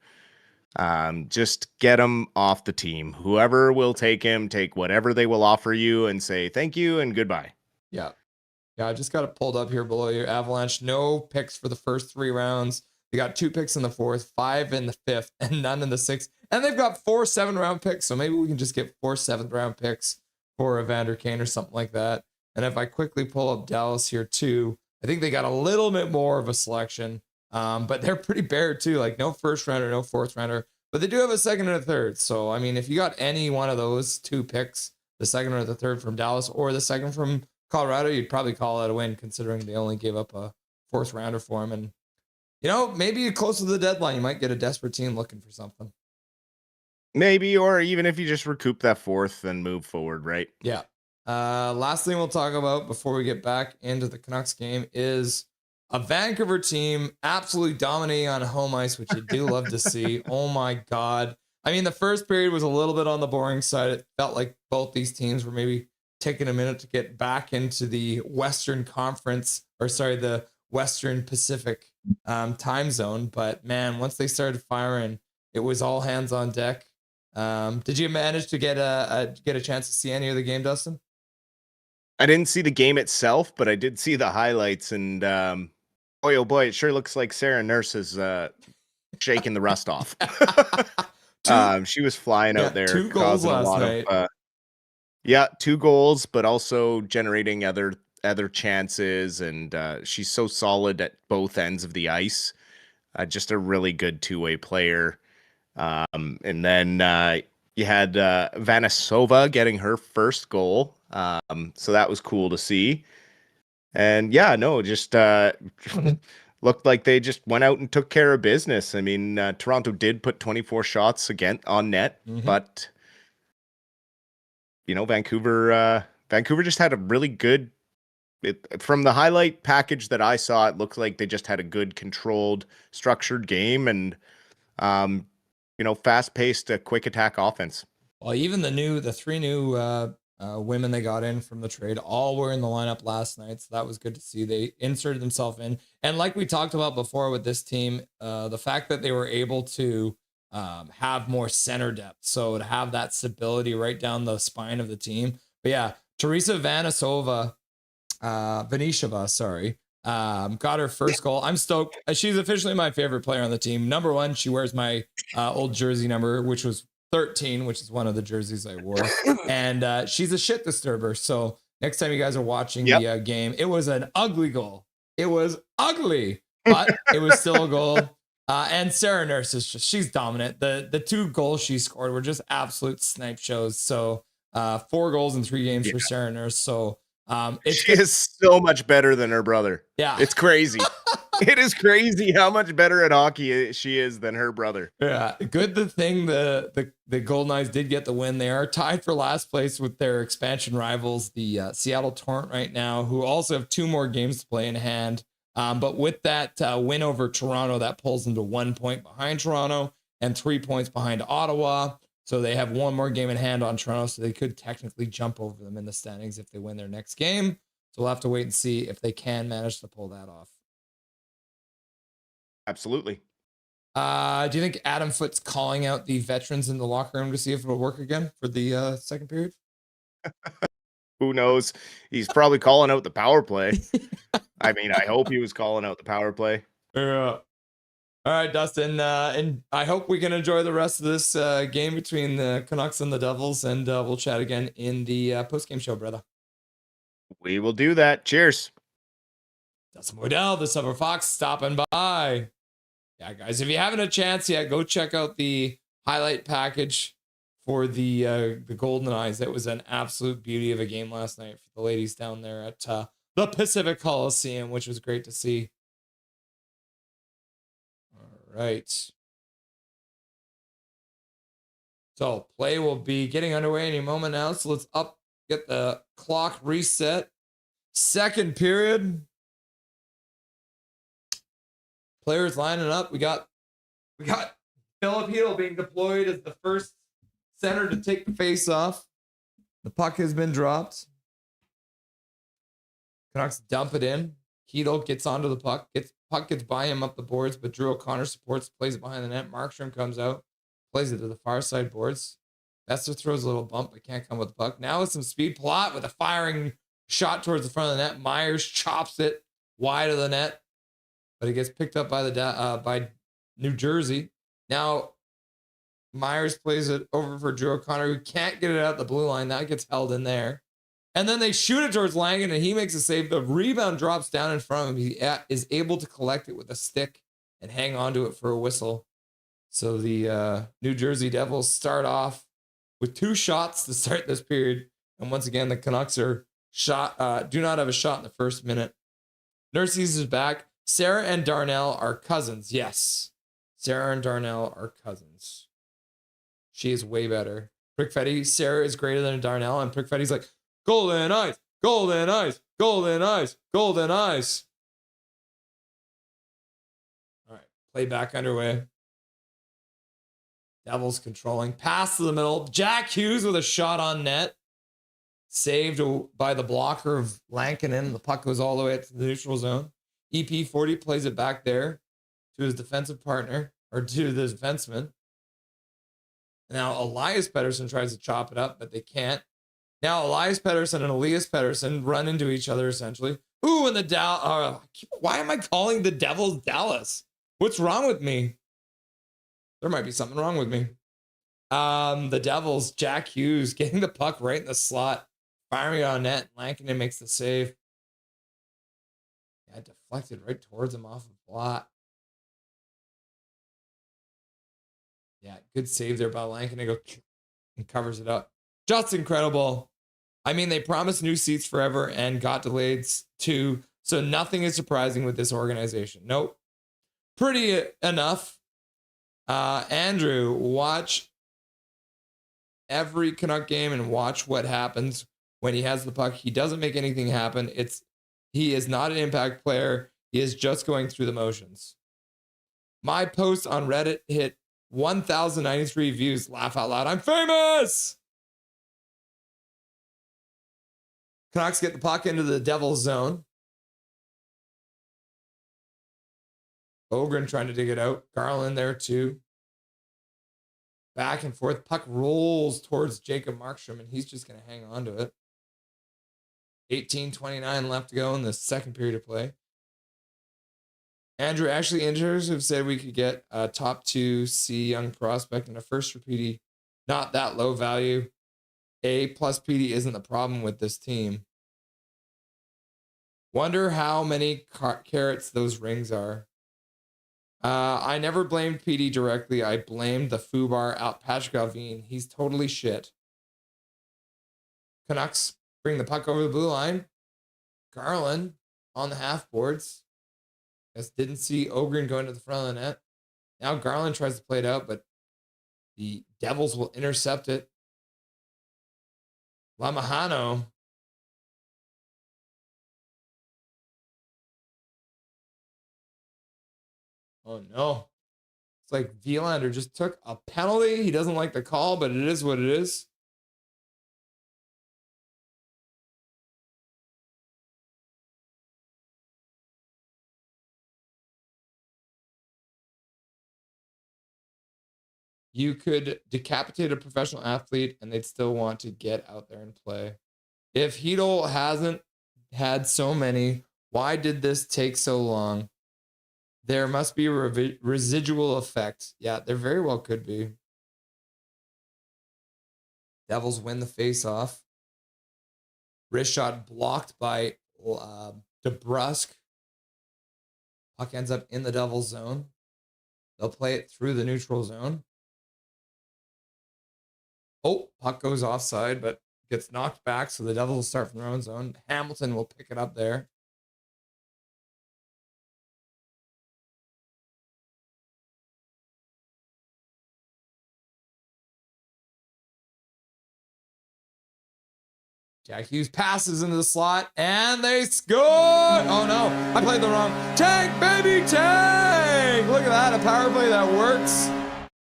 Just get him off the team. Whoever will take him, take whatever they will offer you and say thank you and goodbye. Yeah. Yeah, I just got it pulled up here below your Avalanche. No picks for the first 3 rounds. They got 2 picks in the 4th, 5 in the 5th, and none in the 6th. And they've got 4 7-round picks. So maybe we can just get 4 7th-round picks for Evander Kane or something like that. And if I quickly pull up Dallas here too, I think they got a little bit more of a selection. But they're pretty bare too. Like no first rounder, no fourth rounder. But they do have a second and a third. So, I mean, if you got any one of those 2 picks, the second or the third from Dallas or the second from Colorado, you'd probably call it a win considering they only gave up a 4th rounder for him. And, you know, maybe close to the deadline, you might get a desperate team looking for something. Maybe, or even if you just recoup that 4th and move forward, right? Yeah. Last thing we'll talk about before we get back into the Canucks game is a Vancouver team absolutely dominating on home ice, which you do love to see. Oh my God. I mean, the first period was a little bit on the boring side. It felt like both these teams were maybe taking a minute to get back into the Western Conference, or sorry, the Western Pacific time zone. But man, once they started firing, it was all hands on deck. Did you manage to get a chance to see any of the game, Dustin? I didn't see the game itself, but I did see the highlights, and boy, oh boy, it sure looks like Sarah Nurse is shaking the rust off. She was flying out there, 2 goals causing a last lot night. of 2 goals, but also generating other chances, and she's so solid at both ends of the ice. Just a really good 2-way player. And then you had Vanisova getting her first goal. So that was cool to see. And yeah, no, just looked like they just went out and took care of business. I mean, Toronto did put 24 shots again on net, but you know, Vancouver just had a really good. From the highlight package that I saw, it looked like they just had a good, controlled, structured game, and you know, fast-paced, quick attack offense. Well, even the 3 new women they got in from the trade all were in the lineup last night, so that was good to see. They inserted themselves in, and like we talked about before with this team, the fact that they were able to have more center depth, so to have that stability right down the spine of the team. But yeah, Teresa Vanisova, got her first goal. I'm stoked. She's officially my favorite player on the team. Number 1, she wears my old jersey number, which was 13, which is one of the jerseys I wore. And she's a shit disturber. So next time you guys are watching the game, it was an ugly goal. It was ugly, but it was still a goal. And Sarah Nurse is she's dominant. The 2 goals she scored were just absolute snipe shows. So 4 goals in 3 games for Sarah Nurse. So she is so much better than her brother. Yeah. It's crazy. It is crazy how much better at hockey she is than her brother. Yeah. Good the thing the Golden Knights did get the win. They are tied for last place with their expansion rivals, the Seattle Torrent right now, who also have 2 more games to play in hand. But with that win over Toronto, that pulls them to 1 point behind Toronto and 3 points behind Ottawa. So they have 1 more game in hand on Toronto, so they could technically jump over them in the standings if they win their next game. So we'll have to wait and see if they can manage to pull that off. Absolutely. Do you think Adam Foote's calling out the veterans in the locker room to see if it'll work again for the second period? Who knows? He's probably calling out the power play. I mean, I hope he was calling out the power play. Yeah. All right, Dustin, and I hope we can enjoy the rest of this game between the Canucks and the Devils, and we'll chat again in the post-game show, brother. We will do that. Cheers. Dustin Boydell, the Silver Fox, stopping by. Yeah, guys, if you haven't a chance yet, go check out the highlight package for the Golden Eyes. That was an absolute beauty of a game last night for the ladies down there at the Pacific Coliseum, which was great to see. Right. So play will be getting underway any moment now. So let's get the clock reset. Second period. Players lining up. We got Philip Hedl being deployed as the first center to take the face off. The puck has been dropped. Canucks dump it in. Hedl gets onto the puck. Puck gets by him up the boards, but Drew O'Connor supports, plays it behind the net. Markstrom comes out, plays it to the far side boards. Besser throws a little bump, but can't come with the puck. Now with some speed, Plot with a firing shot towards the front of the net. Myers chops it wide of the net, but it gets picked up by by New Jersey. Now Myers plays it over for Drew O'Connor, who can't get it out the blue line. That gets held in there. And then they shoot it towards Langen, and he makes a save. The rebound drops down in front of him. He is able to collect it with a stick and hang on to it for a whistle. So the New Jersey Devils start off with 2 shots to start this period. And once again, the Canucks do not have a shot in the first minute. Nurses is back. Sarah and Darnell are cousins. Yes, Sarah and Darnell are cousins. She is way better. Prickfetti, Sarah is greater than Darnell, and Prickfetti's like, golden eyes, golden eyes, golden eyes, golden eyes. All right, play back underway. Devils controlling. Pass to the middle. Jack Hughes with a shot on net. Saved by the blocker of Lankinen. The puck goes all the way up to the neutral zone. EP40 plays it back there to his defensive partner, or to the defenseman. Now Elias Pettersson tries to chop it up, but they can't. Now Elias Pettersson and Elias Pettersson run into each other essentially. Ooh, and the why am I calling the Devils Dallas? What's wrong with me? There might be something wrong with me. The Devils, Jack Hughes getting the puck right in the slot, firing it on net. Lankinen makes the save. Yeah, deflected right towards him off of Plot. Yeah, good save there by Lankinen. Go and covers it up. Just incredible. I mean, they promised new seats forever and got delayed too. So nothing is surprising with this organization. Nope. Pretty enough. Andrew, watch every Canuck game and watch what happens when he has the puck. He doesn't make anything happen. He is not an impact player. He is just going through the motions. My post on Reddit hit 1,093 views. Laugh out loud. I'm famous. Canucks get the puck into the Devil's zone. Ogren trying to dig it out. Garland there too. Back and forth. Puck rolls towards Jacob Markstrom, and he's just going to hang on to it. 18:29 left to go in the second period of play. Andrew, actually, injuries have said we could get a top 2C young prospect and a first for PD. Not that low value. A plus PD isn't the problem with this team. Wonder how many carats those rings are. I never blamed PD directly. I blamed the foobar out Patrick Alvin. He's totally shit. Canucks bring the puck over the blue line. Garland on the half boards. Just didn't see Ogren going to the front of the net. Now Garland tries to play it out, but the Devils will intercept it. Lamahano. Oh no. It's like Vielander just took a penalty. He doesn't like the call, but it is what it is. You could decapitate a professional athlete and they'd still want to get out there and play. If Hedl hasn't had so many, why did this take so long? There must be a residual effect. Yeah, there very well could be. Devils win the face-off. Wrist shot blocked by DeBrusque. Puck ends up in the Devils zone. They'll play it through the neutral zone. Oh, puck goes offside, but gets knocked back, so the Devils will start from their own zone. Hamilton will pick it up there. Jack Hughes passes into the slot, and they score! Oh no, I played the wrong. Tank, baby, tank! Look at that, a power play that works.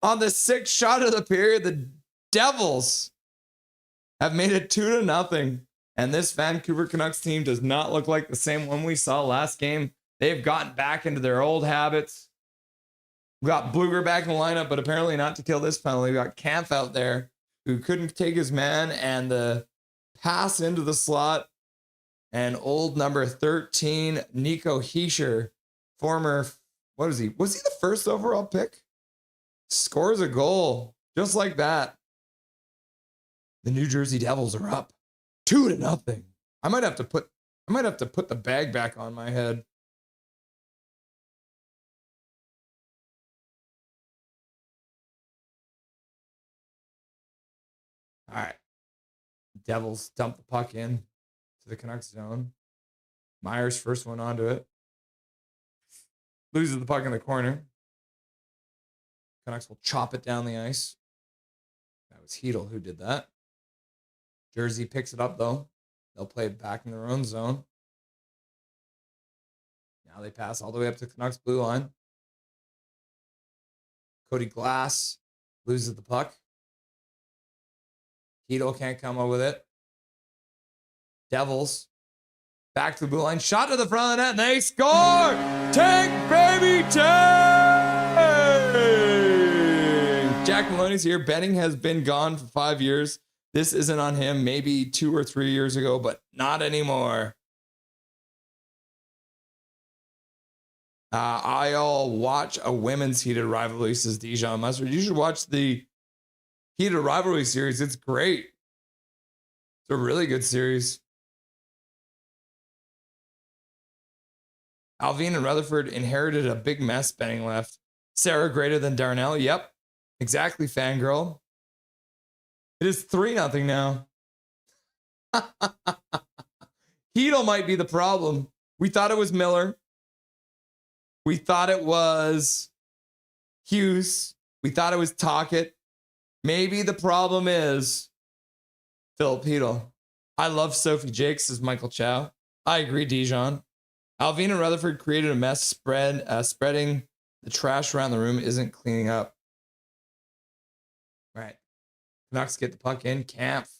On the 6th shot of the period, the Devils have made it 2-0. And this Vancouver Canucks team does not look like the same one we saw last game. They've gotten back into their old habits. We got Bluger back in the lineup, but apparently not to kill this penalty. We got Kampf out there who couldn't take his man, and the pass into the slot. And old number 13, Nico Hischier, former, what is he? Was he the first overall pick? Scores a goal just like that. The New Jersey Devils are up 2-0. I might have to put the bag back on my head. All right. Devils dump the puck in to the Canucks zone. Myers first one onto it. Loses the puck in the corner. Canucks will chop it down the ice. That was Hedl who did that. Jersey picks it up though. They'll play it back in their own zone. Now they pass all the way up to Canucks blue line. Cody Glass loses the puck. Hedl can't come up with it. Devils back to the blue line. Shot to the front of the net, and they score! Tank, baby, tank! Jack Maloney's here. Benning has been gone for 5 years. This isn't on him. Maybe 2 or 3 years ago, but not anymore. I'll watch a women's heated rivalry, says Dijon Mustard. You should watch the heated rivalry series. It's great. It's a really good series. Alvin and Rutherford inherited a big mess. Benning left. Sarah greater than Darnell. Yep. Exactly, fangirl. It is 3-0 now. Hedl might be the problem. We thought it was Miller. We thought it was Hughes. We thought it was Tocchet. Maybe the problem is Philip Hedl. I love Sophie Jakes, says Michael Chow. I agree, Dijon. Alvin and Rutherford created a mess. Spreading the trash around the room isn't cleaning up. All right. Canucks get the puck in. Kampf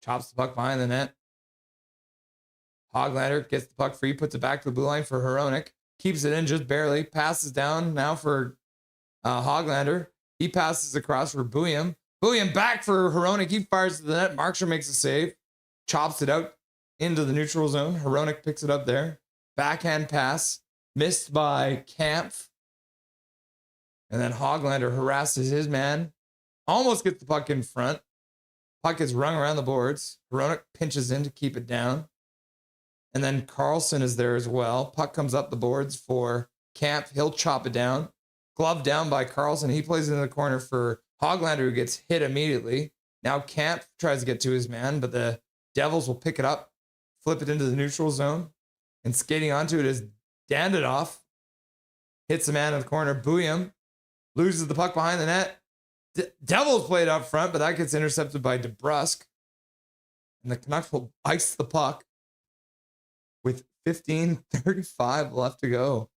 chops the puck behind the net. Hoglander gets the puck free, puts it back to the blue line for Hronek. Keeps it in just barely. Passes down now for Hoglander. He passes across for Bouillon. Bouillon back for Hronek. He fires to the net. Markstrom makes a save. Chops it out into the neutral zone. Hronek picks it up there. Backhand pass. Missed by Kampf. And then Hoglander harasses his man. Almost gets the puck in front. Puck is rung around the boards. Hronek pinches in to keep it down. And then Carlson is there as well. Puck comes up the boards for Kampf. He'll chop it down. Glove down by Carlson. He plays it in the corner for Hoglander, who gets hit immediately. Now Kampf tries to get to his man, but the Devils will pick it up, flip it into the neutral zone, and skating onto it is Dandadoff. Hits the man in the corner. Bouillon loses the puck behind the net. Devils played up front, but that gets intercepted by DeBrusque. And the Canucks will ice the puck with 15:35 left to go.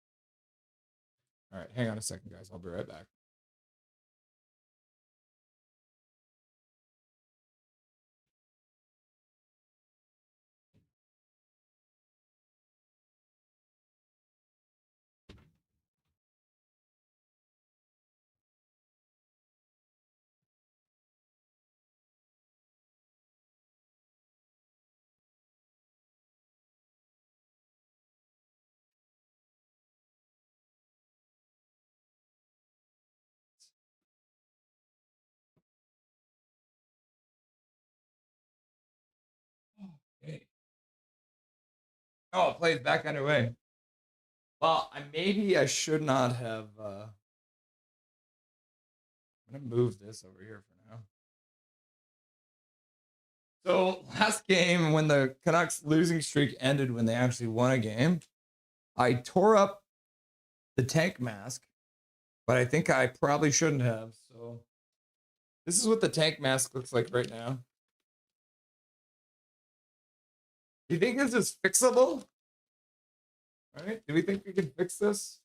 All right, hang on a second, guys. I'll be right back. Okay. Oh, it plays back underway. Well, maybe I should not have. I'm going to move this over here for now. So last game, when the Canucks losing streak ended, when they actually won a game, I tore up the tank mask, but I think I probably shouldn't have. So this is what the tank mask looks like right now. Do you think this is fixable? All right. Do we think we can fix this?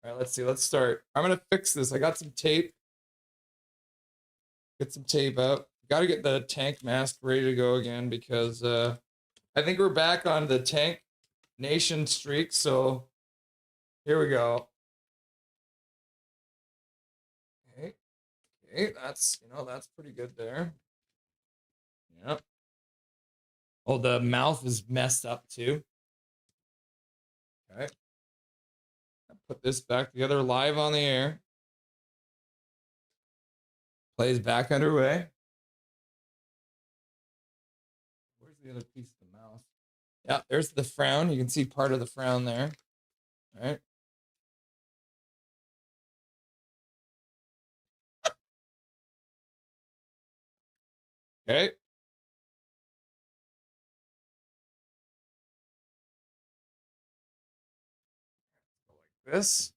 All right, let's see. Let's start. I'm going to fix this. I got some tape. Get some tape out. Got to get the tank mask ready to go again because I think we're back on the tank nation streak. So here we go. Okay. Okay. That's, that's pretty good there. Yep. Oh, the mouth is messed up too. Okay. Put this back together live on the air. Plays back underway. Where's the other piece of the mouth? Yeah, there's the frown. You can see part of the frown there. All right. Okay. Like this.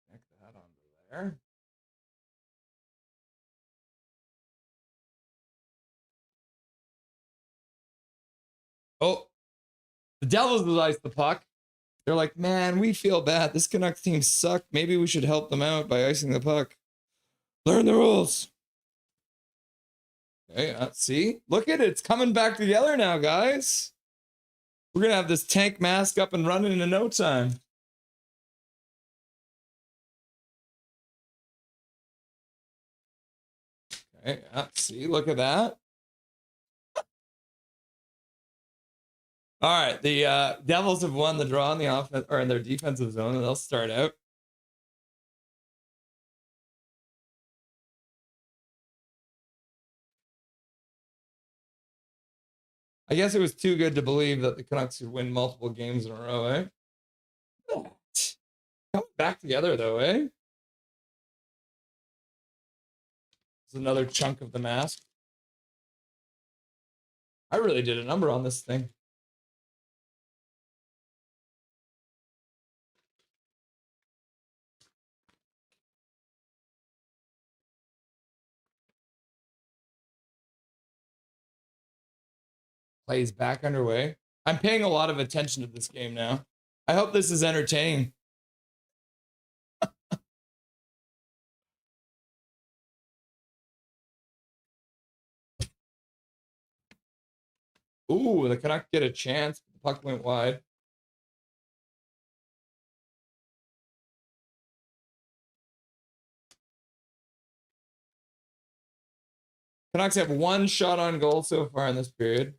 Connect that onto there. Oh, the Devils have iced the puck. They're like, man, we feel bad. This Canucks team sucked. Maybe we should help them out by icing the puck. Learn the rules. Okay, see? Look at it. It's coming back together now, guys. We're going to have this tank mask up and running in no time. Okay, see? Look at that. All right, the Devils have won the draw in the offense or in their defensive zone, and they'll start out. I guess it was too good to believe that the Canucks would win multiple games in a row, eh? Coming back together, though, eh? It's another chunk of the mask. I really did a number on this thing. Plays back underway. I'm paying a lot of attention to this game now. I hope this is entertaining. Ooh, the Canucks get a chance. The puck went wide. Canucks have one shot on goal so far in this period.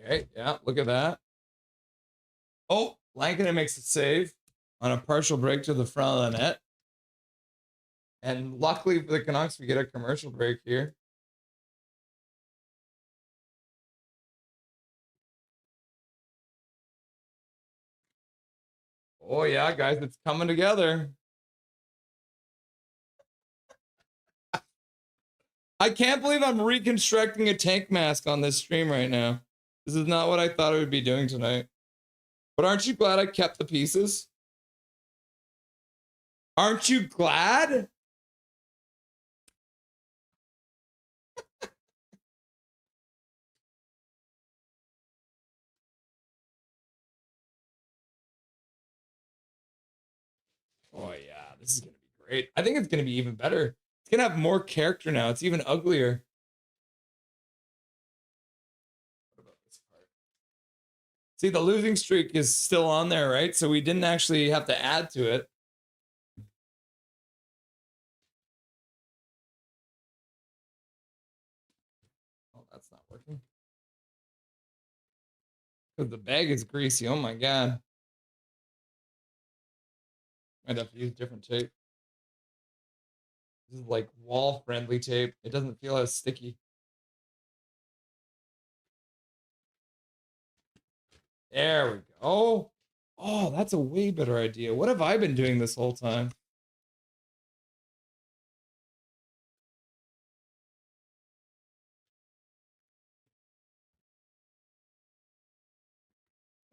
Okay, yeah, look at that. Oh, Lankinen makes a save on a partial break to the front of the net. And luckily for the Canucks, we get a commercial break here. Oh, yeah, guys, it's coming together. I can't believe I'm reconstructing a tank mask on this stream right now. This is not what I thought I would be doing tonight. But aren't you glad I kept the pieces? Aren't you glad? Oh, yeah, this is going to be great. I think it's going to be even better. It's going to have more character now. It's even uglier. What about this part? See, the losing streak is still on there, right? So we didn't actually have to add to it. Oh, that's not working. Because the bag is greasy. Oh, my God. I'd have to use different tape. This is like wall-friendly tape. It doesn't feel as sticky. There we go. Oh, that's a way better idea. What have I been doing this whole time?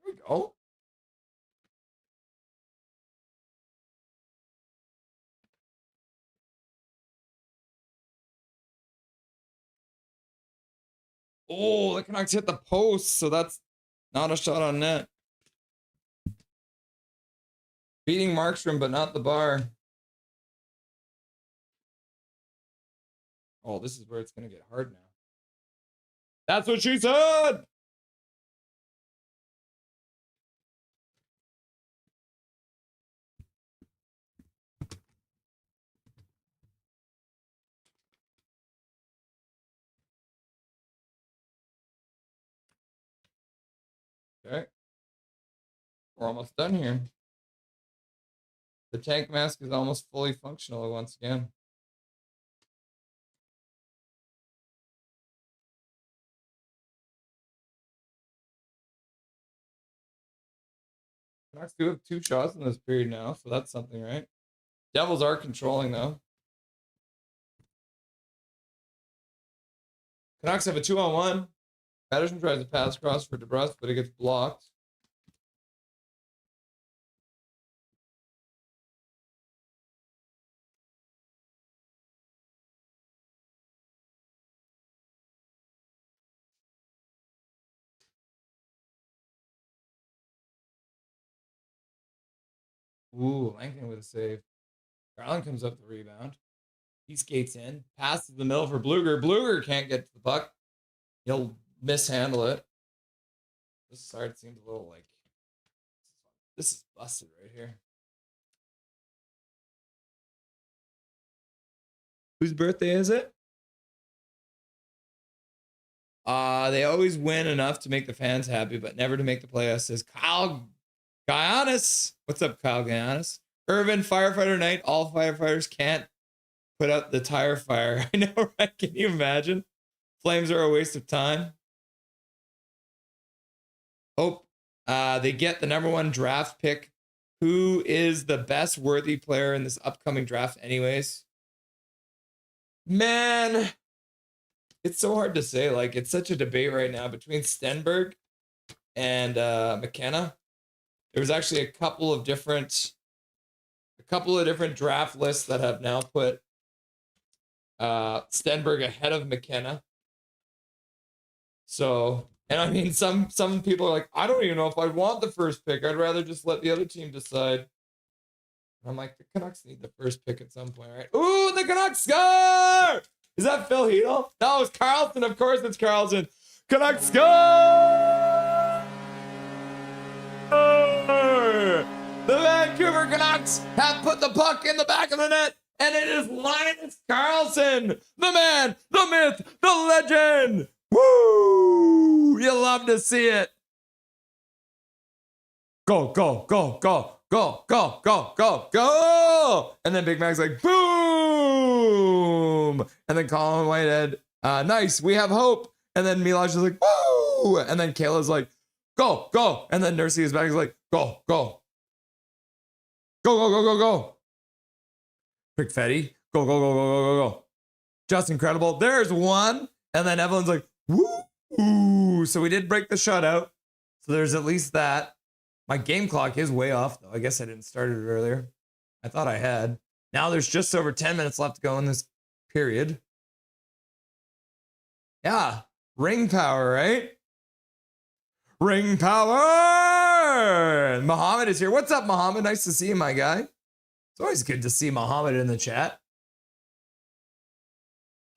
There we Oh. Oh, the Canucks hit the post, so that's not a shot on net. Beating Markstrom, but not the bar. Oh, this is where it's going to get hard now. That's what she said! Okay. We're almost done here. The tank mask is almost fully functional once again. Canucks do have 2 shots in this period now, so that's something, right? Devils are controlling, though. Canucks have a 2-on-1. Patterson tries to pass across for DeBrusque, but it gets blocked. Ooh, Langton with a save. Garland comes up the rebound. He skates in, passes the middle for Bluger. Bluger can't get to the puck. He'll mishandle it. This start seems a little like this is busted right here. Whose birthday is it? They always win enough to make the fans happy, but never to make the playoffs, says Kyle Guyana. What's up, Kyle Guyana? Irvin, firefighter night. All firefighters can't put out the tire fire. I know, right? Can you imagine? Flames are a waste of time. Hope they get the #1 draft pick. Who is the best worthy player in this upcoming draft anyways? Man, it's so hard to say. Like, it's such a debate right now between Stenberg and McKenna. There was actually a couple of different draft lists that have now put Stenberg ahead of McKenna. So, and I mean, some people are like, I don't even know if I want the first pick. I'd rather just let the other team decide. I'm like, the Canucks need the first pick at some point, right? Ooh, the Canucks score! Is that Phil Hedel? No, it's Carlson. Of course it's Carlson. Canucks score! The Vancouver Canucks have put the puck in the back of the net, and it is Linus Carlson, the man, the myth, the legend. Woo! You love to see it. Go, go, go, go, go, go, go, go, go. And then Big Mac's like, boom. And then Colin Whitehead, nice, we have hope. And then Milosh is like, woo. And then Kayla's like, go, go. And then Nursey is back, is like, go, go. Go, go, go, go, go. Quick Fetty, go, go, go, go, go, go, go. Just incredible. There's one. And then Evelyn's like, woo. So we did break the shutout. So there's at least that. My game clock is way off, though. I guess I didn't start it earlier. I thought I had. Now there's just over 10 minutes left to go in this period. Yeah. Ring power, right? Ring power! Muhammad is here. What's up, Muhammad? Nice to see you, my guy. It's always good to see Muhammad in the chat.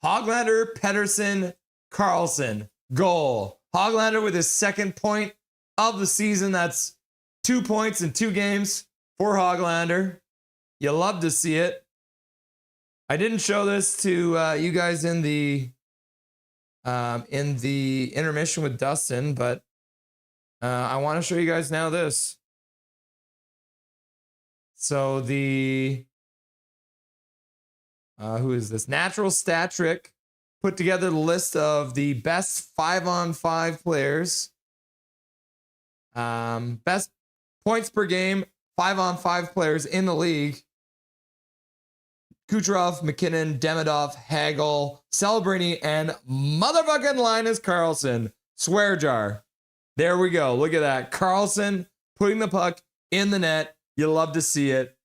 Hoglander, Pedersen, Carlson. Goal. Hoglander with his second point of the season. That's 2 points in 2 games for Hoglander. You love to see it. I didn't show this to you guys in the intermission with Dustin, but I want to show you guys now this. So the who is this? Natural Stat Trick put together the list of the best 5-on-5 players. Best points per game, 5-on-5 players in the league. Kucherov, McKinnon, Demidov, Hagel, Celebrini, and motherfucking Linus Carlson. Swear jar. There we go. Look at that. Carlson putting the puck in the net. You love to see it.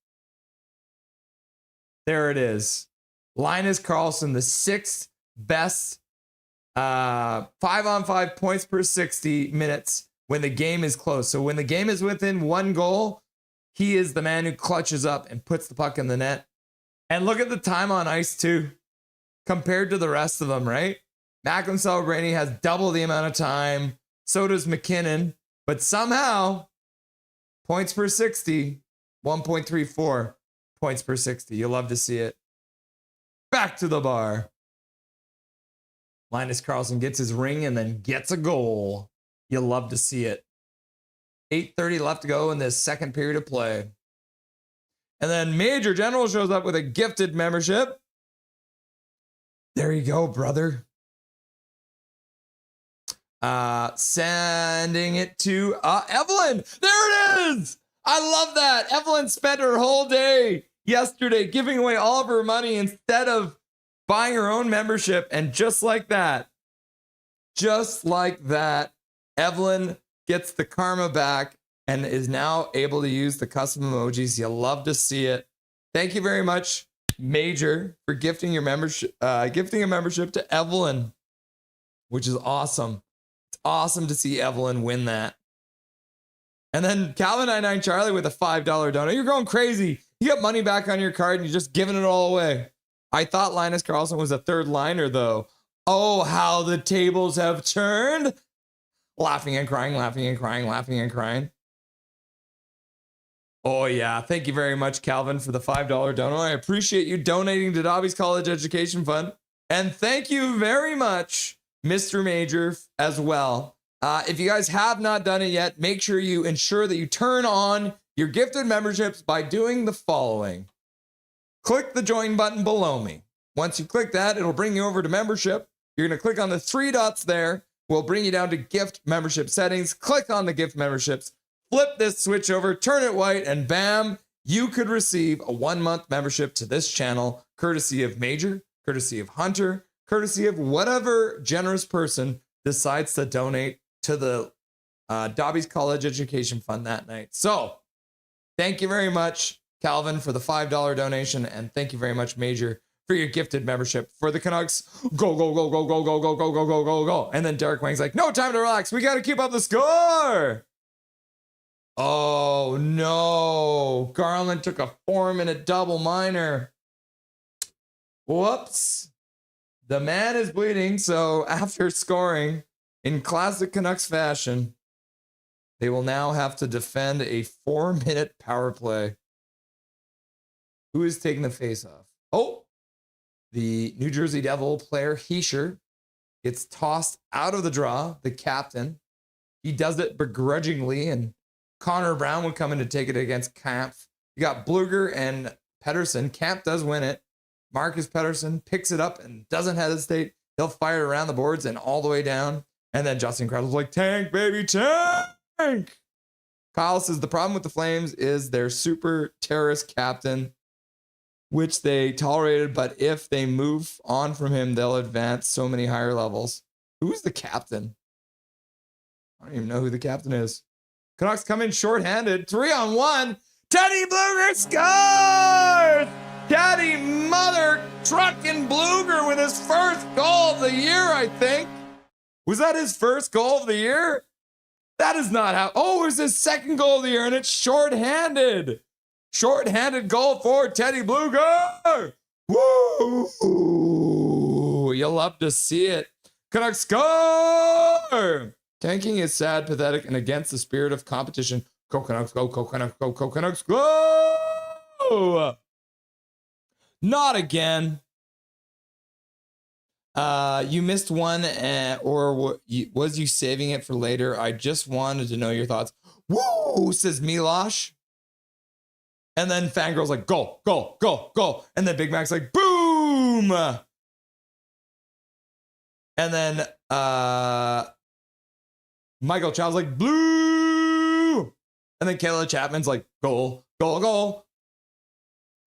There it is. Linus Carlson, the 6th best 5-on-5 points per 60 minutes when the game is close. So when the game is within 1 goal, he is the man who clutches up and puts the puck in the net. And look at the time on ice too, compared to the rest of them, right? Macklin Celebrini has double the amount of time. So does McKinnon. But somehow, points per 60, 1.34 points per 60. You love to see it. Back to the bar. Linus Carlson gets his ring and then gets a goal. You love to see it. 8:30 left to go in this second period of play. And then Major General shows up with a gifted membership. There you go, brother. Sending it to Evelyn. There it is. I love that. Evelyn spent her whole day yesterday giving away all of her money instead of buying her own membership. And just like that, Evelyn gets the karma back and is now able to use the custom emojis. You love to see it. Thank you very much, Major, for gifting your membership, gifting a membership to Evelyn, which is awesome. It's awesome to see Evelyn win that. And then Calvin99 Charlie with a $5 donut. You're going crazy. You got money back on your card and you're just giving it all away. I thought Linus Carlson was a third liner though. Oh, how the tables have turned. Laughing and crying, laughing and crying, laughing and crying. Oh yeah, thank you very much, Calvin, for the $5 donut. I appreciate you donating to Dobby's College Education Fund. And thank you very much, Mr. Major, as well. If you guys have not done it yet, make sure you ensure that you turn on your gifted memberships by doing the following. Click the join button below me. Once you click that, it'll bring you over to membership. You're going to click on the 3 dots there. We'll bring you down to gift membership settings. Click on the gift memberships. Flip this switch over, turn it white, and bam, you could receive a 1-month membership to this channel, courtesy of Major, courtesy of Hunter, courtesy of whatever generous person decides to donate to the Dobby's College Education Fund that night. So thank you very much, Calvin, for the $5 donation, and thank you very much, Major, for your gifted membership for the Canucks. Go, go, go, go, go, go, go, go, go, go, go, go. And then Derek Wang's like, no time to relax. We got to keep up the score. Oh, no. Garland took a 4-minute double minor. Whoops. The man is bleeding, so after scoring in classic Canucks fashion, they will now have to defend a 4-minute power play. Who is taking the face-off? Oh, the New Jersey Devil player, Heischer, gets tossed out of the draw, the captain. He does it begrudgingly, and Connor Brown would come in to take it against Camp. You got Bluger and Pettersson. Camp does win it. Marcus Pettersson picks it up and doesn't hesitate. He'll fire it around the boards and all the way down. And then Justin Crowder's like, tank, baby, tank. Kyle says the problem with the Flames is their super terrorist captain, which they tolerated, but if they move on from him, they'll advance so many higher levels. Who's the captain? I don't even know who the captain is. Canucks come in shorthanded, 3-on-1. Teddy Bluger scores! Teddy mother trucking Bluger with his first goal of the year, I think. Was that his first goal of the year? That is not how. Oh, it was his second goal of the year, and it's shorthanded. Shorthanded goal for Teddy Bluger. Woo! You'll love to see it. Canucks score! Tanking is sad, pathetic, and against the spirit of competition. Go Canucks, go, go Canucks, go, go Canucks, go! Not again. You missed one, or was you saving it for later? I just wanted to know your thoughts. Woo! Says Milosh. And then Fangirl's like, go, go, go, go. And then Big Mac's like, boom! And then Michael Chow's like, blue! And then Kayla Chapman's like, goal, goal, goal.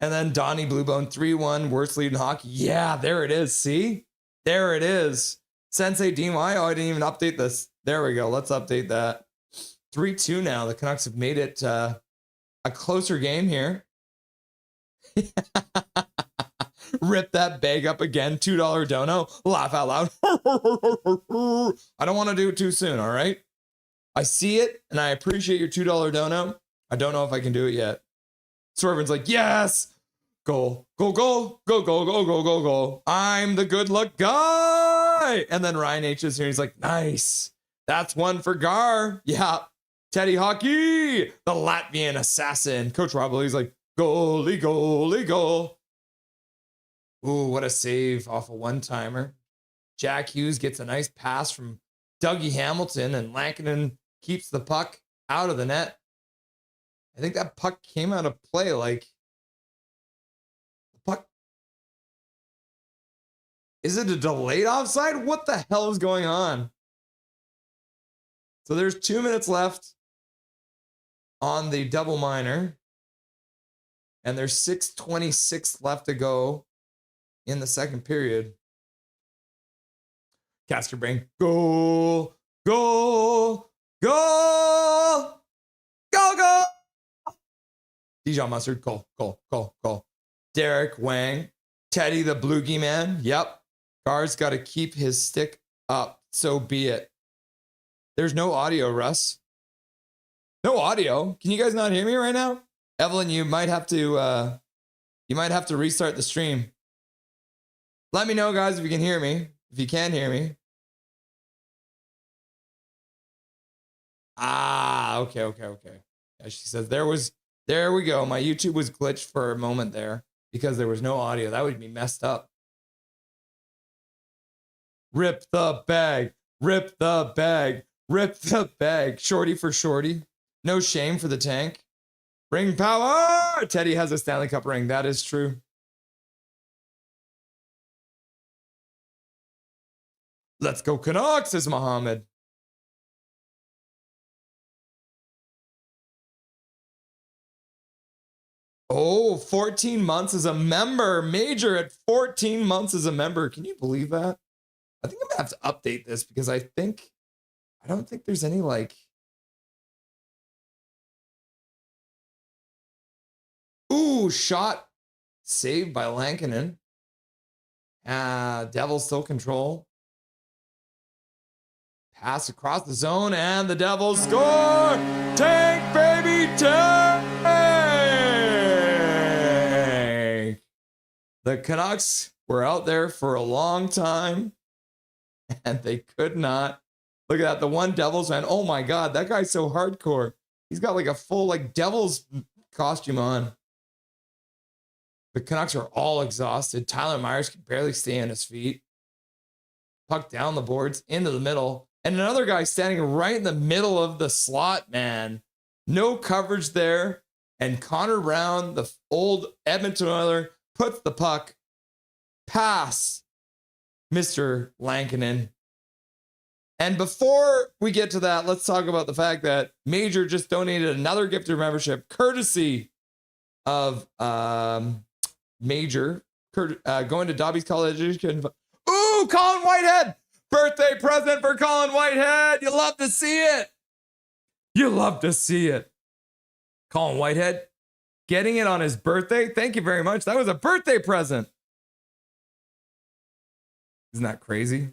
And then Donnie Bluebone, 3-1, worst lead in hockey. Yeah, there it is. See? There it is. Sensei DMI. Oh, I didn't even update this There we go. Let's update that. 3-2 now. The Canucks have made it a closer game here. Rip that bag up again. $2 dono. Laugh out loud. I don't want to do it too soon, all right? I see it, and I appreciate your $2 dono. I don't know if I can do it yet. Swervin's like, yes! Goal, go, go, go, go, go, go, go, go. I'm the good luck guy. And then Ryan H is here. He's like, nice. That's one for Gar. Yeah. Teddy Hockey, the Latvian assassin. Coach Rob Willie's like, goalie, goalie, goal. Ooh, what a save off a one-timer. Jack Hughes gets a nice pass from Dougie Hamilton, and Lankinen keeps the puck out of the net. I think that puck came out of play like... Puck. Is it a delayed offside? What the hell is going on? So there's 2 minutes left on the double minor. And there's 6:26 left to go in the second period. Caster Brain. Goal. Goal. Goal. Go, go. Dijon Mustard. Goal. Goal. Goal. Goal. Derek Wang, Teddy the Bloogie Man. Yep. Gar's got to keep his stick up. So be it. There's no audio, Russ. No audio. Can you guys not hear me right now? Evelyn, you might have to restart the stream. Let me know, guys, if you can hear me. If you can hear me. Ah, okay. Yeah, she says there we go. My YouTube was glitched for a moment there because there was no audio. That would be messed up. Rip the bag. Rip the bag. Rip the bag. Shorty for shorty. No shame for the tank. Ring power. Teddy has a Stanley Cup ring. That is true. Let's go Canucks, says Mohammed. Oh, 14 months as a member. Major at 14 months as a member. Can you believe that? I think I'm going to have to update this because I don't think there's any like... Ooh, shot saved by Lankinen. Devils still control. Pass across the zone and the Devils score. Tank, baby, tank. The Canucks were out there for a long time and they could not. Look at that. The one Devils fan. Oh my God, that guy's so hardcore. He's got like a full like Devils costume on. The Canucks are all exhausted. Tyler Myers can barely stay on his feet. Puck down the boards into the middle. And another guy standing right in the middle of the slot, man. No coverage there. And Connor Brown, the old Edmonton Oiler, puts the puck past Mr. Lankinen. And before we get to that, let's talk about the fact that Major just donated another gifted membership courtesy of Major going to Dobby's College Education. Ooh, Colin Whitehead! Birthday present for Colin Whitehead. You love to see it. You love to see it. Colin Whitehead getting it on his birthday. Thank you very much. That was a birthday present. Isn't that crazy?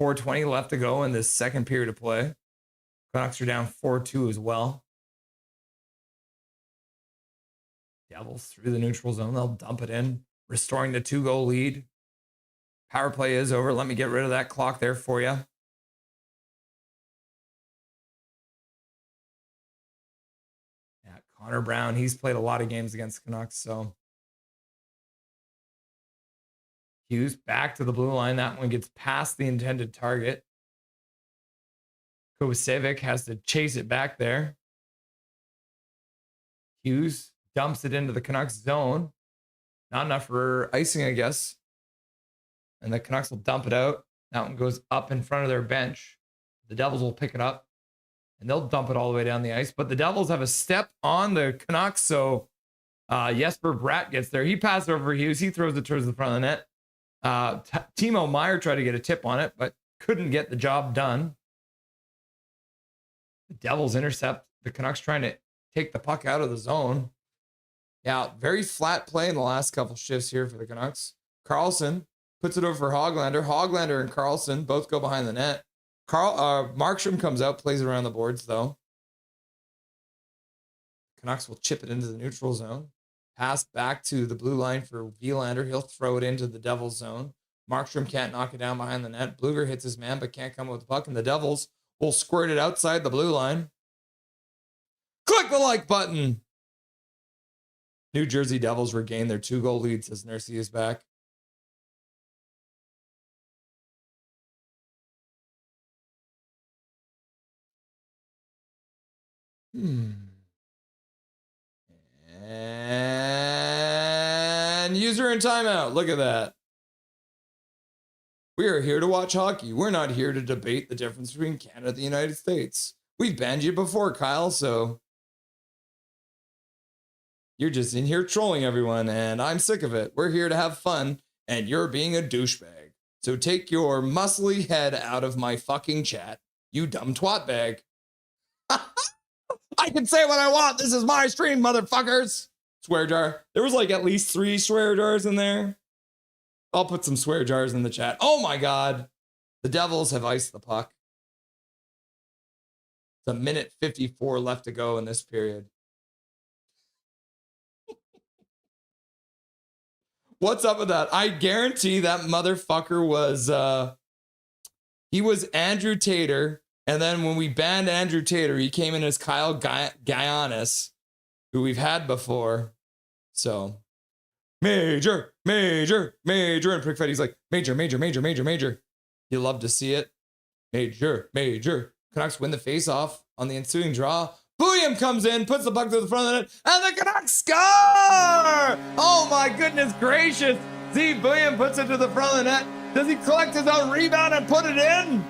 .420 left to go in this second period of play. Canucks are down 4-2 as well. Devils through the neutral zone. They'll dump it in, restoring the 2-goal lead. Power play is over. Let me get rid of that clock there for you. Yeah, Connor Brown, he's played a lot of games against Canucks, so. Hughes back to the blue line. That one gets past the intended target. Kovacevic has to chase it back there. Hughes dumps it into the Canucks zone. Not enough for icing, I guess. And the Canucks will dump it out. That one goes up in front of their bench. The Devils will pick it up. And they'll dump it all the way down the ice. But the Devils have a step on the Canucks. So Jesper Bratt gets there. He passes over Hughes. He throws it towards the front of the net. Timo Meyer tried to get a tip on it, but couldn't get the job done. The Devils intercept the Canucks trying to take the puck out of the zone. Yeah, very flat play in the last couple shifts here for the Canucks. Carlson puts it over for Hoglander. Hoglander and Carlson both go behind the net. Markstrom comes out, plays it around the boards, though. Canucks will chip it into the neutral zone. Pass back to the blue line for Wielander. He'll throw it into the Devils zone. Markstrom can't knock it down behind the net. Bluger hits his man, but can't come with the puck, and the Devils will squirt it outside the blue line. Click the like button. New Jersey Devils regain their 2-goal lead, says Nursey is back. And user in timeout. Look at that. We are here to watch hockey. We're not here to debate the difference between Canada and the United States. We've banned you before, Kyle, so you're just in here trolling everyone, and I'm sick of it. We're here to have fun, and you're being a douchebag. So take your muscly head out of my fucking chat, you dumb twat bag. I can say what I want. This is my stream, motherfuckers. Swear jar. There was like at least 3 swear jars in there. I'll put some swear jars in the chat. Oh my God. The Devils have iced the puck. It's 1:54 left to go in this period. What's up with that? I guarantee that motherfucker was, he was Andrew Tater. And then when we banned Andrew Tater, he came in as Kyle Giannis, who we've had before. So, major. And Prickfetty's like, major. You love to see it. Major. Canucks win the face-off on the ensuing draw. Booyam comes in, puts the puck to the front of the net, and the Canucks score! Oh my goodness gracious. Z Booyam puts it to the front of the net. Does he collect his own rebound and put it in?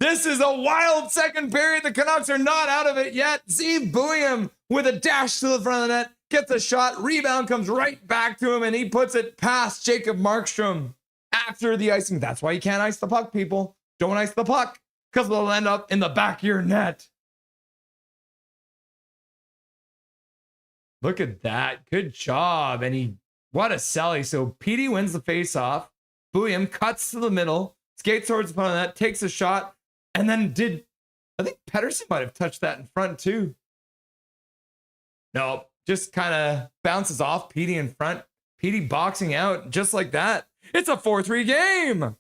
This is a wild second period. The Canucks are not out of it yet. Z Booyam with a dash to the front of the net, gets a shot, rebound comes right back to him, and he puts it past Jacob Markstrom after the icing. That's why you can't ice the puck, people. Don't ice the puck, because it'll end up in the back of your net. Look at that. Good job. And what a sally. So Petey wins the face-off. Booyam cuts to the middle, skates towards the front of the net, takes a shot, and then I think Pettersson might have touched that in front too. No, just kind of bounces off Petey in front. Petey boxing out just like that. It's a 4-3 game.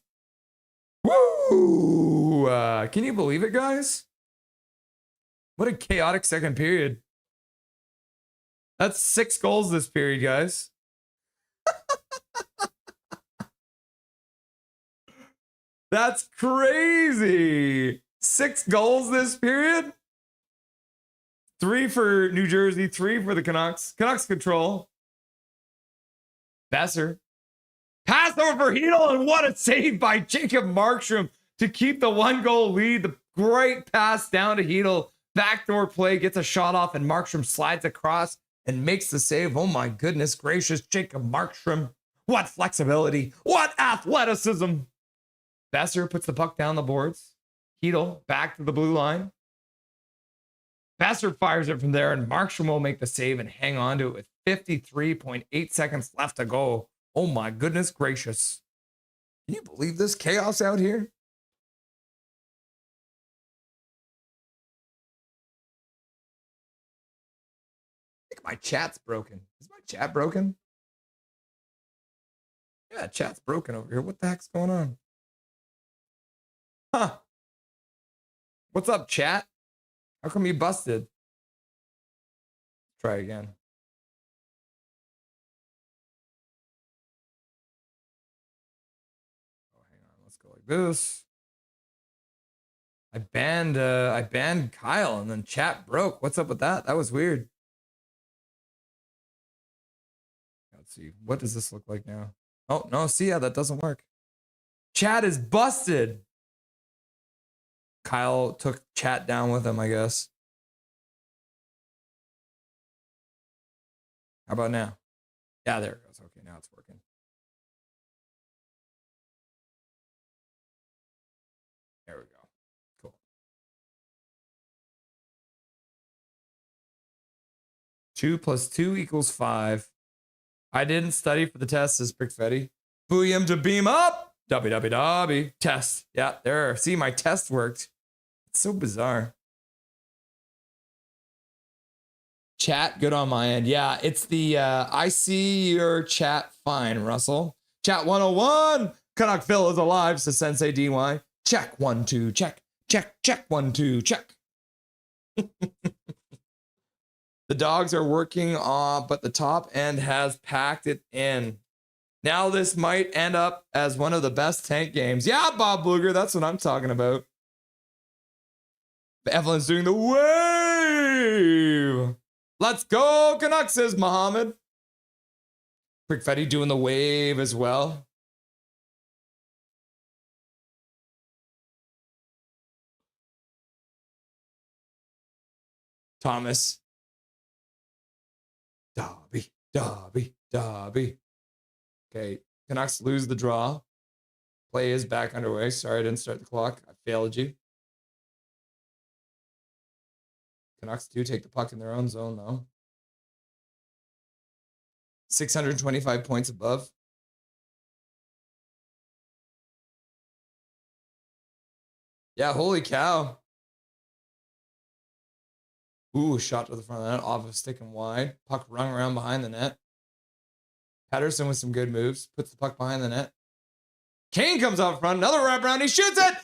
Woo! Can you believe it, guys? What a chaotic second period. That's 6 goals this period, guys. That's crazy. 6 goals this period. 3 for New Jersey, 3 for the Canucks. Canucks control. Besser. Pass over for Hedel, and what a save by Jacob Markstrom to keep the 1-goal lead. The great pass down to Hedel. Backdoor play, gets a shot off, and Markstrom slides across and makes the save. Oh my goodness gracious, Jacob Markstrom. What flexibility. What athleticism. Besser puts the puck down the boards. Hedel back to the blue line. Besser fires it from there, and Markstrom will make the save and hang on to it with 53.8 seconds left to go. Oh my goodness gracious. Can you believe this chaos out here? I think my chat's broken. Is my chat broken? Yeah, chat's broken over here. What the heck's going on? Huh. What's up, chat? How come you busted? Try again. Oh, hang on. Let's go like this. I banned Kyle, and then chat broke. What's up with that? That was weird. Let's see. What does this look like now? Oh, no. See, yeah, that doesn't work. Chat is busted. Kyle took chat down with him, I guess. How about now? Yeah, there it goes. Okay, now it's working. 2 plus 2 equals 5. I didn't study for the test, says Brickfetti. Booyah to beam up. Dobby. Test. Yeah, there. See, my test worked. It's so bizarre. Chat, good on my end. Yeah, it's the, I see your chat fine, Russell. Chat 101. Canuck Phil is alive, says Sensei DY. Check 1, 2, check. Check 1, 2, check. The dogs are working on, but the top end has packed it in. Now this might end up as one of the best tank games. Yeah, Bob Bluger, that's what I'm talking about. Evelyn's doing the wave. Let's go, Canucks, says Mohammed. Brickfetti doing the wave as well. Thomas. Dobby. Okay, Canucks lose the draw. Play is back underway. Sorry I didn't start the clock. I failed you. Canucks do take the puck in their own zone, though. 625 points above. Yeah, holy cow. Ooh, shot to the front of the net, off of stick and wide. Puck rung around behind the net. Patterson with some good moves. Puts the puck behind the net. Kane comes out front. Another wraparound. He shoots it.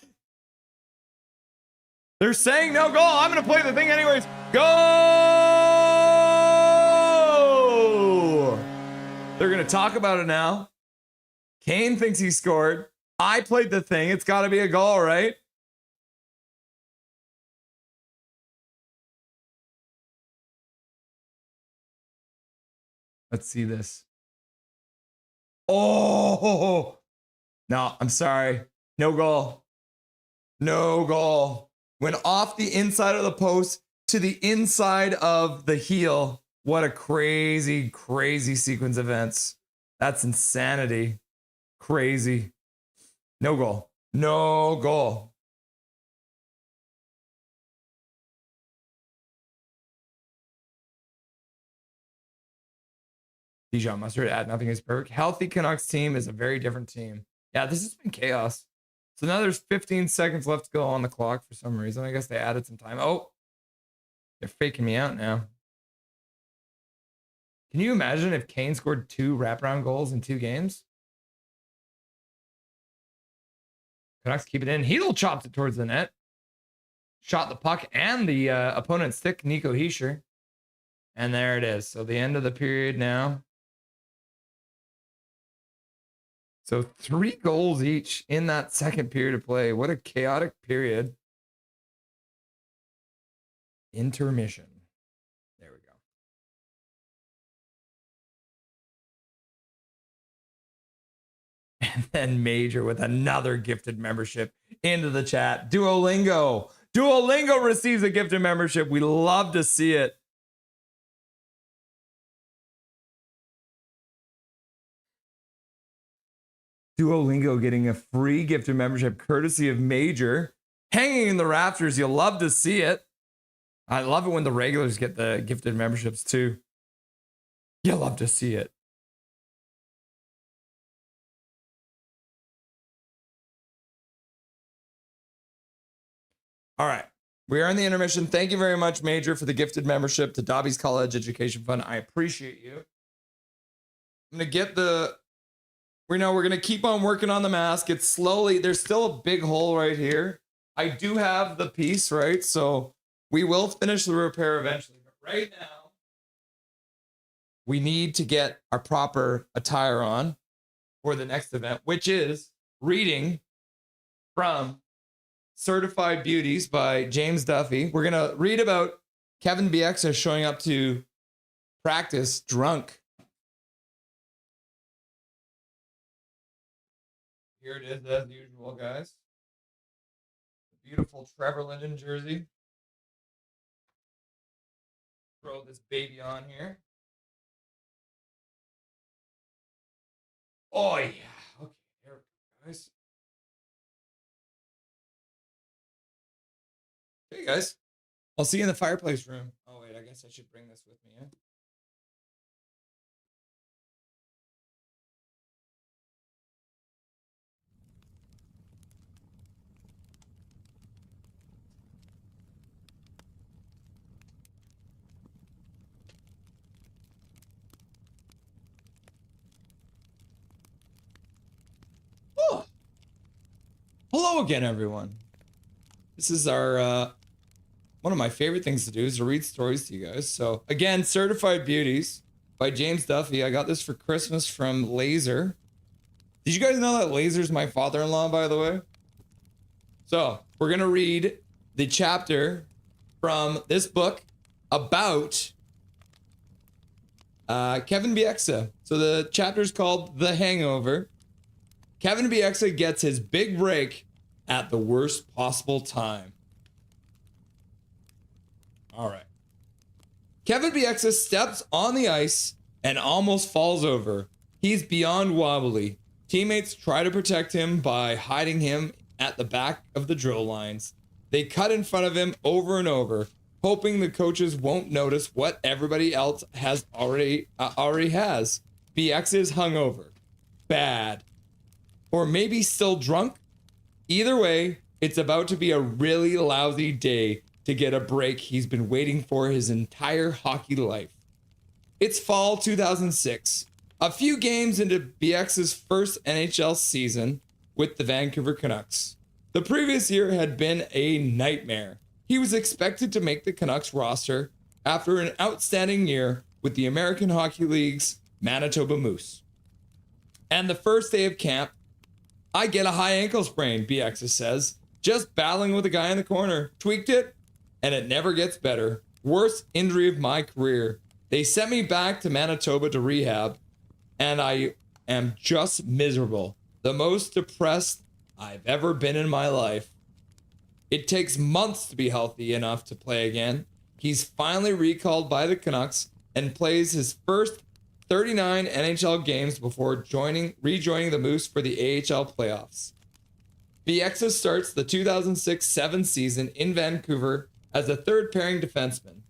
They're saying no goal. I'm going to play the thing anyways. Go! They're going to talk about it now. Kane thinks he scored. I played the thing. It's got to be a goal, right? Let's see this. Oh, no, I'm sorry. No goal. No goal. Went off the inside of the post to the inside of the heel. What a crazy, crazy sequence of events. That's insanity. Crazy. No goal. No goal. Dijon Mustard at Nothing is Perfect. Healthy Canucks team is a very different team. Yeah, this has been chaos. So now there's 15 seconds left to go on the clock for some reason. I guess they added some time. Oh, they're faking me out now. Can you imagine if Kane scored 2 wraparound goals in 2 games? Canucks keep it in. Hedl chops it towards the net. Shot the puck and the opponent's stick, Nico Hischier. And there it is. So the end of the period now. So 3 goals each in that second period of play. What a chaotic period. Intermission. There we go. And then Major with another gifted membership into the chat. Duolingo. Duolingo receives a gifted membership. We love to see it. Duolingo getting a free gifted membership courtesy of Major. Hanging in the rafters. You'll love to see it. I love it when the regulars get the gifted memberships too. You'll love to see it. All right. We are in the intermission. Thank you very much, Major, for the gifted membership to Dobby's College Education Fund. I appreciate you. I'm going to get the... we're going to keep on working on the mask. It's slowly... there's still a big hole right here. I do have the piece, right? So we will finish the repair eventually. But right now, we need to get our proper attire on for the next event, which is reading from Certified Beauties by James Duthie. We're going to read about Kevin Bieksa showing up to practice drunk. Here it is as usual, guys. Beautiful Trevor Linden jersey. Throw this baby on here. Oh, yeah. Okay, there we go, guys. Hey, guys. I'll see you in the fireplace room. Oh, wait, I guess I should bring this with me. Hello again, everyone. This is our one of my favorite things to do is to read stories to you guys. So again, Certified Beauties by James Duthie. I got this for Christmas from Laser. Did you guys know that Laser's my father-in-law, by the way? So we're gonna read the chapter from this book about Kevin Bieksa. So the chapter is called The Hangover. Kevin Bieksa gets his big break at the worst possible time. All right. Kevin Bieksa steps on the ice and almost falls over. He's beyond wobbly. Teammates try to protect him by hiding him at the back of the drill lines. They cut in front of him over and over, hoping the coaches won't notice what everybody else has already has. Bieksa is hungover. Bad. Or maybe still drunk. Either way, it's about to be a really lousy day to get a break he's been waiting for his entire hockey life. It's fall 2006, a few games into Bieksa's first NHL season with the Vancouver Canucks. The previous year had been a nightmare. He was expected to make the Canucks roster after an outstanding year with the American Hockey League's Manitoba Moose. And the first day of camp, I get a high ankle sprain, Bieksa says. Just battling with a guy in the corner. Tweaked it, and it never gets better. Worst injury of my career. They sent me back to Manitoba to rehab, and I am just miserable. The most depressed I've ever been in my life. It takes months to be healthy enough to play again. He's finally recalled by the Canucks and plays his first 39 NHL games before rejoining the Moose for the AHL playoffs. Bieksa starts the 2006-7 season in Vancouver as a third pairing defenseman.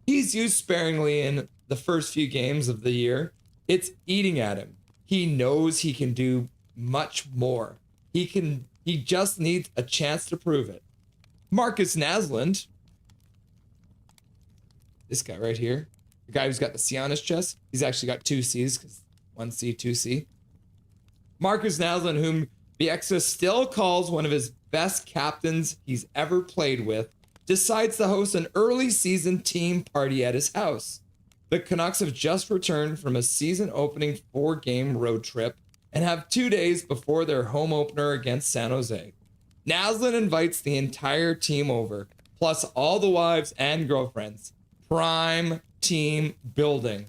He's used sparingly in the first few games of the year. It's eating at him. He knows he can do much more. He just needs a chance to prove it. Marcus Naslund, this guy right here, the guy who's got the C on his chest, he's actually got two C's, because 1C, 2C. Marcus Naslund, whom Bieksa still calls one of his best captains he's ever played with, decides to host an early season team party at his house. The Canucks have just returned from a season opening 4-game road trip and have 2 days before their home opener against San Jose. Naslund invites the entire team over, plus all the wives and girlfriends. Prime team building.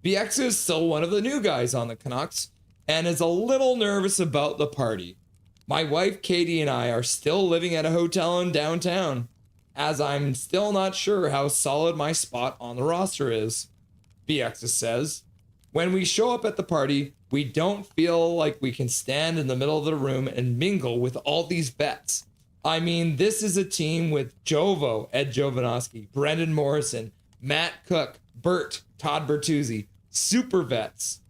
Bieksa is still one of the new guys on the Canucks and is a little nervous about the party. My wife Katie and I are still living at a hotel in downtown, as I'm still not sure how solid my spot on the roster is. Bieksa says, when we show up at the party, we don't feel like we can stand in the middle of the room and mingle with all these vets. I mean, this is a team with Jovo, Ed Jovanovski, Brendan Morrison, Matt Cook, Bert, Todd Bertuzzi, super vets.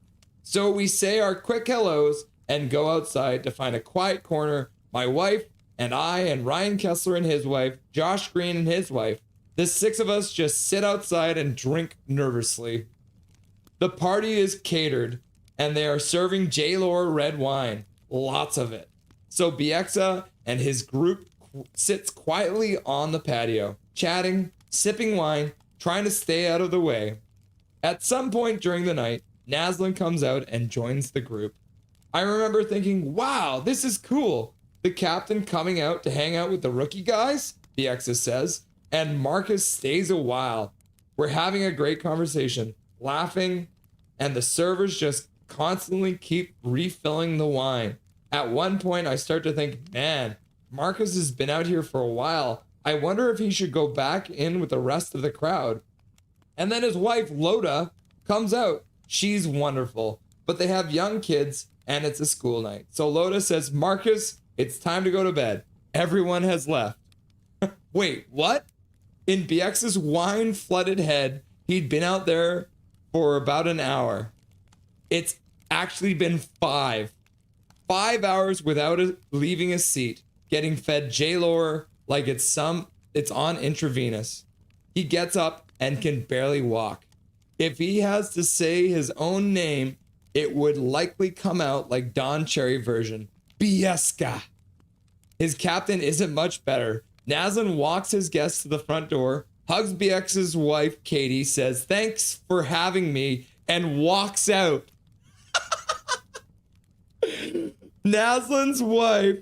So we say our quick hellos and go outside to find a quiet corner. My wife and I and Ryan Kessler and his wife, Josh Green and his wife, the 6 of us just sit outside and drink nervously. The party is catered, and they are serving J-Lore red wine, lots of it. So Bieksa and his group sits quietly on the patio, chatting, sipping wine, trying to stay out of the way. At some point during the night, Naslund comes out and joins the group. I remember thinking, wow, this is cool. The captain coming out to hang out with the rookie guys, Bieksa says, and Marcus stays a while. We're having a great conversation, laughing, and the servers just constantly keep refilling the wine. At one point, I start to think, man, Marcus has been out here for a while. I wonder if he should go back in with the rest of the crowd. And then his wife, Loda, comes out. She's wonderful, but they have young kids and it's a school night. So Loda says, Marcus, it's time to go to bed. Everyone has left. Wait, what? In Bieksa's wine-flooded head, he'd been out there for about an hour. It's actually been 5 hours without leaving his seat, getting fed J-Lore like it's on intravenous. He gets up and can barely walk. If he has to say his own name, it would likely come out like Don Cherry version. Bieksa. His captain isn't much better. Naslund walks his guests to the front door, hugs Bieksa's wife, Katie, says, "Thanks for having me," and walks out. Naslund's wife,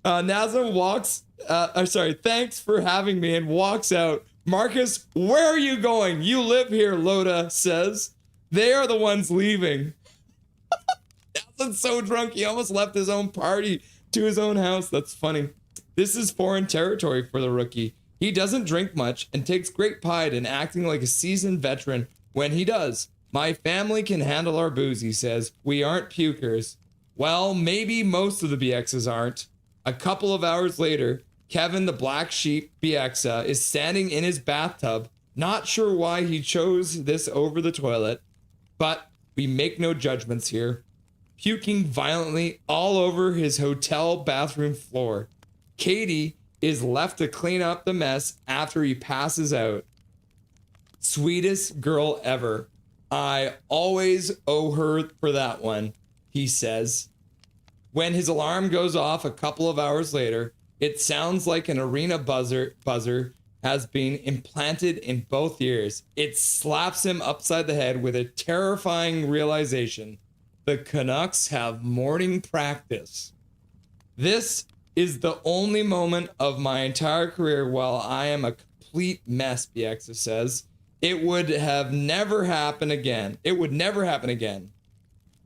Naslund walks, thanks for having me, and walks out. Marcus, where are you going? You live here, Loda says. They are the ones leaving. Naslund's so drunk, he almost left his own party to his own house. That's funny. This is foreign territory for the rookie. He doesn't drink much and takes great pride in acting like a seasoned veteran when he does. My family can handle our booze, he says. We aren't pukers. Well, maybe most of the Bieksas aren't. A couple of hours later, Kevin the Black Sheep Bieksa is standing in his bathtub, not sure why he chose this over the toilet, but we make no judgments here. Puking violently all over his hotel bathroom floor. Katie is left to clean up the mess after he passes out. Sweetest girl ever. I always owe her for that one, he says. When his alarm goes off a couple of hours later, it sounds like an arena buzzer has been implanted in both ears. It slaps him upside the head with a terrifying realization. The Canucks have morning practice. This is the only moment of my entire career while I am a complete mess, Bieksa says. It would have never happened again. It would never happen again.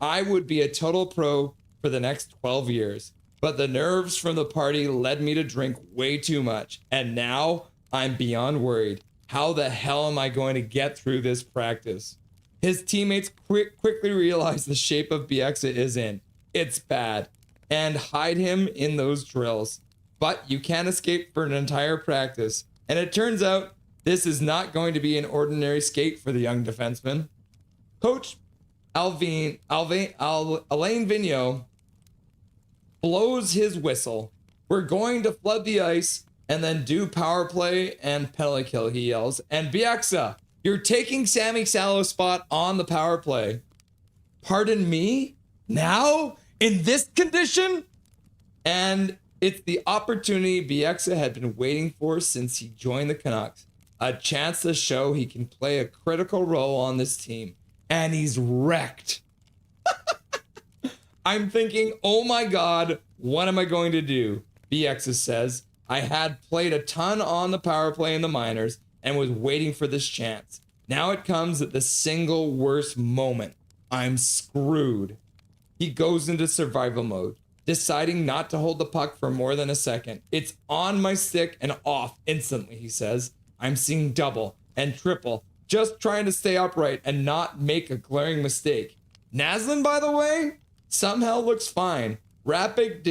I would be a total pro for the next 12 years. But the nerves from the party led me to drink way too much. And now I'm beyond worried. How the hell am I going to get through this practice? His teammates quickly realize the shape of Bieksa is in. It's bad. And hide him in those drills. But you can't escape for an entire practice. And it turns out this is not going to be an ordinary skate for the young defenseman. Coach Alain Vigneault blows his whistle. We're going to flood the ice and then do power play and penalty kill, he yells. And Bieksa, you're taking Sammy Salo's spot on the power play. Pardon me? Now? In this condition? And it's the opportunity Bieksa had been waiting for since he joined the Canucks. A chance to show he can play a critical role on this team. And he's wrecked. I'm thinking, oh my God, what am I going to do? Bieksa says, I had played a ton on the power play in the minors and was waiting for this chance. Now it comes at the single worst moment. I'm screwed. He goes into survival mode, deciding not to hold the puck for more than a second. It's on my stick and off instantly, he says. I'm seeing double and triple, just trying to stay upright and not make a glaring mistake. Naslund, by the way, somehow looks fine. Rapid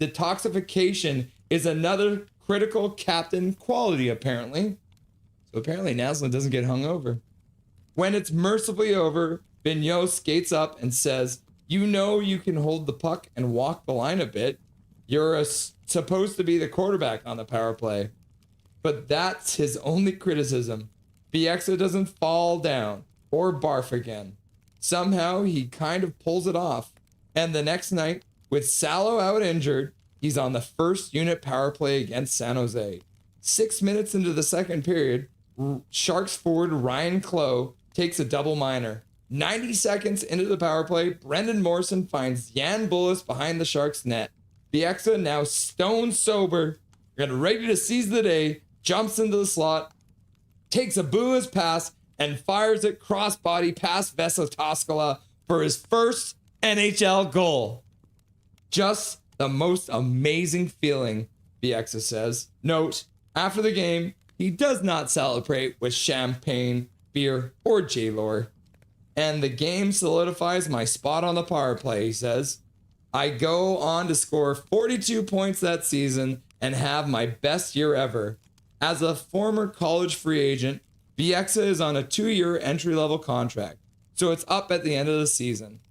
detoxification is another critical captain quality, apparently. So apparently Naslund doesn't get hungover. When it's mercifully over, Vigneault skates up and says, you know you can hold the puck and walk the line a bit. You're supposed to be the quarterback on the power play. But that's his only criticism. Bieksa doesn't fall down or barf again. Somehow he kind of pulls it off. And the next night, with Salo out injured, he's on the first unit power play against San Jose. 6 minutes into the second period, Sharks forward Ryan Clough takes a double minor. 90 seconds into the power play, Brendan Morrison finds Jan Bullis behind the Sharks net. Bieksa, now stone sober, ready to seize the day, jumps into the slot, takes a Bullis pass, and fires it crossbody past Vesa Toskala for his first NHL goal. Just the most amazing feeling, Bieksa says. Note, after the game, he does not celebrate with champagne, beer, or J-Lore. And the game solidifies my spot on the power play, he says. I go on to score 42 points that season and have my best year ever. As a former college free agent, Bieksa is on a 2-year entry-level contract, so it's up at the end of the season.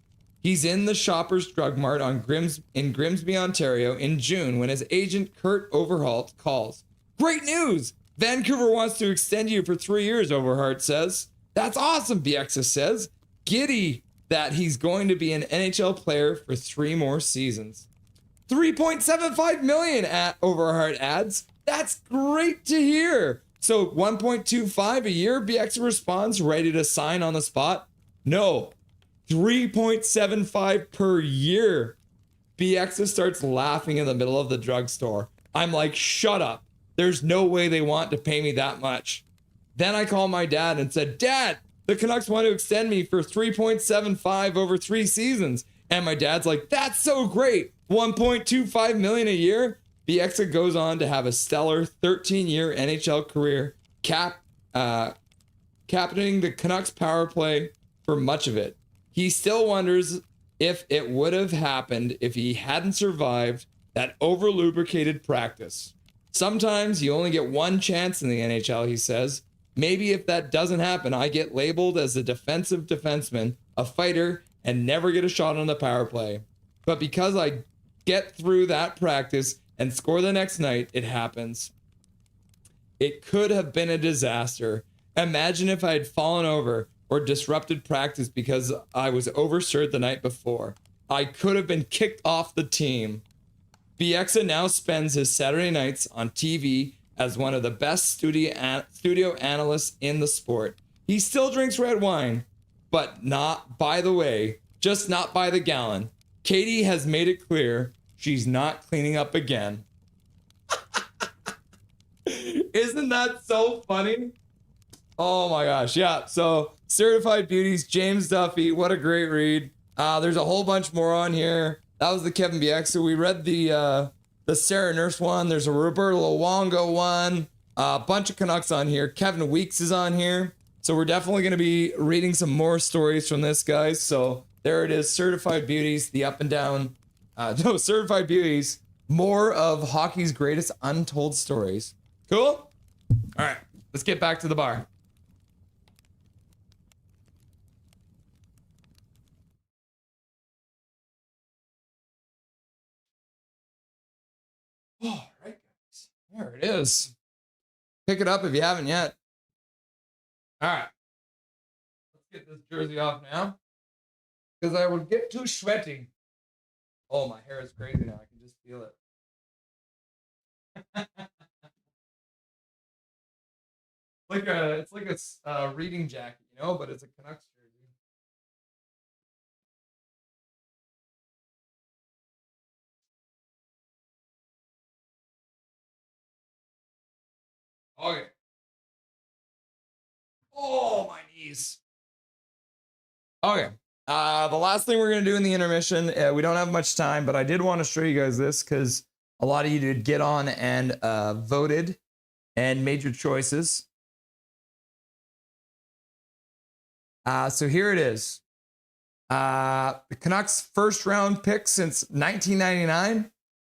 He's in the Shoppers Drug Mart in Grimsby, Ontario in June when his agent Kurt Overholt calls. Great news! Vancouver wants to extend you for 3 years, Overhart says. That's awesome, Bieksa says. Giddy that he's going to be an NHL player for 3 more seasons. 3.75 million at Overheart ads. That's great to hear. So 1.25 a year, Bieksa responds, ready to sign on the spot. No, 3.75 per year. Bieksa starts laughing in the middle of the drugstore. I'm like, shut up. There's no way they want to pay me that much. Then I called my dad and said, Dad, the Canucks want to extend me for 3.75 over 3 seasons. And my dad's like, that's so great. 1.25 million a year. Bieksa goes on to have a stellar 13-year NHL career, captaining the Canucks power play for much of it. He still wonders if it would have happened if he hadn't survived that over-lubricated practice. Sometimes you only get one chance in the NHL, he says. Maybe if that doesn't happen, I get labeled as a defensive defenseman, a fighter, and never get a shot on the power play. But because I get through that practice and score the next night, it happens. It could have been a disaster. Imagine if I had fallen over or disrupted practice because I was overstirred the night before. I could have been kicked off the team. Bieksa now spends his Saturday nights on TV as one of the best studio analysts in the sport. He still drinks red wine, but not by the way, just not by the gallon. Katie has made it clear she's not cleaning up again. Isn't that so funny? Oh my gosh, yeah. So Certified Beauties, James Duthie, what a great read. There's a whole bunch more on here. That was the Kevin Bieksa. We read the Sarah Nurse one. There's a Roberto Luongo one. A bunch of Canucks on here. Kevin Weeks is on here. So we're definitely going to be reading some more stories from this, guys. So there it is, Certified Beauties, the up and down. Certified Beauties, more of hockey's greatest untold stories. Cool? All right, let's get back to the bar. All right, guys. There it is. Pick it up if you haven't yet. All right. Let's get this jersey off now, because I will get too sweaty. Oh, my hair is crazy now. I can just feel it. It's like a reading jacket, you know, but it's a Canucks jersey. Okay. Oh, my knees. Okay. The last thing we're going to do in the intermission, we don't have much time, but I did want to show you guys this because a lot of you did get on and voted and made your choices. So here it is. The Canucks first round pick since 1999,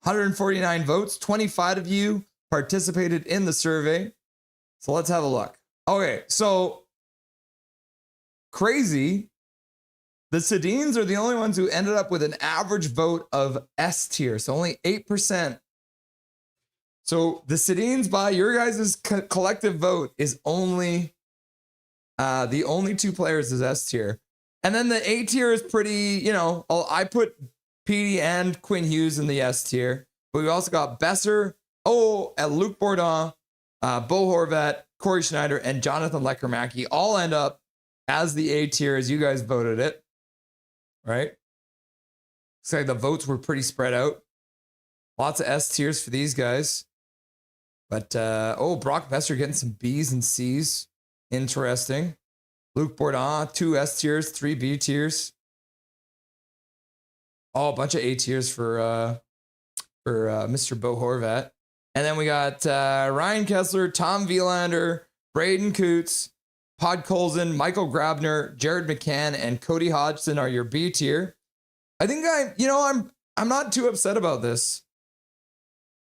149 votes. 25 of you participated in the survey. So let's have a look. Okay, so crazy. The Sedins are the only ones who ended up with an average vote of S tier, so only 8%. So the Sedins, by your guys' collective vote, is only the only 2 players is S tier. And then the A tier is pretty, you know, I put Petey and Quinn Hughes in the S tier, but we also got Besser, Luc Bourdon, Bo Horvat, Corey Schneider, and Jonathan Lekermacki all end up as the A tier as you guys voted it. Right? So the votes were pretty spread out. Lots of S tiers for these guys. But, Brock Besser getting some B's and C's. Interesting. Luc Bourdon, 2 S tiers, 3 B tiers. Oh, a bunch of A tiers for Mr. Bo Horvat. And then we got Ryan Kessler, Tom Wielander, Braden Coots, Pod Colson, Michael Grabner, Jared McCann, and Cody Hodgson are your B tier. I think I'm not too upset about this.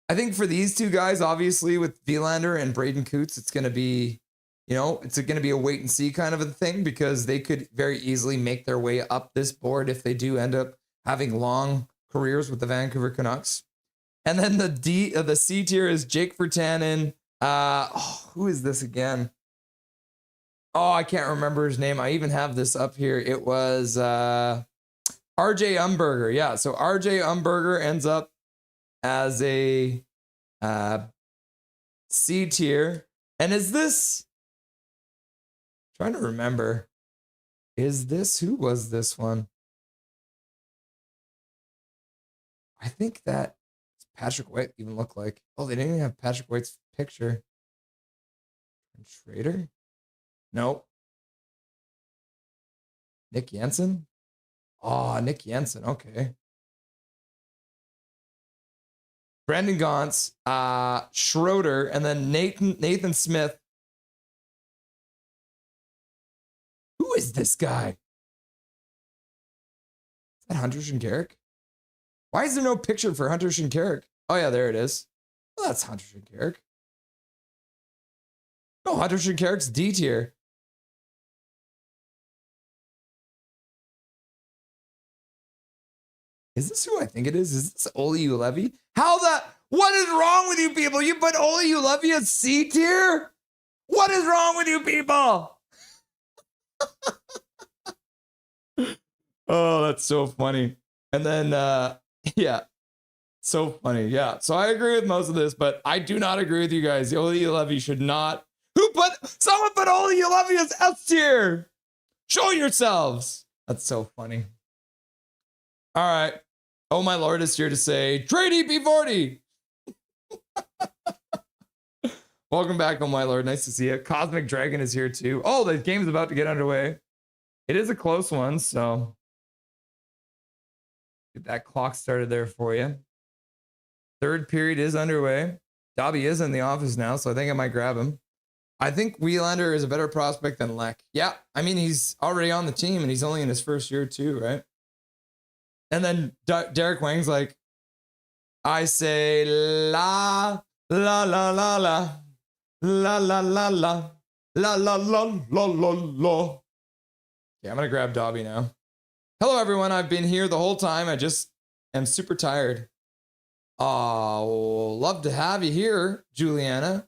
I think for these 2 guys, obviously with Wielander and Braden Coots, it's going to be, it's going to be a wait and see kind of a thing because they could very easily make their way up this board if they do end up having long careers with the Vancouver Canucks. And then the C tier is Jake Virtanen. Who is this again? Oh, I can't remember his name. I even have this up here. It was RJ Umberger. Yeah, so RJ Umberger ends up as a C tier. And is this, trying to remember, is this, who was this one? I think that Patrick White even looked like. Oh, they didn't even have Patrick White's picture. Schrader? Nope. Nick Jensen? Oh, Nick Jensen. Okay. Brandon Gauntz, Schroeder, and then Nathan Smith. Who is this guy? Is that Hunter Shinkarik? Why is there no picture for Hunter Shinkarik? Oh, yeah, there it is. Well, that's Hunter Shinkarik. No, Hunter Shinkarik's D tier. Is this who I think it is? Is this Oli Ulevi? What is wrong with you people? You put Oli Ulevi as C tier? What is wrong with you people? Oh, that's so funny. And then, yeah, so funny. Yeah, so I agree with most of this, but I do not agree with you guys. Oli Ulevi should not. Someone put Oli Ulevi as S tier. Show yourselves. That's so funny. All right. Oh, my Lord is here to say, trade EP40. Welcome back, oh, my Lord. Nice to see you. Cosmic Dragon is here too. Oh, the game's about to get underway. It is a close one, so get that clock started there for you. Third period is underway. Dobby is in the office now, so I think I might grab him. I think Wielander is a better prospect than Leck. Yeah, I mean, he's already on the team, and he's only in his first year too, right? And then Derek Wang's like, I say la, la, la, la, la, la, la, la, la, la, la, la, la, la, la. Yeah, I'm going to grab Dobby now. Hello, everyone. I've been here the whole time. I just am super tired. Oh, love to have you here, Juliana.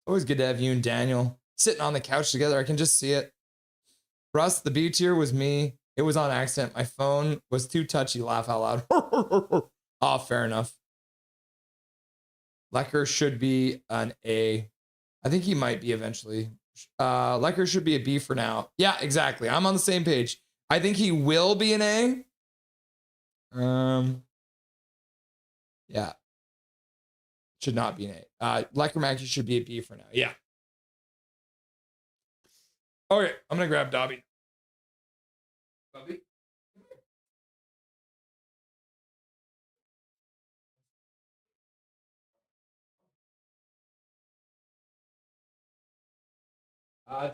Always good to have you and Daniel sitting on the couch together. I can just see it. Russ, the B tier was me. It was on accident. My phone was too touchy. Laugh out loud. Oh, fair enough. Lecker should be an A. I think he might be eventually. Lecker should be a B for now. Yeah, exactly. I'm on the same page. I think he will be an A. Yeah. Should not be an A. Lecker Mackey should be a B for now. Yeah. Okay, I'm going to grab Dobby. Dobby?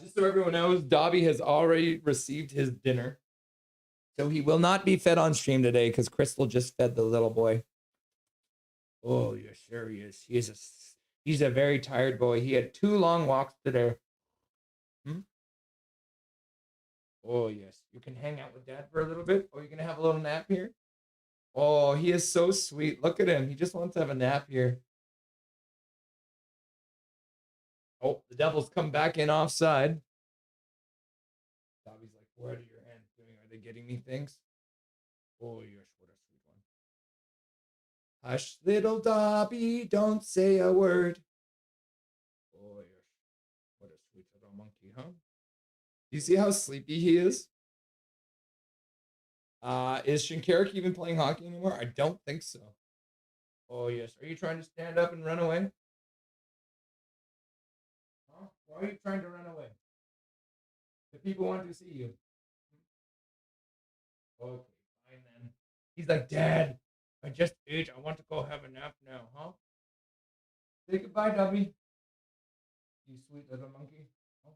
Just so everyone knows, Dobby has already received his dinner. So he will not be fed on stream today because Crystal just fed the little boy. Oh, yes, sure he is. He's a very tired boy. He had 2 long walks today. Oh, yes. You can hang out with Dad for a little bit. Oh, you're going to have a little nap here? Oh, he is so sweet. Look at him. He just wants to have a nap here. Oh, the Devils come back in offside. Dobby's like, what are your hands doing? Are they getting me things? Oh, yes, what a sweet one. Hush, little Dobby, don't say a word. Oh, yes, what a sweet little monkey, huh? You see how sleepy he is? Is Shinkarik even playing hockey anymore? I don't think so. Oh, yes. Are you trying to stand up and run away? Huh? Why are you trying to run away? The people want to see you. Okay, fine then. He's like, Dad, I just ate. I want to go have a nap now, huh? Say goodbye, Dobby. You sweet little monkey. Oh.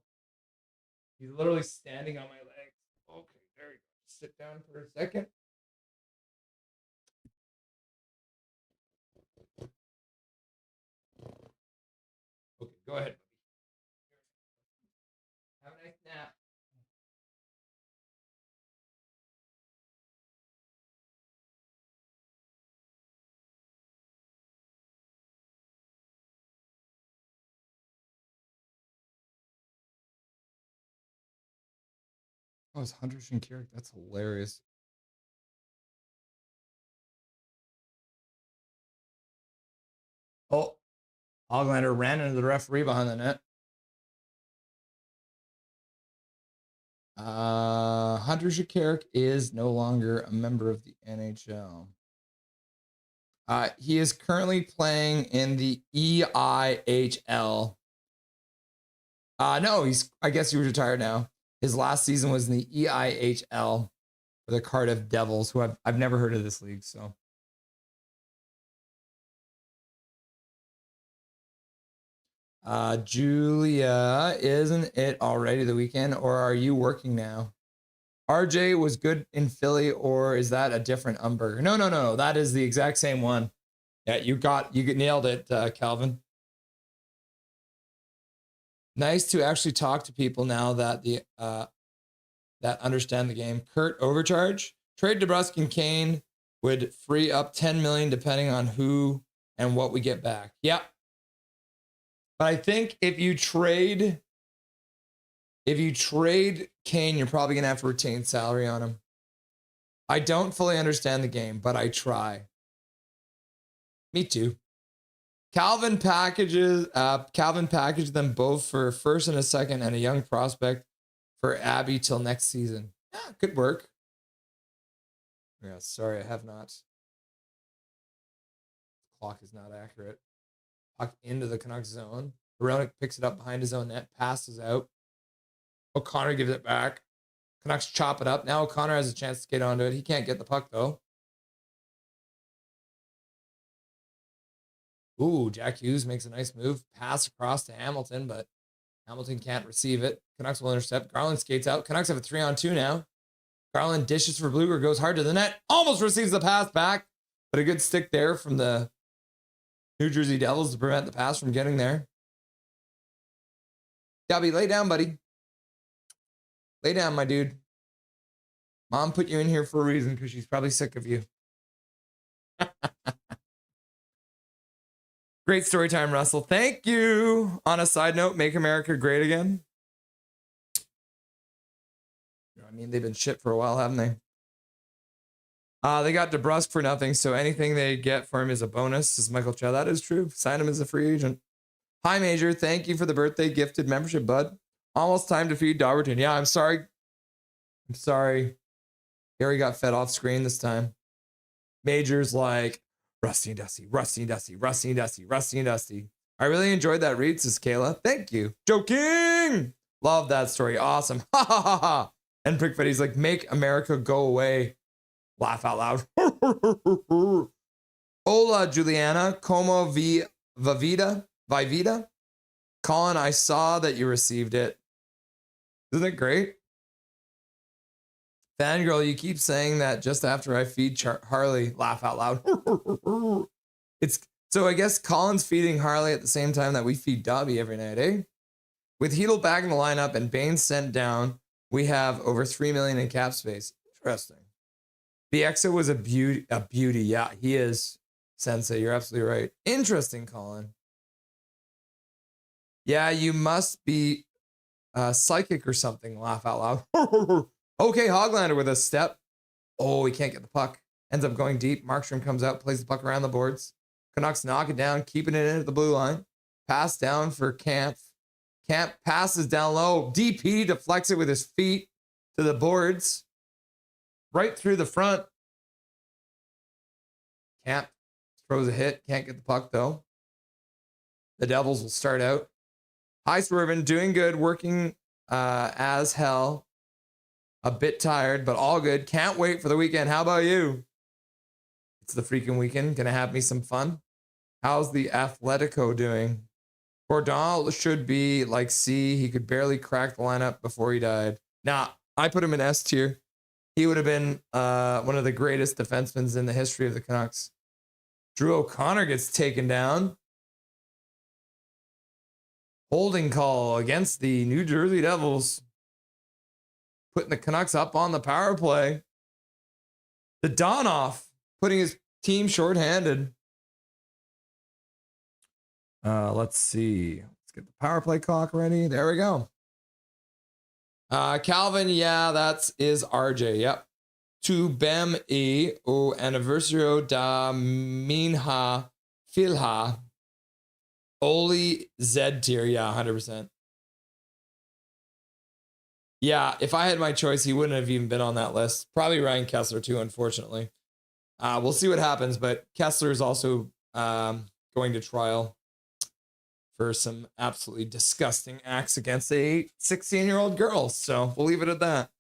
He's literally standing on my legs. Okay, there you go. Sit down for a second. Okay, go ahead. Have a nice nap. Oh, it's Hunter Shinkarik. That's hilarious. Oh, Hoglander ran into the referee behind the net. Hunter Shukarik is no longer a member of the NHL. He is currently playing in the EIHL. No, I guess he was retired now. His last season was in the EIHL for the Cardiff Devils, who I've never heard of this league, so. Julia, isn't it already the weekend, or are you working now? RJ was good in Philly, or is that a different Umberger? No. That is the exact same one. Yeah, you nailed it, Calvin. Nice to actually talk to people now that that understand the game. Kurt, overcharge. Trade DeBrusque and Kane would free up $10 million depending on who and what we get back. Yeah. But I think if you trade Kane, you're probably going to have to retain salary on him. I don't fully understand the game, but I try. Me too. Calvin packaged them both for a first and a second and a young prospect for Abby till next season. Yeah, good work. Yeah, sorry, I have not. Clock is not accurate. Puck into the Canucks zone. Veronic picks it up behind his own net, passes out. O'Connor gives it back. Canucks chop it up. Now O'Connor has a chance to get onto it. He can't get the puck, though. Ooh, Jack Hughes makes a nice move. Pass across to Hamilton, but Hamilton can't receive it. Canucks will intercept. Garland skates out. Canucks have a 3-on-2 now. Garland dishes for Blueger, goes hard to the net. Almost receives the pass back, but a good stick there from the New Jersey Devils to prevent the pass from getting there. Gabby, lay down, buddy. Lay down, my dude. Mom put you in here for a reason because she's probably sick of you. Great story time, Russell. Thank you. On a side note, make America great again. I mean, they've been shit for a while, haven't they? They got DeBrusque for nothing, so anything they get for him is a bonus, says Michael Chow. That is true. Sign him as a free agent. Hi, Major. Thank you for the birthday gifted membership, bud. Almost time to feed Dauberton. Yeah, I'm sorry. Gary got fed off screen this time. Major's like, Rusty and Dusty, Rusty and Dusty, Rusty and Dusty, Rusty and Dusty. I really enjoyed that read, says Kayla. Thank you. Joking. Love that story. Awesome. Ha ha ha ha. And Prickfetty's like, make America go away. Laugh out loud. Hola, Juliana. Como Vivida. Colin, I saw that you received it. Isn't it great? Fangirl, you keep saying that just after I feed Harley. Laugh out loud. So I guess Colin's feeding Harley at the same time that we feed Dobby every night, eh? With Hedl back in the lineup and Baines sent down, we have over $3 million in cap space. Interesting. Bieksa was a beauty. Yeah, he is, Sensei. You're absolutely right. Interesting, Colin. Yeah, you must be psychic or something. Laugh out loud. Okay, Hoglander with a step. Oh, he can't get the puck. Ends up going deep. Markstrom comes out, plays the puck around the boards. Canucks knock it down, keeping it into the blue line. Pass down for Camp. Camp passes down low. DP deflects it with his feet to the boards. Right through the front. Camp throws a hit. Can't get the puck, though. The Devils will start out. Hi, Swervin. Doing good. Working as hell. A bit tired, but all good. Can't wait for the weekend. How about you? It's the freaking weekend. Gonna have me some fun. How's the Atletico doing? Bourdon should be like C. He could barely crack the lineup before he died. Nah, I put him in S tier. He would have been one of the greatest defensemen in the history of the Canucks. Drew O'Connor gets taken down. Holding call against the New Jersey Devils. Putting the Canucks up on the power play. The Donoff putting his team shorthanded. Let's see. Let's get the power play clock ready. There we go. Calvin, yeah, that is RJ. Yep. To Bem e o anniversario da minha filha. Oli Z tier. Yeah, 100%. Yeah, if I had my choice, he wouldn't have even been on that list. Probably Ryan Kessler too, unfortunately. We'll see what happens, but Kessler is also going to trial for some absolutely disgusting acts against a 16-year-old girl. So we'll leave it at that.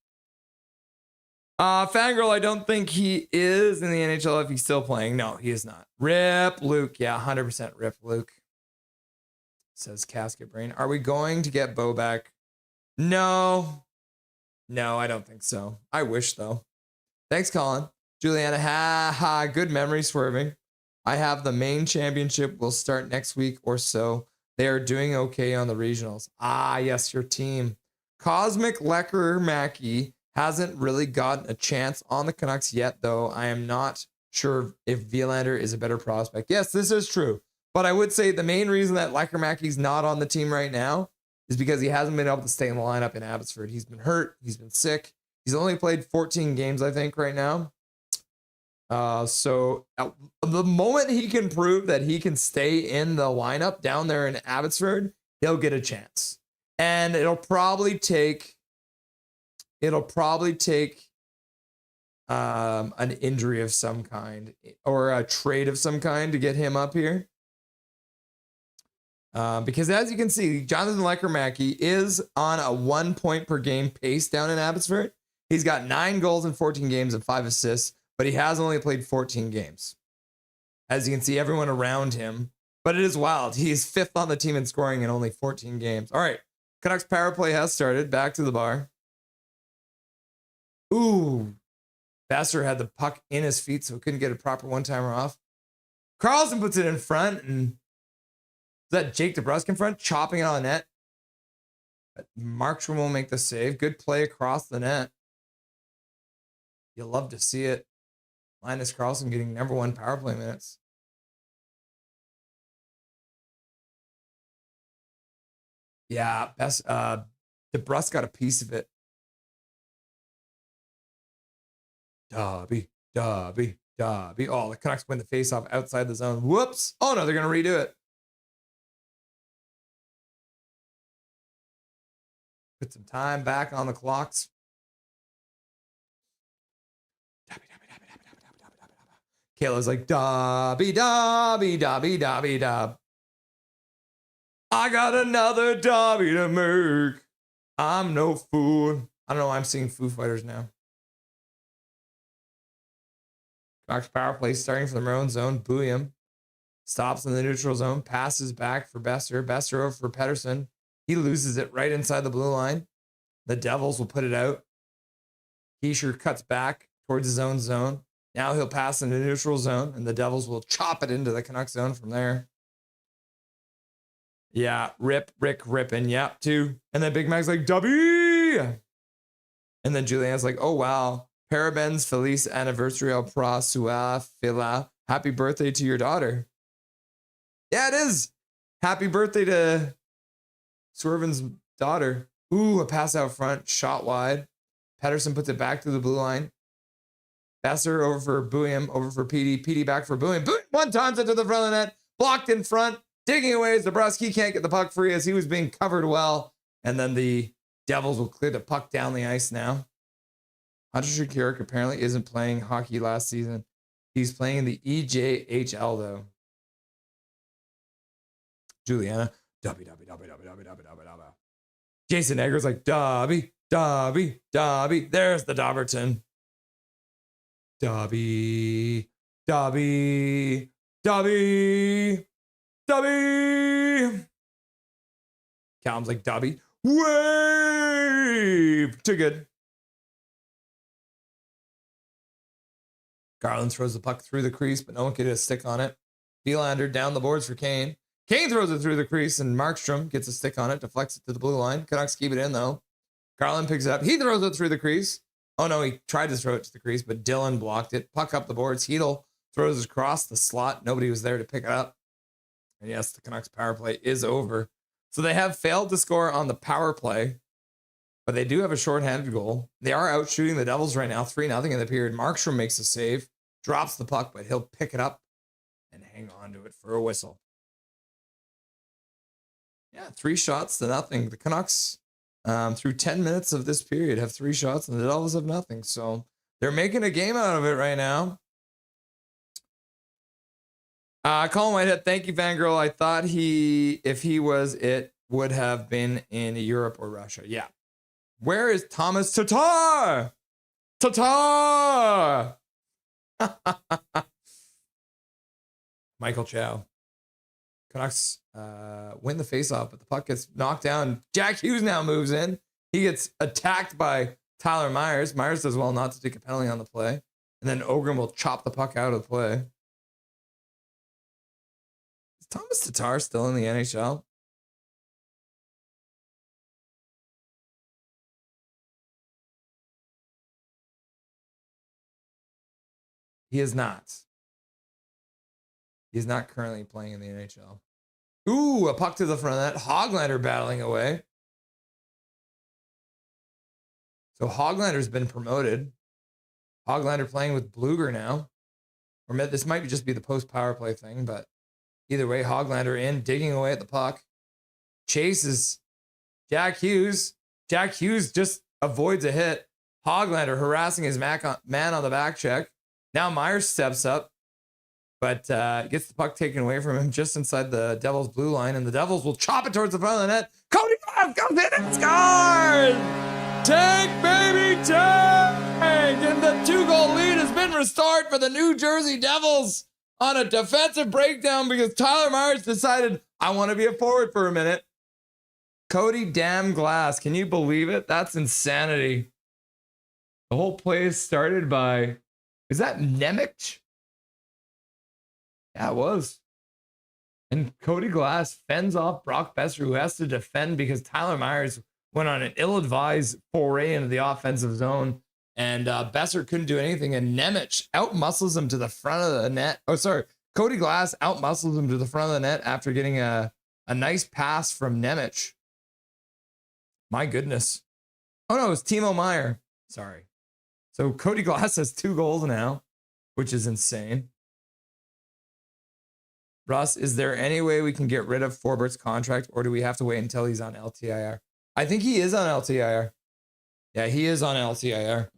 Fangirl, I don't think he is in the NHL if he's still playing. No, he is not. Rip Luke. Yeah, 100% rip Luke. Says Casket Brain. Are we going to get Bo back? No. No, I don't think so. I wish, though. Thanks, Colin. Juliana, good memory swerving. I have the main championship will start next week or so. They are doing okay on the regionals. Yes, your team. Cosmic Lecker Mackey hasn't really gotten a chance on the Canucks yet, though. I am not sure if Villander is a better prospect. Yes, this is true. But I would say the main reason that Lecker Mackey's not on the team right now is because he hasn't been able to stay in the lineup in Abbotsford. He's been hurt. He's been sick. He's only played 14 games, I think, right now. So at the moment he can prove that he can stay in the lineup down there in Abbotsford, he'll get a chance. And it'll probably take an injury of some kind or a trade of some kind to get him up here. Because as you can see, Jonathan Lecker-Mackey is on a 1 point per game pace down in Abbotsford. He's got 9 goals in 14 games and 5 assists, but he has only played 14 games. As you can see, everyone around him, but it is wild. He is 5th on the team in scoring in only 14 games. All right, Canucks power play has started. Back to the bar. Ooh, Vassar had the puck in his feet, so he couldn't get a proper one-timer off. Carlson puts it in front, and is that Jake DeBrusk in front, chopping it on the net? But Markstrom will make the save. Good play across the net. You'll love to see it. Linus Carlson getting number 1 power play minutes. Yeah, DeBrusk got a piece of it. Dobby. Oh, the Canucks win the faceoff outside the zone. Whoops. Oh, no, they're going to redo it. Put some time back on the clocks. Kayla's like, Dobby. I got another Dobby to make. I'm no fool. I don't know why I'm seeing Foo Fighters now. Canucks power play starting from their own zone. Booyam stops in the neutral zone. Passes back for Besser. Besser over for Pettersson. He loses it right inside the blue line. The Devils will put it out. Heischer cuts back towards his own zone. Now he'll pass in the neutral zone, and the Devils will chop it into the Canucks zone from there. Yeah, Rick ripping. Yep, 2. And then Big Mac's like, W! And then Julianne's like, oh, wow. Parabens Feliz Anniversario Pra Sua Fila. Happy birthday to your daughter. Yeah, it is. Happy birthday to Swerven's daughter. Ooh, a pass out front. Shot wide. Pettersson puts it back to the blue line. Besser over for Booyam. Over for Petey. Petey back for Booyam. Booyam 1 times into the front of the net. Blocked in front. Digging away as DeBrusk. Can't get the puck free as he was being covered well. And then the Devils will clear the puck down the ice now. Hunter Shukirik apparently isn't playing hockey last season. He's playing in the EJHL, though. Juliana. W. Jason Egger's like, Dobby. There's the Dobberton. Dobby. Callum's like, Dobby. Wave. Too good. Garland throws the puck through the crease, but no one can get a stick on it. Villander down the boards for Kane. Kane throws it through the crease, and Markstrom gets a stick on it, deflects it to the blue line. Canucks keep it in, though. Garland picks it up. He throws it through the crease. Oh, no, he tried to throw it to the crease, but Dillon blocked it. Puck up the boards. Hedl throws it across the slot. Nobody was there to pick it up. And yes, the Canucks power play is over. So they have failed to score on the power play, but they do have a shorthanded goal. They are out shooting the Devils right now, 3-0 in the period. Markstrom makes a save, drops the puck, but he'll pick it up and hang on to it for a whistle. Yeah, 3 shots to nothing. The Canucks, through 10 minutes of this period, have 3 shots, and the Devils have nothing. So they're making a game out of it right now. Colin Whitehead, thank you, Fangirl. I thought if he was it, would have been in Europe or Russia. Yeah. Where is Thomas Tatar? Tatar! Michael Chow. Canucks win the faceoff, but the puck gets knocked down. Jack Hughes now moves in. He gets attacked by Tyler Myers. Myers does well not to take a penalty on the play. And then Ogren will chop the puck out of the play. Is Thomas Tatar still in the NHL? He is not. He's not currently playing in the NHL. Ooh, a puck to the front of that. Hoglander battling away. So Hoglander's been promoted. Hoglander playing with Bluger now. Or this might just be the post-power play thing, but either way, Hoglander in, digging away at the puck. Chases Jack Hughes. Jack Hughes just avoids a hit. Hoglander harassing his man on the back check. Now Myers steps up, but gets the puck taken away from him just inside the Devils' blue line, and the Devils will chop it towards the front of the net. Cody Glass comes in and scores! Tank, baby, tank! And the 2-goal lead has been restored for the New Jersey Devils on a defensive breakdown because Tyler Myers decided, I want to be a forward for a minute. Cody damn Glass, can you believe it? That's insanity. The whole play is started by... Is that Nemec? Yeah, it was. And Cody Glass fends off Brock Besser, who has to defend because Tyler Myers went on an ill-advised foray into the offensive zone, and Besser couldn't do anything, and Nemec outmuscles him to the front of the net. Oh, sorry. Cody Glass outmuscles him to the front of the net after getting a nice pass from Nemec. My goodness. Oh, no, it was Timo Meier. Sorry. So Cody Glass has 2 goals now, which is insane. Russ, is there any way we can get rid of Forbert's contract, or do we have to wait until he's on LTIR? I think he is on LTIR. Yeah, he is on LTIR.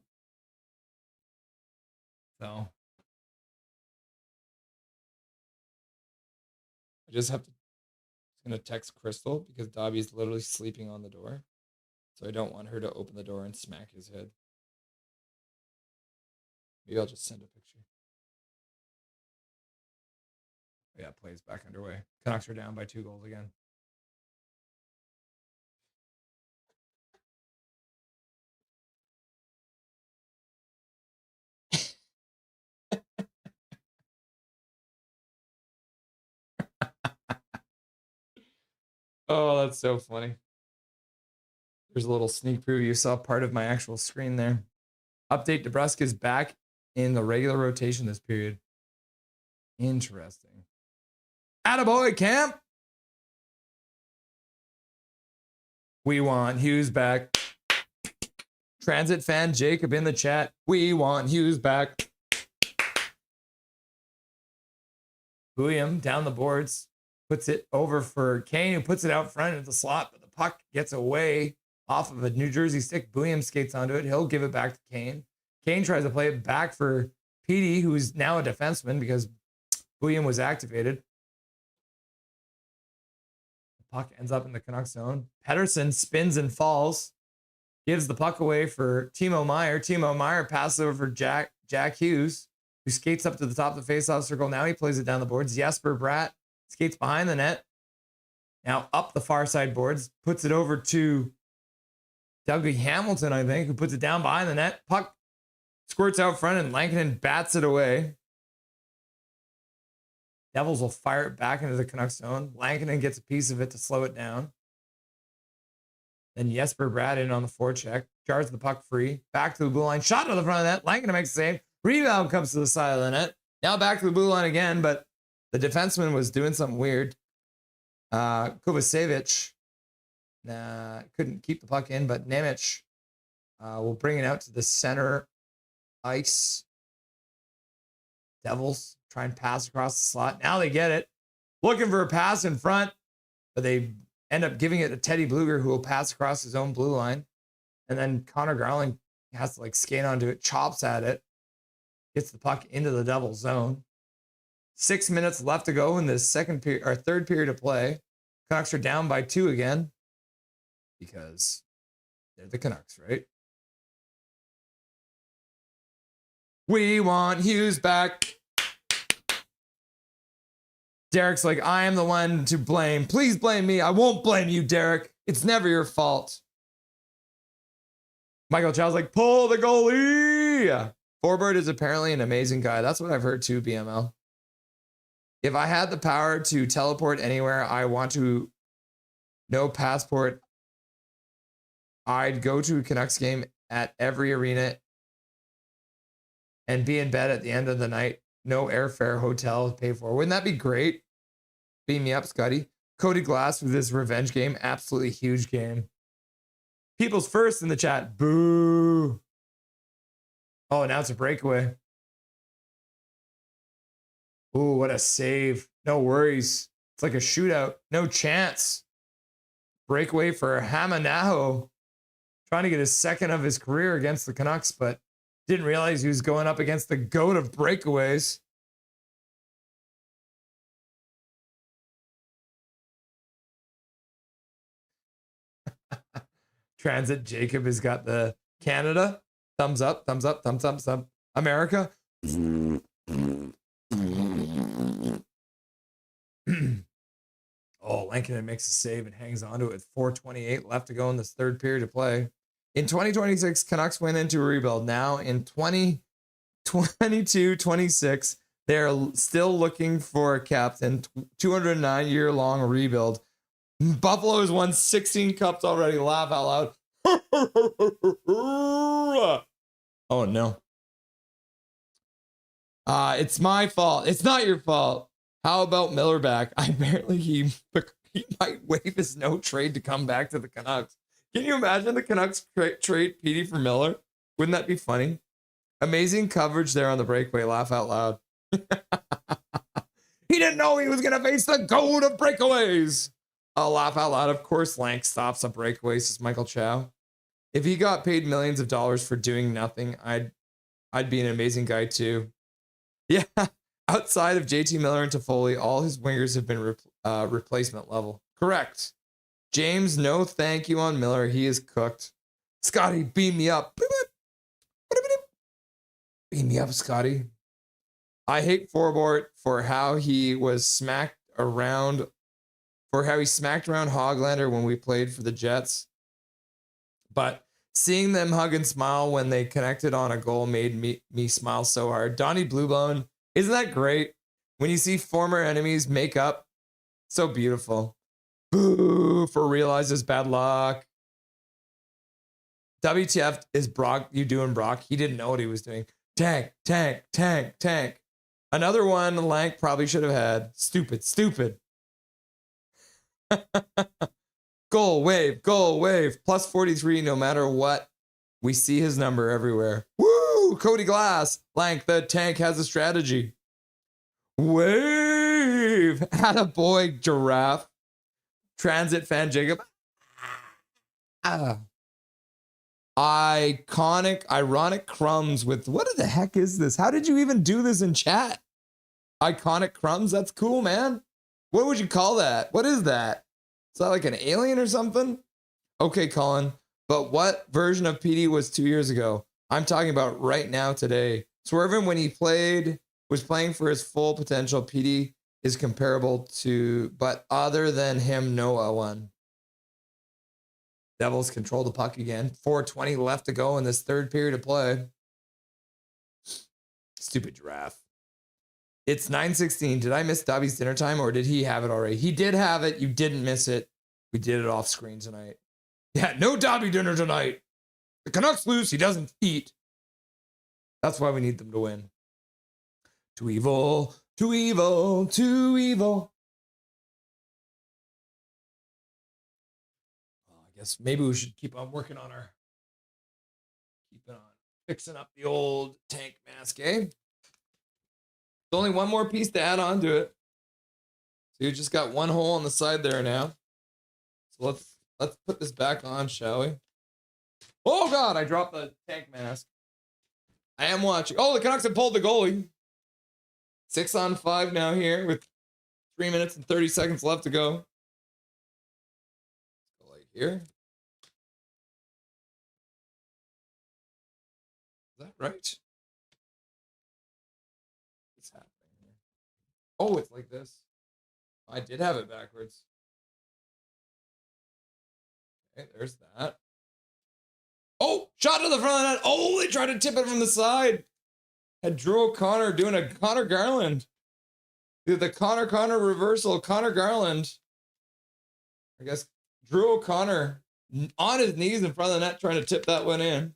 So I just have to. I'm gonna text Crystal because Dobby's literally sleeping on the door, so I don't want her to open the door and smack his head. Maybe I'll just send a picture. Yeah, play's back underway. Canucks are down by 2 goals again. Oh, that's so funny. There's a little sneak preview. You saw part of my actual screen there. Update, DeBrusk is back in the regular rotation this period. Interesting. Attaboy, Camp. We want Hughes back. Transit fan Jacob in the chat. We want Hughes back. William down the boards. Puts it over for Kane, who puts it out front at the slot, but the puck gets away off of a New Jersey stick. William skates onto it. He'll give it back to Kane. Kane tries to play it back for Petey, who's now a defenseman because William was activated. The puck ends up in the Canucks zone. Pettersson spins and falls. Gives the puck away for Timo Meier. Timo Meier passes over for Jack Hughes, who skates up to the top of the faceoff circle. Now he plays it down the boards. Jesper Bratt skates behind the net. Now up the far side boards. Puts it over to Dougie Hamilton, I think, who puts it down behind the net. Puck squirts out front, and Lankinen bats it away. Devils will fire it back into the Canucks zone. Lankinen gets a piece of it to slow it down. Then Jesper Bratt in on the forecheck. Jars the puck free. Back to the blue line. Shot to the front of the net. Lankinen makes a save. Rebound comes to the side of the net. Now back to the blue line again, but the defenseman was doing something weird. Kovacevic couldn't keep the puck in, but Nemec will bring it out to the center ice. Devils try and pass across the slot. Now they get it. Looking for a pass in front, but they end up giving it to Teddy Bluger, who will pass across his own blue line. And then Connor Garland has to like skate onto it, chops at it, gets the puck into the double zone. 6 minutes left to go in the second period or third period of play. Canucks are down by 2 again because they're the Canucks, right? We want Hughes back. Derek's like, I am the one to blame. Please blame me. I won't blame you, Derek. It's never your fault. Michael Chow's like, pull the goalie. Forbert is apparently an amazing guy. That's what I've heard too, BML. If I had the power to teleport anywhere I want to, no passport, I'd go to a Canucks game at every arena and be in bed at the end of the night. No airfare, hotel paid for. Wouldn't that be great? Beam me up, Scotty. Cody Glass with his revenge game. Absolutely huge game. People's first in the chat. Boo. Oh, now it's a breakaway. Ooh, what a save. No worries. It's like a shootout. No chance. Breakaway for Hamanaho. Trying to get his second of his career against the Canucks, but didn't realize he was going up against the GOAT of breakaways. Transit Jacob has got the Canada. Thumbs up, thumbs up, thumbs up, thumbs up. America. Oh, Lankinen makes a save and hangs on to it with 4:28 left to go in this third period of play. In 2026, Canucks went into a rebuild. Now in 2022-26, they're still looking for a captain. 209-year-long rebuild. Buffalo has won 16 cups already. Laugh out loud. Oh, no. It's my fault. It's not your fault. How about Miller back? Apparently he might waive his no trade to come back to the Canucks. Can you imagine the Canucks trade Petey for Miller? Wouldn't that be funny? Amazing coverage there on the breakaway. Laugh out loud. He didn't know he was going to face the GOAT of breakaways. I'll laugh out loud. Of course, Lank stops a breakaway, says Michael Chow. If he got paid millions of dollars for doing nothing, I'd be an amazing guy too. Yeah. Outside of JT Miller and Toffoli, all his wingers have been replacement level. Correct. James, no thank you on Miller. He is cooked. Scotty, beam me up. Beam me up, Scotty. I hate Forbort for how he was smacked around, Hoglander when we played for the Jets. But seeing them hug and smile when they connected on a goal made me smile so hard. Donnie Bluebone, isn't that great? When you see former enemies make up, so beautiful. Boo for realizes bad luck. WTF is Brock, you doing Brock? He didn't know what he was doing. Tank, tank, tank, tank. Another one Lank probably should have had. Stupid, stupid. Goal wave, plus 43 no matter what. We see his number everywhere. Woo! Cody Glass. Lank, the tank has a strategy. Wave. Attaboy, Giraffe. Transit fan Jacob. Ironic crumbs with, what the heck is this? How did you even do this in chat? Iconic crumbs? That's cool, man. What would you call that? What is that? Is that like an alien or something? Okay, Colin. But what version of PD was 2 years ago? I'm talking about right now, today. Swervin, when he was playing for his full potential, PD is comparable to, but other than him, Noah won. Devils control the puck again. 4:20 left to go in this third period of play. Stupid Giraffe. It's 9:16. Did I miss Dobby's dinner time or did he have it already? He did have it. You didn't miss it. We did it off screen tonight. Yeah, no Dobby dinner tonight. The Canucks lose. He doesn't eat. That's why we need them to win. Too evil. Too evil. Too evil. Well, I guess maybe we should keep on working on fixing up the old tank mask, eh? There's only one more piece to add on to it. So you just got one hole on the side there now. So let's put this back on, shall we? Oh God, I dropped the tank mask. I am watching. Oh, the Canucks have pulled the goalie. 6-on-5 now here with 3 minutes and 30 seconds left to go. Goalie here. Is that right? What's happening here? Oh, it's like this. I did have it backwards. Okay, there's that. Oh, shot to the front of the net. Oh, they tried to tip it from the side. Had Drew O'Connor doing a Connor Garland. The Connor reversal. Connor Garland. I guess Drew O'Connor on his knees in front of the net trying to tip that one in.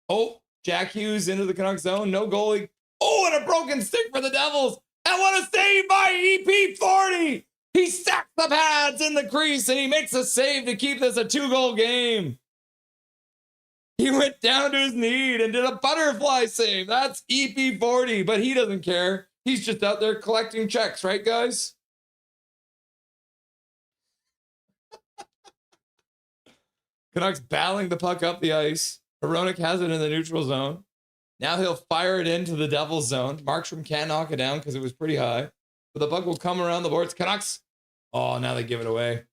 Oh, Jack Hughes into the Canucks zone. No goalie. Oh, and a broken stick for the Devils. And what a save by EP40. He stacks the pads in the crease and he makes a save to keep this a 2-goal game. He went down to his knee and did a butterfly save. That's EP40, but he doesn't care. He's just out there collecting checks, right, guys? Canucks battling the puck up the ice. Hronek has it in the neutral zone. Now he'll fire it into the Devils zone. Markstrom can't knock it down because it was pretty high. But the puck will come around the boards. Canucks. Oh, now they give it away.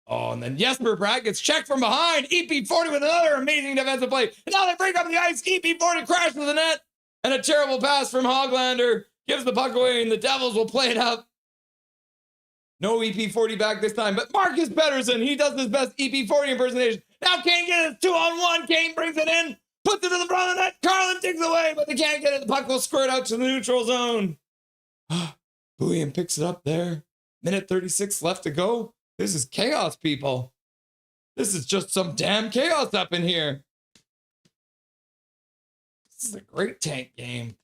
Oh, and then Jesper Bratt gets checked from behind. EP40 with another amazing defensive play. And now they break up the ice. EP40 crashes the net. And a terrible pass from Hoglander gives the puck away, and the Devils will play it up. No EP40 back this time, but Marcus Pettersson, he does his best EP40 impersonation. Now Kane gets it 2-on-1. Kane brings it in, puts it in the front of the net. Carlin digs away, but they can't get it. The puck will squirt out to the neutral zone. William picks it up there. Minute 36 left to go. This is chaos, people. This is just some damn chaos up in here. This is a great tank game.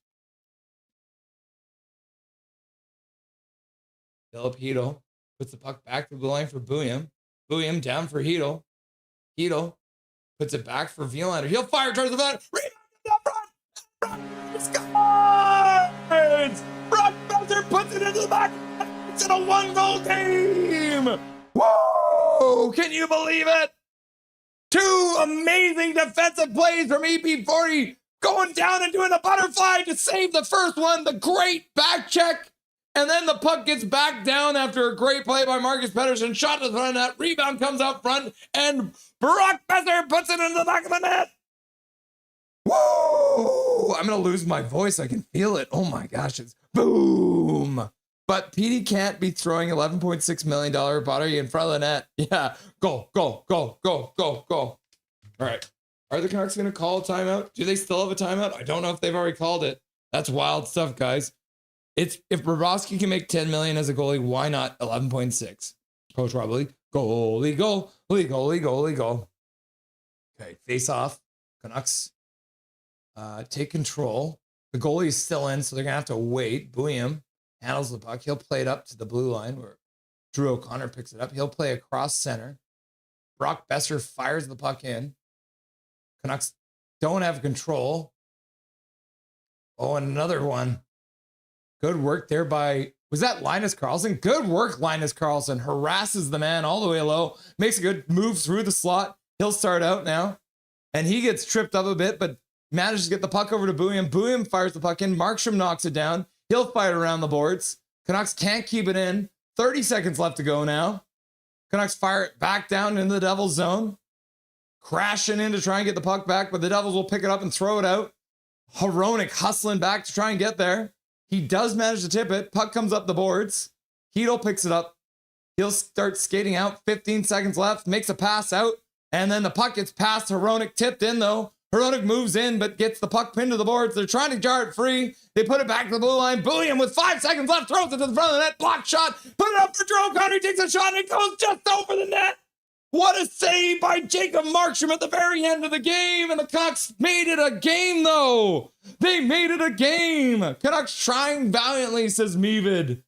Philip Hedl puts the puck back to the line for Buium. Buium down for Hedl. Hedl puts it back for Violander. He'll fire towards the front. Rebound up front. Scores! Brock Belzer puts it into the back. It's in a 1-goal game. Whoa! Can you believe it? 2 amazing defensive plays from EP40, going down and doing a butterfly to save the first one. The great back check. And then the puck gets back down after a great play by Marcus Pettersson. Shot to the front of that. Rebound comes out front. And Brock Besser puts it into the back of the net. Whoa! I'm going to lose my voice. I can feel it. Oh my gosh. It's boom. But Petey can't be throwing $11.6 million body in front of the net. Yeah. Go, go, go, go, go, go. All right. Are the Canucks going to call a timeout? Do they still have a timeout? I don't know if they've already called it. That's wild stuff, guys. It's if Bobrovsky can make 10 million as a goalie, why not 11.6? Coach Robley, goalie, goalie, goalie, goalie, goal. Okay, face off. Canucks take control. The goalie is still in, so they're gonna have to wait. Buium handles the puck. He'll play it up to the blue line where Drew O'Connor picks it up. He'll play across center. Brock Besser fires the puck in. Canucks don't have control. Oh, and another one. Good work there by, was that Linus Karlsson? Good work, Linus Karlsson. Harasses the man all the way low. Makes a good move through the slot. He'll start out now. And he gets tripped up a bit, but manages to get the puck over to Buium. Buium fires the puck in. Markstrom knocks it down. He'll fire around the boards. Canucks can't keep it in. 30 seconds left to go now. Canucks fire it back down into the Devils zone. Crashing in to try and get the puck back, but the Devils will pick it up and throw it out. Hronek hustling back to try and get there. He does manage to tip it. Puck comes up the boards. Hedl picks it up. He'll start skating out. 15 seconds left. Makes a pass out. And then the puck gets past Hronek. Tipped in, though. Hronek moves in, but gets the puck pinned to the boards. They're trying to jar it free. They put it back to the blue line. Buium with 5 seconds left. Throws it to the front of the net. Block shot. Put it up for Drew O'Connor. He takes a shot, and it goes just over the net. What a save by Jacob Markstrom at the very end of the game. And the Canucks made it a game, though. They made it a game. Canucks trying valiantly, says Mevid.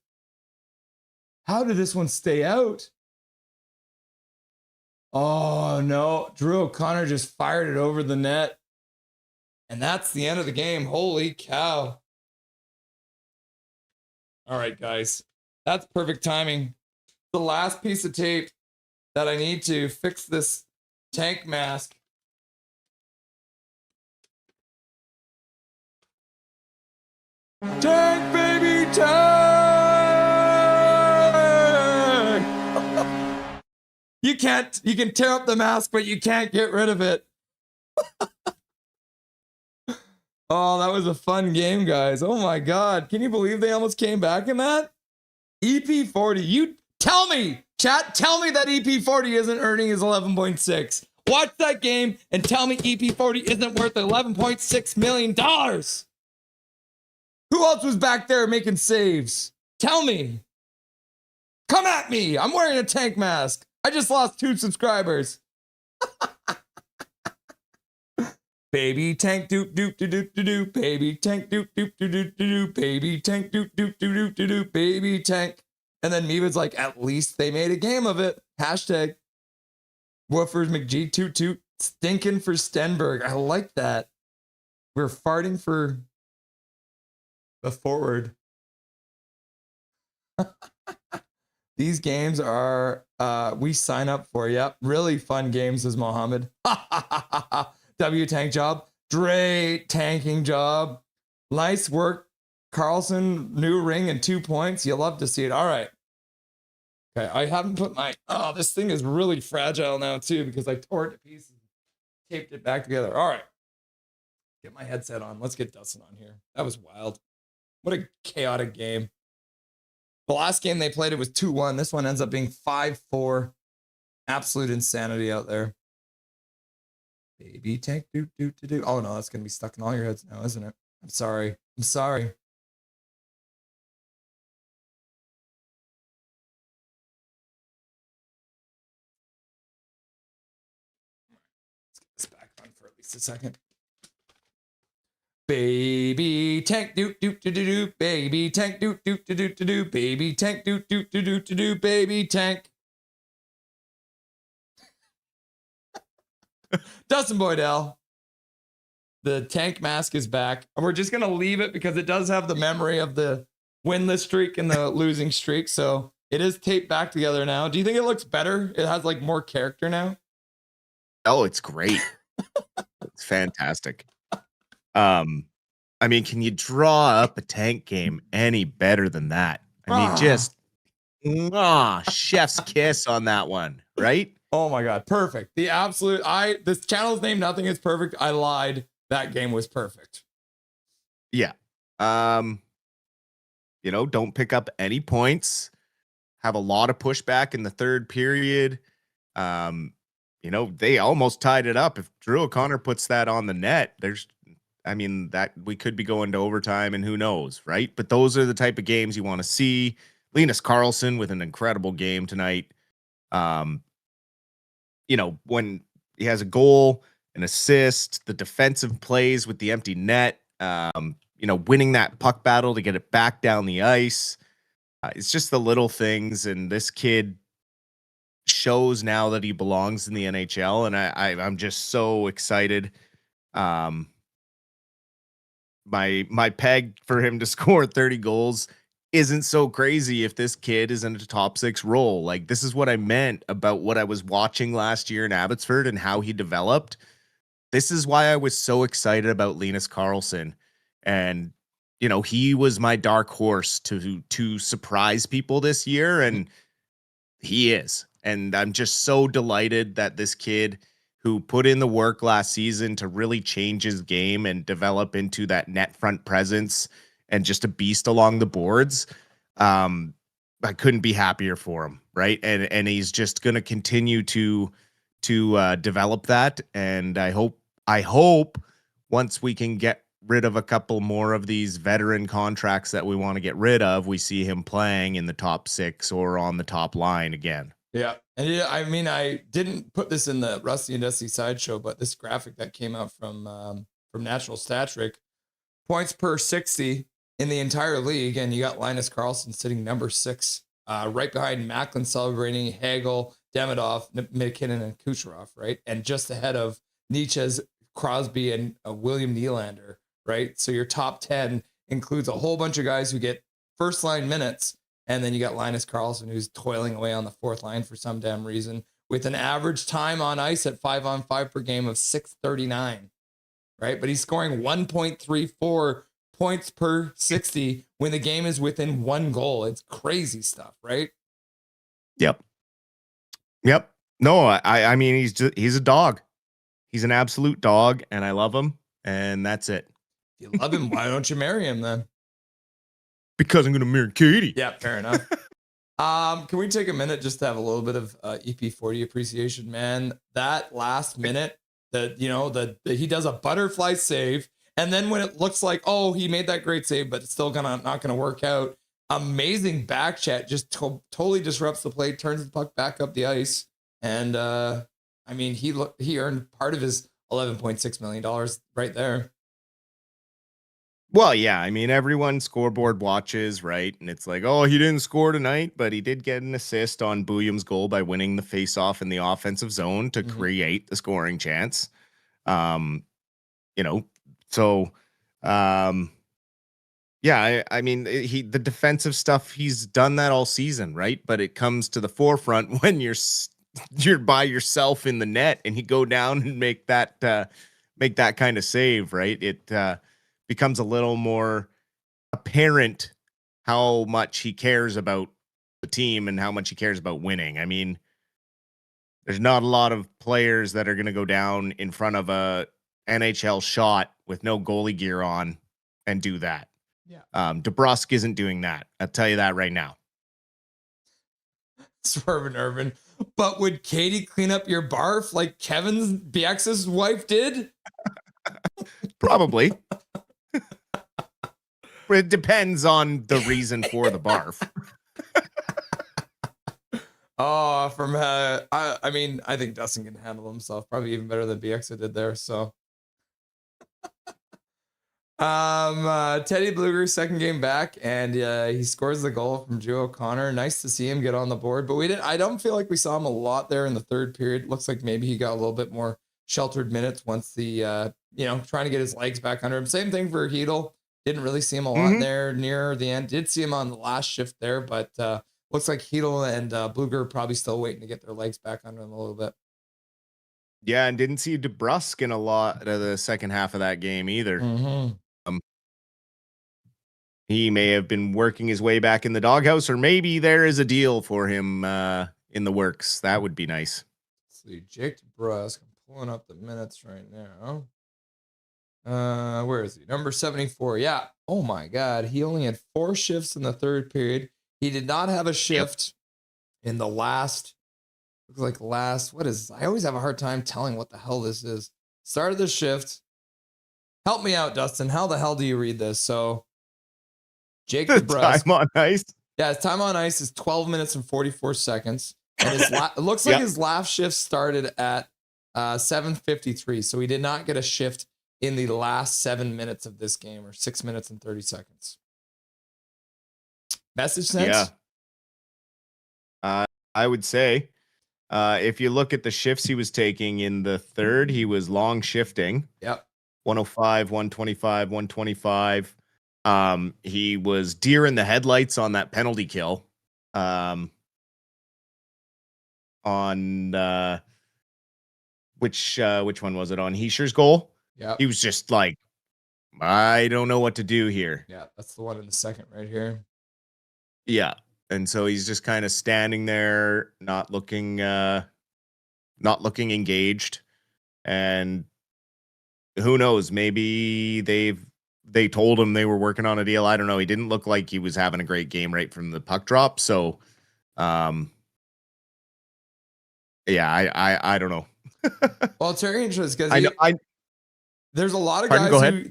How did this one stay out? Oh, no. Drew O'Connor just fired it over the net. And that's the end of the game. Holy cow. All right, guys. That's perfect timing. The last piece of tape that I need to fix this tank mask. Tank, baby, tank! You can tear up the mask, but you can't get rid of it. Oh, that was a fun game, guys. Oh my God. Can you believe they almost came back in that? EP40. You tell me, chat, tell me that EP40 isn't earning his 11.6. Watch that game and tell me EP40 isn't worth $11.6 million. Who else was back there making saves? Tell me. Come at me. I'm wearing a tank mask. I just lost 2 subscribers. Baby tank doop doop doop doop doop, baby tank doop doop doop doop doop, baby tank doop doop doop doop doop, baby tank. And then Meva's like, at least they made a game of it. Hashtag Woofers McGee toot toot, stinking for Stenberg. I like that. We're farting for the forward. These games are we sign up for. Yep, really fun games, says Mohammed. W tank job. Great tanking job. Nice work, Carlson. New ring and 2 points. You love to see it. All right. Okay, I haven't put my... Oh, this thing is really fragile now, too, because I tore it to pieces. Taped it back together. All right. Get my headset on. Let's get Dustin on here. That was wild. What a chaotic game. The last game they played, it was 2-1. This one ends up being 5-4. Absolute insanity out there. Baby tank do do do do. Oh no, that's gonna be stuck in all your heads now, isn't it? I'm sorry. I'm sorry. Let's get this back on for at least a second. Baby tank do do do do do. Baby tank do do do do do do. Baby tank do do do do do do. Baby tank. Dustin Boydell. The tank mask is back. And we're just going to leave it because it does have the memory of the winless streak and the losing streak. So it is taped back together now. Do you think it looks better? It has like more character now? Oh, it's great. It's fantastic. I mean, can you draw up a tank game any better than that? I mean, just chef's kiss on that one, right? Oh my God, perfect. The absolute, this channel's name, Nothing is Perfect. I lied. That game was perfect. Yeah. Don't pick up any points. Have a lot of pushback in the third period. They almost tied it up. If Drew O'Connor puts that on the net, that we could be going to overtime and who knows, right? But those are the type of games you want to see. Linus Karlsson with an incredible game tonight. When he has a goal, an assist, the defensive plays with the empty net, winning that puck battle to get it back down the ice. It's just the little things. And this kid shows now that he belongs in the NHL. And I'm just so excited. My peg for him to score 30 goals isn't so crazy if this kid is in a top 6 role. Like, this is what I meant about what I was watching last year in Abbotsford and how he developed. This is why I was so excited about Linus Karlsson. And, he was my dark horse to surprise people this year. And he is. And I'm just so delighted that this kid who put in the work last season to really change his game and develop into that net front presence and just a beast along the boards. I couldn't be happier for him. Right. And he's just going to continue to develop that. And I hope once we can get rid of a couple more of these veteran contracts that we want to get rid of, we see him playing in the top 6 or on the top line again. Yeah. And I didn't put this in the Rusty and Dusty sideshow, but this graphic that came out from National Stat Trick, points per 60 in the entire league. And you got Linus Karlsson sitting number 6, right behind Macklin celebrating, Hagel, Demidov, McKinnon, and Kucherov, right? And just ahead of Nietzsche's, Crosby, and William Nylander, right? So your top 10 includes a whole bunch of guys who get first line minutes. And then you got Linus Karlsson, who's toiling away on the fourth line for some damn reason, with an average time on ice at 5-on-5 per game of 639, right? But he's scoring 1.34 points per 60 when the game is within 1 goal. It's crazy stuff, right? Yep. No, I mean, he's a dog. He's an absolute dog, and I love him, and that's it. If you love him, why don't you marry him then? Because I'm going to marry Katie. Yeah, fair enough. Can we take a minute just to have a little bit of EP40 appreciation, man? That last minute that, he does a butterfly save. And then when it looks like, oh, he made that great save, but it's still not going to work out. Amazing back chat, just totally disrupts the play, turns the puck back up the ice. And he earned part of his $11.6 million right there. Well, yeah, I mean, everyone scoreboard watches, right? And it's like, oh, he didn't score tonight, but he did get an assist on Bouillam's goal by winning the faceoff in the offensive zone to create the scoring chance. Yeah, I mean, the defensive stuff, he's done that all season, right? But it comes to the forefront when you're by yourself in the net and you go down and make that kind of save, right? It becomes a little more apparent how much he cares about the team and how much he cares about winning. I mean, there's not a lot of players that are going to go down in front of a NHL shot with no goalie gear on and do that. Yeah. DeBrusk isn't doing that. I'll tell you that right now. Swervin' Irvin. But would Katie clean up your barf like Kevin Bieksa's wife did? Probably. It depends on the reason for the barf. I think Dustin can handle himself probably even better than Bieksa did there. So, Teddy Blueger's second game back, and he scores the goal from Joe O'Connor. Nice to see him get on the board, but I don't feel like we saw him a lot there in the third period. Looks like maybe he got a little bit more sheltered minutes once the trying to get his legs back under him. Same thing for Hedel. Didn't really see him a lot there near the end. Did see him on the last shift there, but looks like Hedel and Blueger are probably still waiting to get their legs back under them a little bit. Yeah, and didn't see DeBrusk in a lot of the second half of that game either. He may have been working his way back in the doghouse, or maybe there is a deal for him in the works. That would be nice. Let's see, Jake DeBrusk. I'm pulling up the minutes right now. Where is he? Number 74. Yeah. Oh my God. He only had 4 shifts in the third period. He did not have a shift in the last. Looks like what is this? I always have a hard time telling what the hell this is. Started the shift. Help me out, Dustin. How the hell do you read this? So Jake DeBrusk. Time on ice. Yeah, his time on ice is 12 minutes and 44 seconds. And it looks like his last shift started at 7:53. So he did not get a shift in the last 7 minutes of this game, or 6 minutes and 30 seconds. Message sense? Yeah. I would say if you look at the shifts he was taking in the third, he was long shifting. Yep. 105, 125, 125. He was deer in the headlights on that penalty kill. On which one was it? On Heischer's goal? Yeah. He was just like, I don't know what to do here. Yeah, that's the one in the second right here. Yeah. And so he's just kind of standing there, not looking engaged. And who knows, maybe they told him they were working on a deal. I don't know. He didn't look like he was having a great game right from the puck drop. So yeah, I don't know. Well, it's very interesting because there's a lot of Pardon, guys go who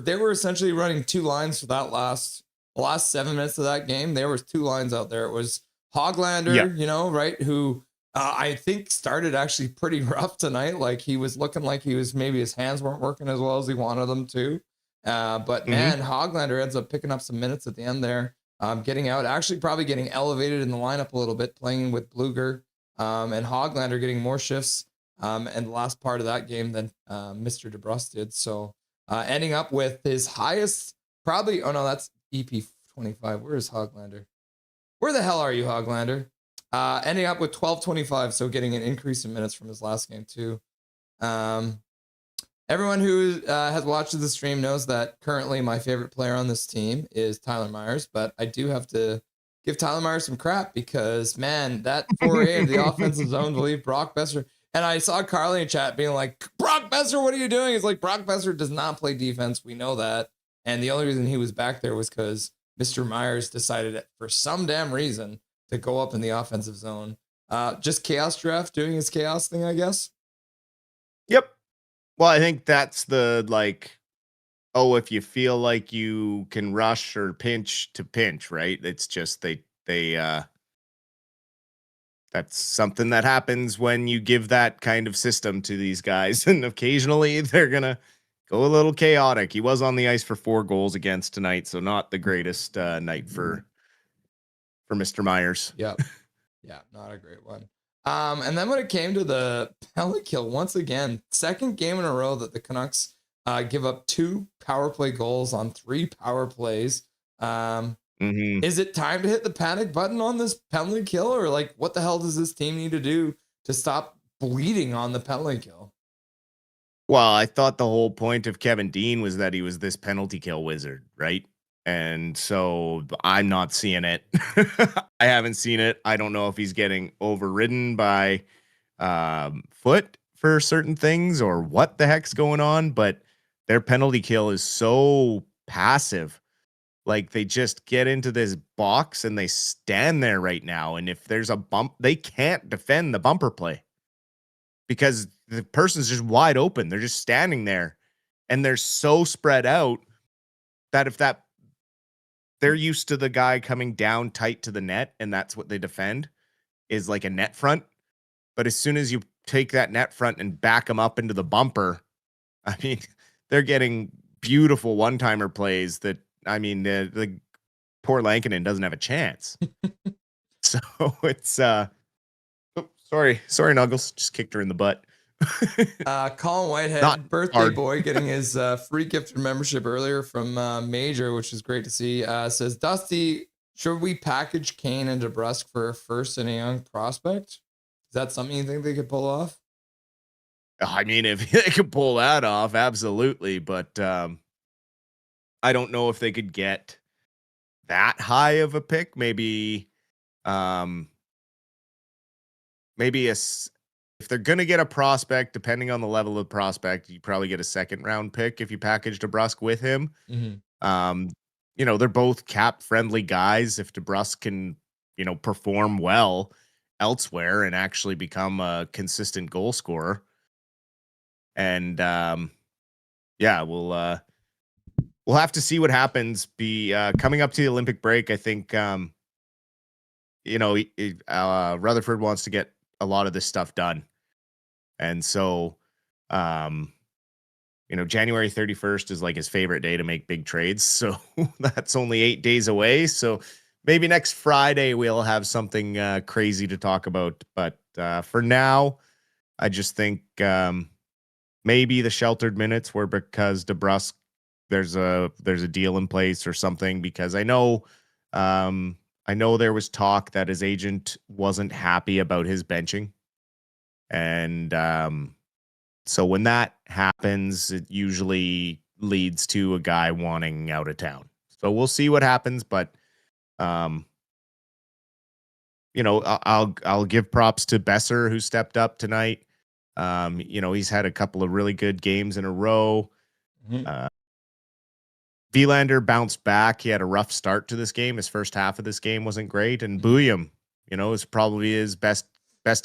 they were essentially running 2 lines for that last 7 minutes of that game. There was 2 lines out there. It was Hoglander, right, who I think started actually pretty rough tonight. Like he was looking like maybe his hands weren't working as well as he wanted them to. But man, Hoglander ends up picking up some minutes at the end there, getting out, actually probably getting elevated in the lineup a little bit, playing with Blueger, and Hoglander getting more shifts and the last part of that game than Mr. DeBrusk did. So ending up with his highest, probably, oh no, that's EP 12.25. Where is Hoglander? Where the hell are you, Hoglander? Ending up with 12.25, so getting an increase in minutes from his last game too. Everyone who has watched the stream knows that currently my favorite player on this team is Tyler Myers, but I do have to give Tyler Myers some crap because, man, that foray into the offensive zone to leave Brock Besser. And I saw Carly in chat being like, Brock Besser, what are you doing? It's like, Brock Besser does not play defense. We know that. And the only reason he was back there was because Mr. Myers decided for some damn reason to go up in the offensive zone. Just Chaos Draft doing his chaos thing, I guess. Yep. Well, I think that's the like, oh, if you feel like you can rush or pinch to pinch, right? It's just they that's something that happens when you give that kind of system to these guys, and occasionally they're gonna go a little chaotic. He was on the ice for 4 goals against tonight, so not the greatest night for Mr. Myers. Yep. Yeah, not a great one. And then when it came to the penalty kill, once again, second game in a row that the Canucks give up 2 power play goals on 3 power plays. Is it time to hit the panic button on this penalty kill, or like what the hell does this team need to do to stop bleeding on the penalty kill? Well, I thought the whole point of Kevin Dean was that he was this penalty kill wizard, right? And so I'm not seeing it. I haven't seen it. I don't know if he's getting overridden by Foot for certain things or what the heck's going on, but their penalty kill is so passive. Like they just get into this box and they stand there right now. And if there's a bump, they can't defend the bumper play because the person's just wide open. They're just standing there and they're so spread out that if that they're used to the guy coming down tight to the net, and that's what they defend is like a net front. But as soon as you take that net front and back them up into the bumper, I mean, they're getting beautiful one-timer plays that, I mean, the poor Lankinen doesn't have a chance. So it's, sorry, Nuggles, just kicked her in the butt. Colin Whitehead, Not birthday hard. boy, getting his free gifted membership earlier from Major, which is great to see. Says, Dusty, should we package Kane and DeBrusque for a first and a young prospect? Is that something you think they could pull off? I mean, if they could pull that off, absolutely. But I don't know if they could get that high of a pick. Maybe if they're going to get a prospect, depending on the level of prospect, you probably get a 2nd round pick if you package DeBrusque with him. You know, they're both cap friendly guys. If DeBrusque can, you know, perform well elsewhere and actually become a consistent goal scorer. And yeah, we'll have to see what happens. Coming up to the Olympic break, I think you know, Rutherford wants to get a lot of this stuff done. And so, you know, January 31st is like his favorite day to make big trades. So that's only 8 days away. So maybe next Friday we'll have something crazy to talk about. But for now, I just think maybe the sheltered minutes were because DeBrusque, there's a deal in place or something, because I know there was talk that his agent wasn't happy about his benching. And so when that happens, it usually leads to a guy wanting out of town. So we'll see what happens, but you know, I'll give props to Besser, who stepped up tonight. You know, he's had a couple of really good games in a row. Vilander bounced back. He had a rough start to this game. His first half of this game wasn't great, and Bouillon, you know, is probably his best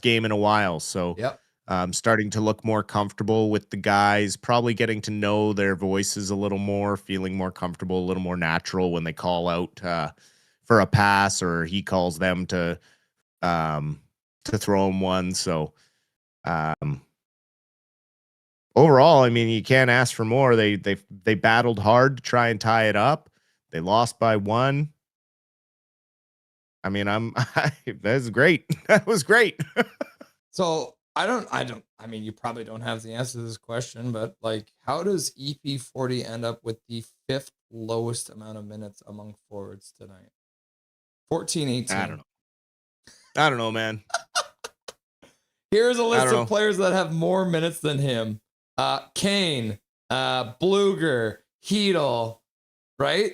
game in a while. So yep. Starting to look more comfortable with the guys, probably getting to know their voices a little more, feeling more comfortable, a little more natural when they call out for a pass or he calls them to throw him one. So overall, I mean, you can't ask for more. They battled hard to try and tie it up. They lost by 1. I mean, that's great. That was great. So I mean, you probably don't have the answer to this question, but like, how does EP40 end up with the 5th lowest amount of minutes among forwards tonight? 14-18. I don't know, man. Here's a list of players that have more minutes than him. Kane, Bluger, Hedel, right?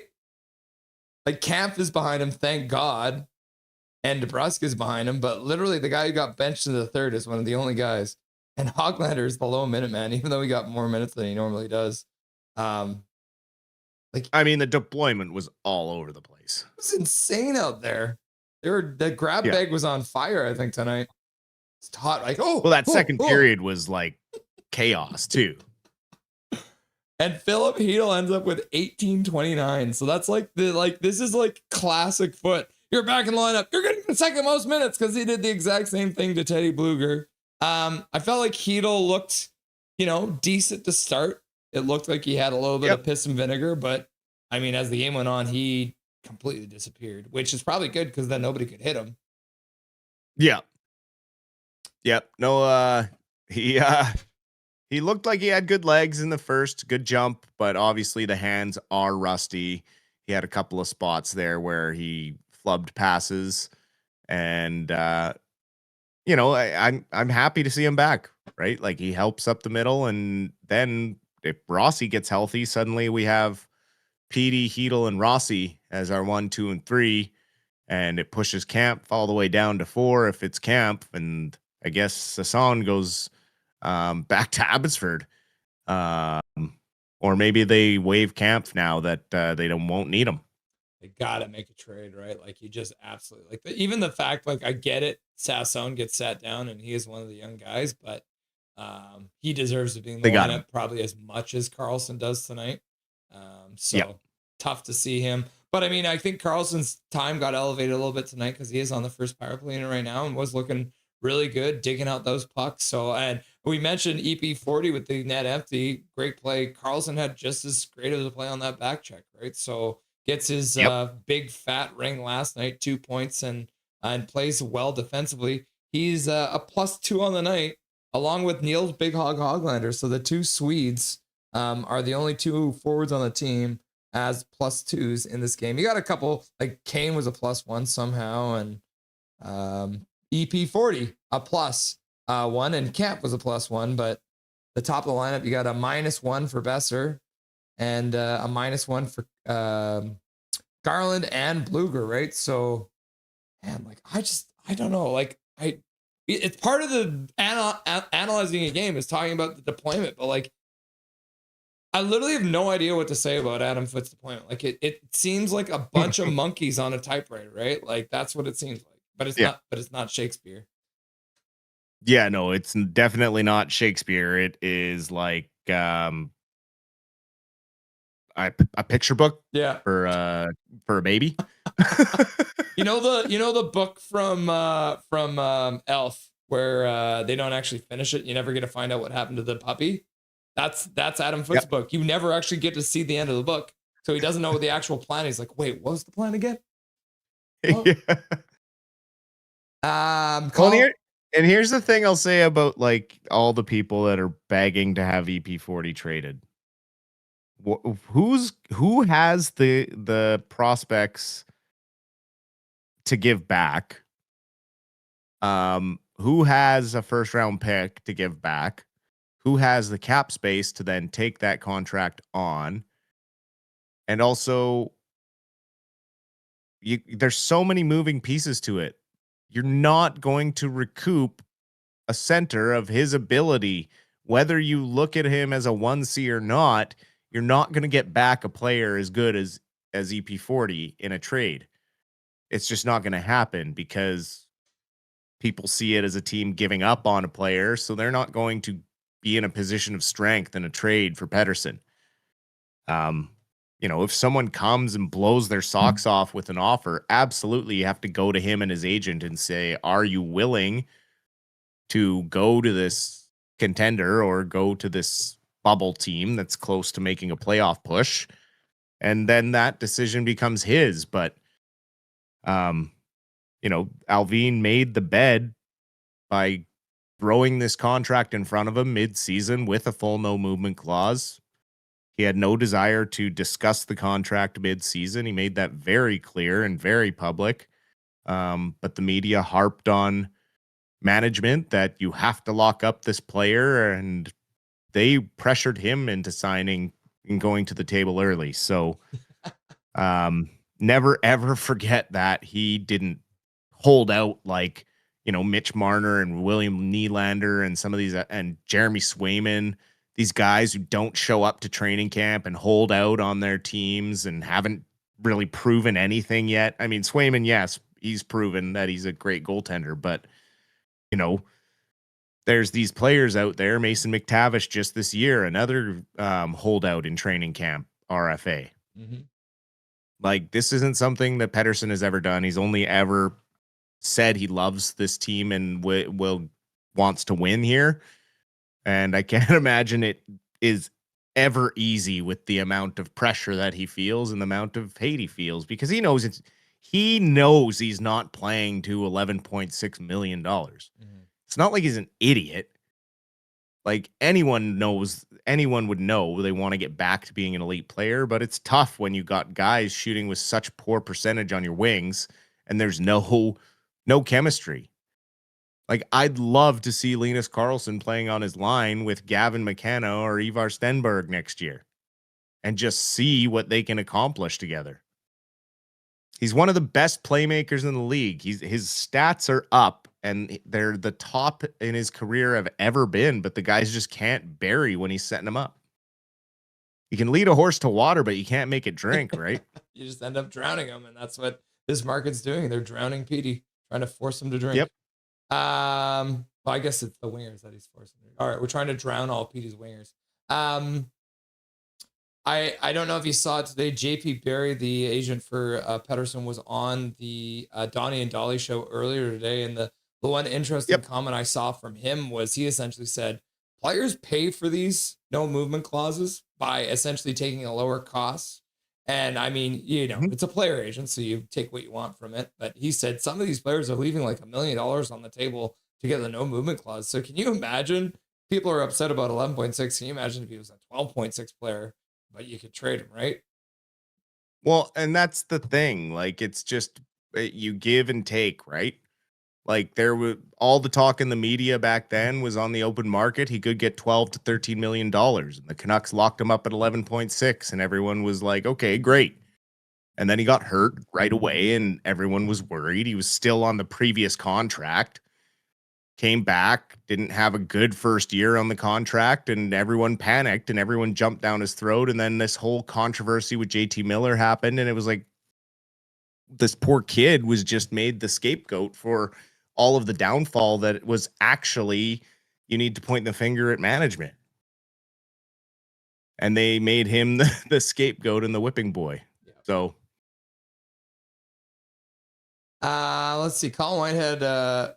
Like Kampf is behind him, thank God. And DeBrusque is behind him, but literally the guy who got benched in the 3rd is one of the only guys. And Hoglander is the low minute man, even though he got more minutes than he normally does. I mean, the deployment was all over the place. It was insane out there. The grab bag was on fire, I think, tonight. It's hot. Like, that second period was like chaos too. And Philip Hedel ends up with 18:29. So that's this is like classic Foot. You're back in the lineup. You're getting the second most minutes because he did the exact same thing to Teddy Bluger. I felt like Hedel looked, decent to start. It looked like he had a little bit of piss and vinegar, but I mean, as the game went on, he completely disappeared, which is probably good because then nobody could hit him. Yeah. Yep. No, he looked like he had good legs in the first, good jump, but obviously the hands are rusty. He had a couple of spots there where he flubbed passes, and I'm happy to see him back, right? Like he helps up the middle, and then if Rossi gets healthy, suddenly we have Petey, Hedel, and Rossi as our 1, 2, and 3, and it pushes Camp all the way down to 4 if it's Camp, and I guess Sasson goes back to Abbotsford, or maybe they waive Camp now that they won't need him. They gotta make a trade, right? Like you just absolutely even the fact, like I get it, Sasson gets sat down and he is one of the young guys, but he deserves to be in the lineup probably as much as Carlson does tonight. Tough to see him. But I mean, I think Carlson's time got elevated a little bit tonight because he is on the first power play unit right now and was looking really good, digging out those pucks. So, and we mentioned EP40 with the net empty, great play. Carlson had just as great of a play on that back check, right? So gets his big fat ring last night, 2 points, and plays well defensively. He's a +2 on the night, along with Niels Big Hog Hoglander. So the two Swedes are the only 2 forwards on the team as +2s in this game. You got a couple, like Kane was a +1 somehow, and EP40 a +1, and Camp was a +1. But the top of the lineup, you got a -1 for Besser and a -1 for Garland and Bluger, right? So, man, like I don't know, like it's part of the analyzing a game is talking about the deployment, but like I literally have no idea what to say about Adam Foote's deployment. Like it seems like a bunch of monkeys on a typewriter, right? Like that's what it seems like. But it's not. But it's not Shakespeare. Yeah, no, it's definitely not Shakespeare. It is like a picture book. Yeah. For a baby. You know the book from Elf where they don't actually finish it. You never get to find out what happened to the puppy. That's Adam Foote's book. You never actually get to see the end of the book, so he doesn't know what the actual plan is. Like, wait, what was the plan again? Oh. And here's the thing I'll say about like all the people that are begging to have EP40 traded. Who has the prospects to give back? Who has a first round pick to give back? Who has the cap space to then take that contract on? And also, there's so many moving pieces to it. You're not going to recoup a center of his ability. Whether you look at him as a 1C or not, you're not going to get back a player as good as EP40 in a trade. It's just not going to happen because people see it as a team giving up on a player, so they're not going to be in a position of strength in a trade for Pettersson. If someone comes and blows their socks off with an offer, absolutely you have to go to him and his agent and say, are you willing to go to this contender or go to this bubble team that's close to making a playoff push? And then that decision becomes his. But, Alvin made the bed by throwing this contract in front of him mid-season with a full no movement clause. He had no desire to discuss the contract mid-season. He made that very clear and very public. But the media harped on management that you have to lock up this player, and they pressured him into signing and going to the table early. So never, ever forget that he didn't hold out like, Mitch Marner and William Nylander and some of these, and Jeremy Swayman, these guys who don't show up to training camp and hold out on their teams and haven't really proven anything yet. I mean, Swayman, yes, he's proven that he's a great goaltender, but there's these players out there. Mason McTavish just this year, another holdout in training camp, RFA. Mm-hmm. Like, this isn't something that Pettersson has ever done. He's only ever said he loves this team and wants to win here. And I can't imagine it is ever easy with the amount of pressure that he feels and the amount of hate he feels, because he knows he's not playing to $11.6 million. Mm-hmm. It's not like he's an idiot. Like, anyone would know they want to get back to being an elite player, but it's tough when you got guys shooting with such poor percentage on your wings and there's no chemistry. Like, I'd love to see Linus Karlsson playing on his line with Gavin McKenna or Ivar Stenberg next year and just see what they can accomplish together. He's one of the best playmakers in the league. His stats are up, and they're the top in his career have ever been, but the guys just can't bury when he's setting them up. You can lead a horse to water, but you can't make it drink, right? You just end up drowning them, and that's what this market's doing. They're drowning Petey, trying to force him to drink. Yep. Well, I guess it's the wingers that he's forcing. All right, we're trying to drown all Petey's wingers. I don't know if you saw it today. JP Barry, the agent for Pettersson, was on the Donnie and Dolly show earlier today, and the one interesting comment I saw from him was he essentially said players pay for these no movement clauses by essentially taking a lower cost. And I mean, it's a player agent, so you take what you want from it. But he said some of these players are leaving like $1 million on the table to get the no movement clause. So can you imagine? People are upset about 11.6. Can you imagine if he was a 12.6 player, but you could trade him, right? Well, and that's the thing. Like, it's just you give and take, right? Like, there were all the talk in the media back then was on the open market. He could get $12 to $13 million. And the Canucks locked him up at 11.6. And everyone was like, okay, great. And then he got hurt right away. And everyone was worried. He was still on the previous contract. Came back, didn't have a good first year on the contract. And everyone panicked and everyone jumped down his throat. And then this whole controversy with JT Miller happened. And it was like, this poor kid was just made the scapegoat for all of the downfall that it was actually, you need to point the finger at management. And they made him the scapegoat and the whipping boy. Yeah. So. Let's see. Colin Whitehead,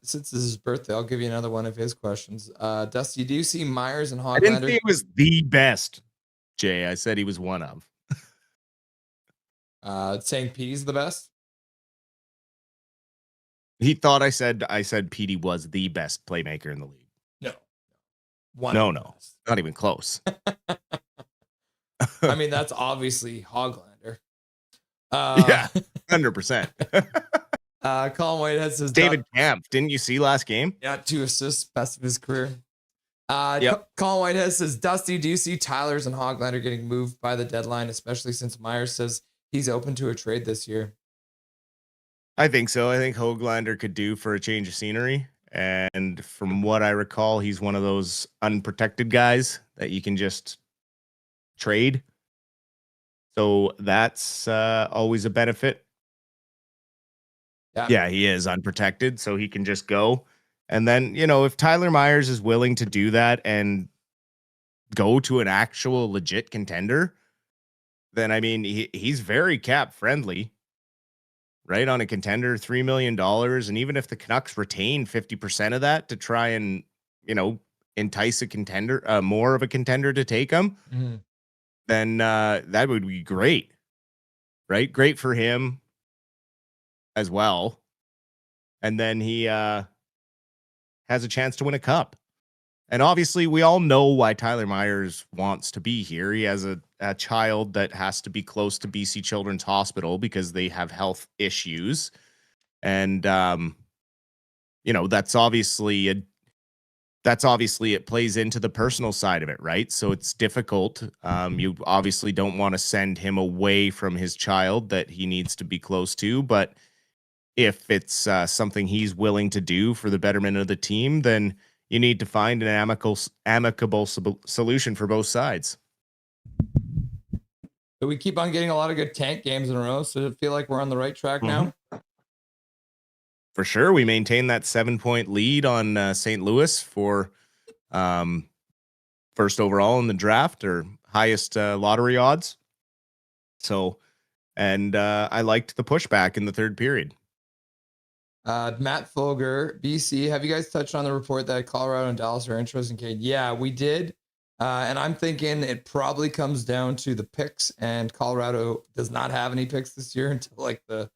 since this is his birthday, I'll give you another one of his questions. Dusty, do you see Myers and Hoglander? I didn't say he was the best, Jay. I said he was one of. Saying Petey's the best? He thought I said Petey was the best playmaker in the league. No. No. Not even close. I mean, that's obviously Hoglander. Yeah, 100%. Colin Whitehead says David Camp. Didn't you see last game? Yeah, 2 assists, best of his career. Colin Whitehead says, Dusty, do you see Tylers and Hoglander getting moved by the deadline, especially since Myers says he's open to a trade this year? I think so. I think Hoglander could do for a change of scenery. And from what I recall, he's one of those unprotected guys that you can just trade. So that's always a benefit. Yeah, he is unprotected, so he can just go. And then, if Tyler Myers is willing to do that and go to an actual legit contender, then, I mean, he's very cap friendly. Right, on a contender, $3 million. And even if the Canucks retain 50% of that to try and, entice a contender, more of a contender to take him, then that would be great. Right? Great for him as well. And then he has a chance to win a cup. And obviously, we all know why Tyler Myers wants to be here. He has a child that has to be close to BC Children's Hospital because they have health issues. And, that's obviously it plays into the personal side of it, right? So it's difficult. You obviously don't want to send him away from his child that he needs to be close to. But if it's something he's willing to do for the betterment of the team, then you need to find an amicable solution for both sides. So we keep on getting a lot of good tank games in a row. So I feel like we're on the right track now. For sure. We maintain that 7-point lead on St. Louis for first overall in the draft, or highest lottery odds. So, and I liked the pushback in the third period. Matt Folger, BC, have you guys touched on the report that Colorado and Dallas are interested in Cade? Yeah, we did. And I'm thinking it probably comes down to the picks, and Colorado does not have any picks this year until like the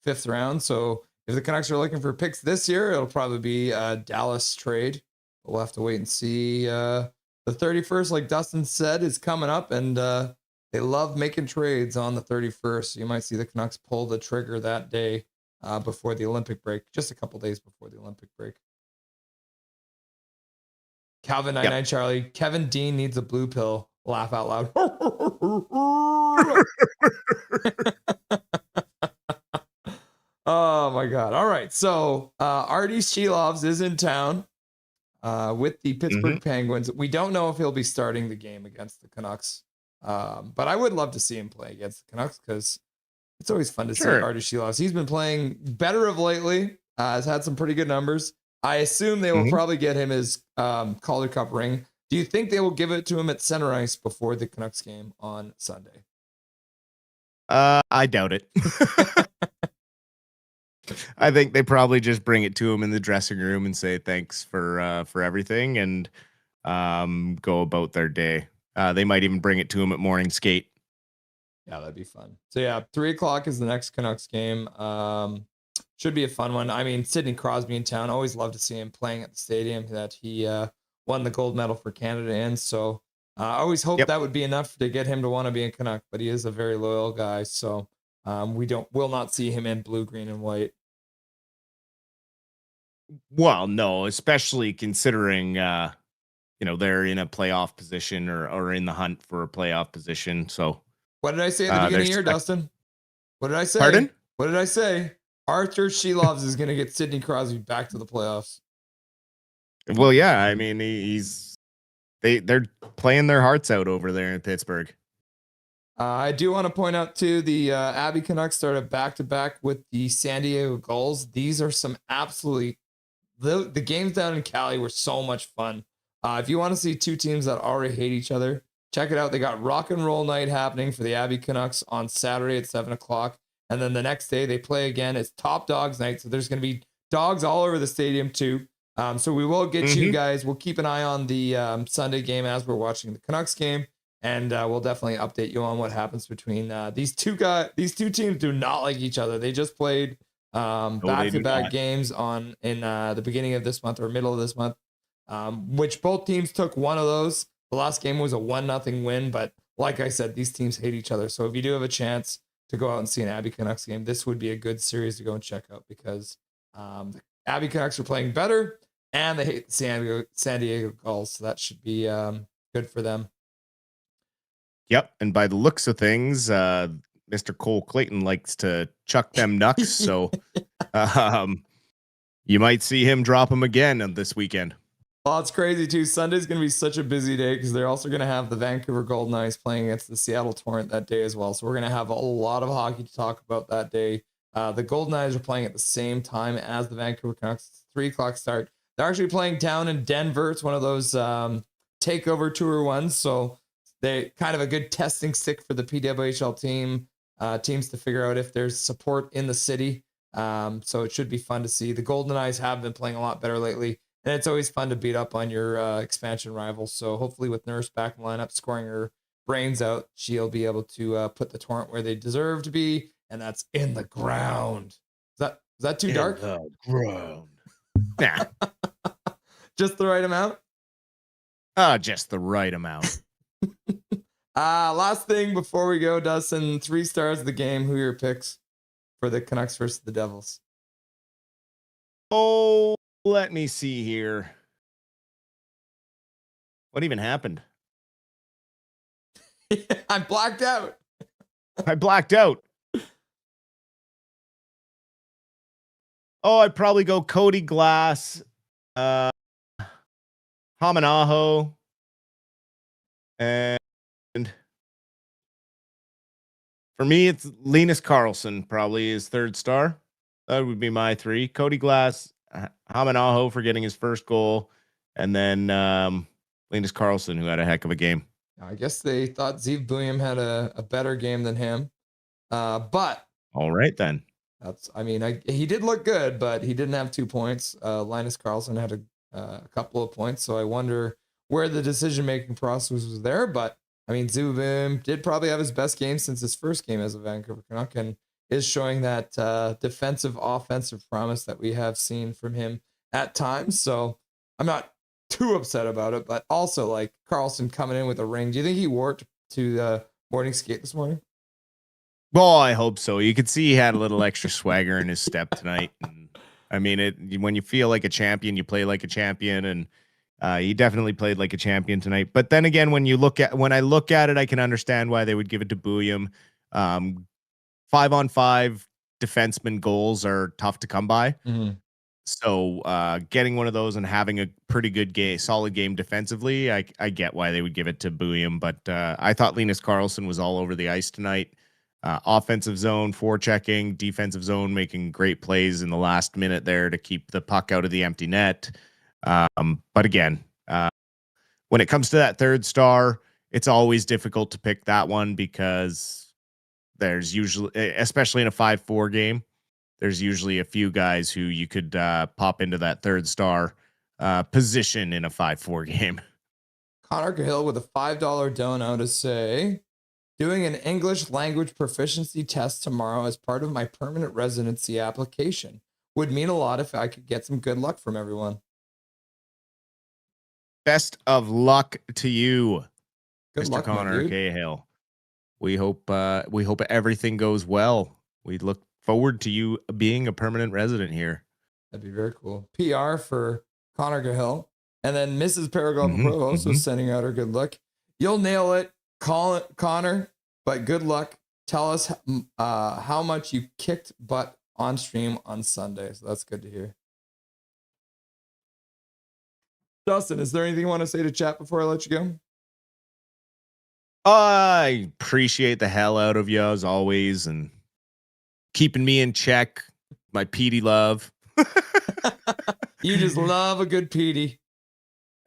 5th round. So if the Canucks are looking for picks this year, it'll probably be a Dallas trade. We'll have to wait and see. The 31st, like Dustin said, is coming up, and they love making trades on the 31st. So you might see the Canucks pull the trigger that day. Before the Olympic break, just a couple days before the Olympic break. Calvin 99 Charlie, Kevin Dean needs a blue pill. Laugh out loud. Oh my God. All right. So Artie Shelovs is in town with the Pittsburgh Penguins. We don't know if he'll be starting the game against the Canucks. But I would love to see him play against the Canucks because it's always fun to see Artie Shelovs. He's been playing better of lately. Has had some pretty good numbers. I assume they will probably get him his Calder Cup ring. Do you think they will give it to him at center ice before the Canucks game on Sunday? I doubt it. I think they probably just bring it to him in the dressing room and say thanks for everything and go about their day. They might even bring it to him at morning skate. Yeah, that'd be fun. So yeah, 3:00 is the next Canucks game. Should be a fun one. I mean, Sidney Crosby in town. Always love to see him playing at the stadium that he won the gold medal for Canada in. So I always hope that would be enough to get him to want to be a Canuck. But he is a very loyal guy. So will not see him in blue, green, and white. Well, no, especially considering they're in a playoff position or in the hunt for a playoff position. So. What did I say at the beginning of the year, Dustin? What did I say? Pardon? What did I say? Arthur Shelovs is going to get Sidney Crosby back to the playoffs. Well, yeah. I mean, they're playing their hearts out over there in Pittsburgh. I do want to point out, too, the Abbey Canucks started back-to-back with the San Diego Gulls. These are some absolutely... The games down in Cali were so much fun. If you want to see two teams that already hate each other, check it out. They got rock and roll night happening for the Abbey Canucks on Saturday at 7:00. And then the next day they play again. It's Top Dogs night. So there's going to be dogs all over the stadium too. So we will get you guys. We'll keep an eye on the Sunday game as we're watching the Canucks game. And we'll definitely update you on what happens between these two guys. These two teams do not like each other. They just played back-to-back games in the beginning of this month or middle of this month, which both teams took one of those. The last game was a 1-0 win, but like I said, these teams hate each other. So if you do have a chance to go out and see an Abbey Canucks game, this would be a good series to go and check out because the Abbey Canucks are playing better and they hate the San Diego Gulls. So that should be good for them. Yep. And by the looks of things, Mr. Cole Clayton likes to chuck them knucks. So you might see him drop them again this weekend. Well, it's crazy too. Sunday's going to be such a busy day because they're also going to have the Vancouver Golden Knights playing against the Seattle Torrent that day as well. So we're going to have a lot of hockey to talk about that day. The Golden Knights are playing at the same time as the Vancouver Canucks. 3:00 start. They're actually playing down in Denver. It's one of those takeover tour ones. So they kind of a good testing stick for the PWHL teams to figure out if there's support in the city. So it should be fun to see. The Golden Knights have been playing a lot better lately. And it's always fun to beat up on your expansion rivals. So hopefully with Nurse back in the lineup, scoring her brains out, she'll be able to put the Torrent where they deserve to be, and that's in the ground. Is that too dark? The ground. Nah. Just the right amount? Just the right amount. Last thing before we go, Dustin, 3 stars of the game. Who are your picks for the Canucks versus the Devils? Oh, let me see here. What even happened? I blacked out. I blacked out. Oh, I'd probably go Cody Glass, Hamanaho, and for me, it's Linus Karlsson, probably his 3rd star. That would be my 3. Cody Glass, Hamanaho for getting his first goal, and then Linus Karlsson, who had a heck of a game. I guess they thought Zeev Buium had a better game than him. But all right then. He did look good, but he didn't have 2 points. Linus Karlsson had a couple of points, so I wonder where the decision-making process was there. But Zeev Buium did probably have his best game since his first game as a Vancouver Canuck, and is showing that defensive, offensive promise that we have seen from him at times. So I'm not too upset about it, but also like Karlsson coming in with a ring. Do you think he wore it to the morning skate this morning? Well, I hope so. You could see he had a little extra swagger in his step tonight. And, when you feel like a champion, you play like a champion, and he definitely played like a champion tonight. But then again, when I look at it, I can understand why they would give it to Buium. 5-on-5 defenseman goals are tough to come by. Mm-hmm. So getting one of those and having a pretty good game, solid game defensively, I get why they would give it to Buium. But I thought Linus Karlsson was all over the ice tonight. Offensive zone, forechecking, defensive zone, making great plays in the last minute there to keep the puck out of the empty net. But again, when it comes to that 3rd star, it's always difficult to pick that one because there's usually, especially in a 5-4 game, there's usually a few guys who you could pop into that 3rd star position in a 5-4 game. Connor Cahill with a $5 dono to say, doing an English language proficiency test tomorrow as part of my permanent residency application. Would mean a lot if I could get some good luck from everyone. Best of luck to you, good Mr. luck, Connor Cahill. We hope everything goes well. We look forward to you being a permanent resident here. That'd be very cool. PR for Connor Cahill. And then Mrs. Paragon also sending out her good luck. You'll nail it, Connor, but good luck. Tell us how much you kicked butt on stream on Sunday. So that's good to hear. Dustin, is there anything you want to say to chat before I let you go? I appreciate the hell out of you as always and keeping me in check. My PD love. You just love a good PD.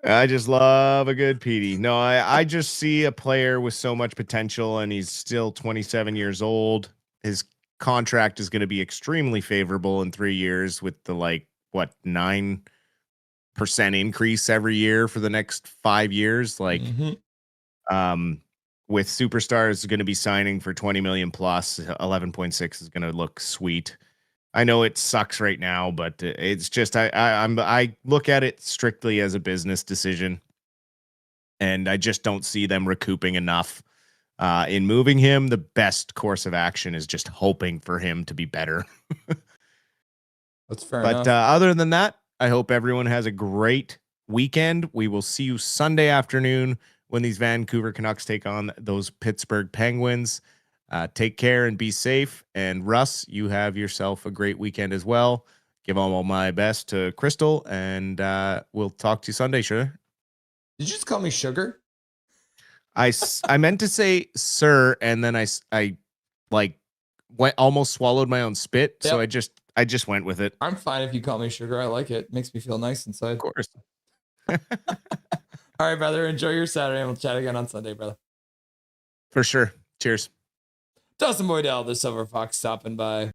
I just love a good PD. No, I just see a player with so much potential, and he's still 27 years old. His contract is going to be extremely favorable in 3 years with the 9% increase every year for the next 5 years. With superstars going to be signing for 20 million plus, 11.6 is going to look sweet. I know it sucks right now, but it's just I look at it strictly as a business decision, and I just don't see them recouping enough in moving him. The best course of action is just hoping for him to be better. That's fair enough. But other than that, I hope everyone has a great weekend. We will see you Sunday afternoon when these Vancouver Canucks take on those Pittsburgh Penguins. Take care and be safe. And Russ, you have yourself a great weekend as well. Give all my best to Crystal, and we'll talk to you Sunday, sure. Did you just call me sugar? I meant to say sir, and then I almost swallowed my own spit. Yep. So I just went with it. I'm fine if you call me sugar. I like it. Makes me feel nice inside. Of course. All right, brother. Enjoy your Saturday, and we'll chat again on Sunday, brother. For sure. Cheers. Dustin Boydell, the Silver Fox, stopping by.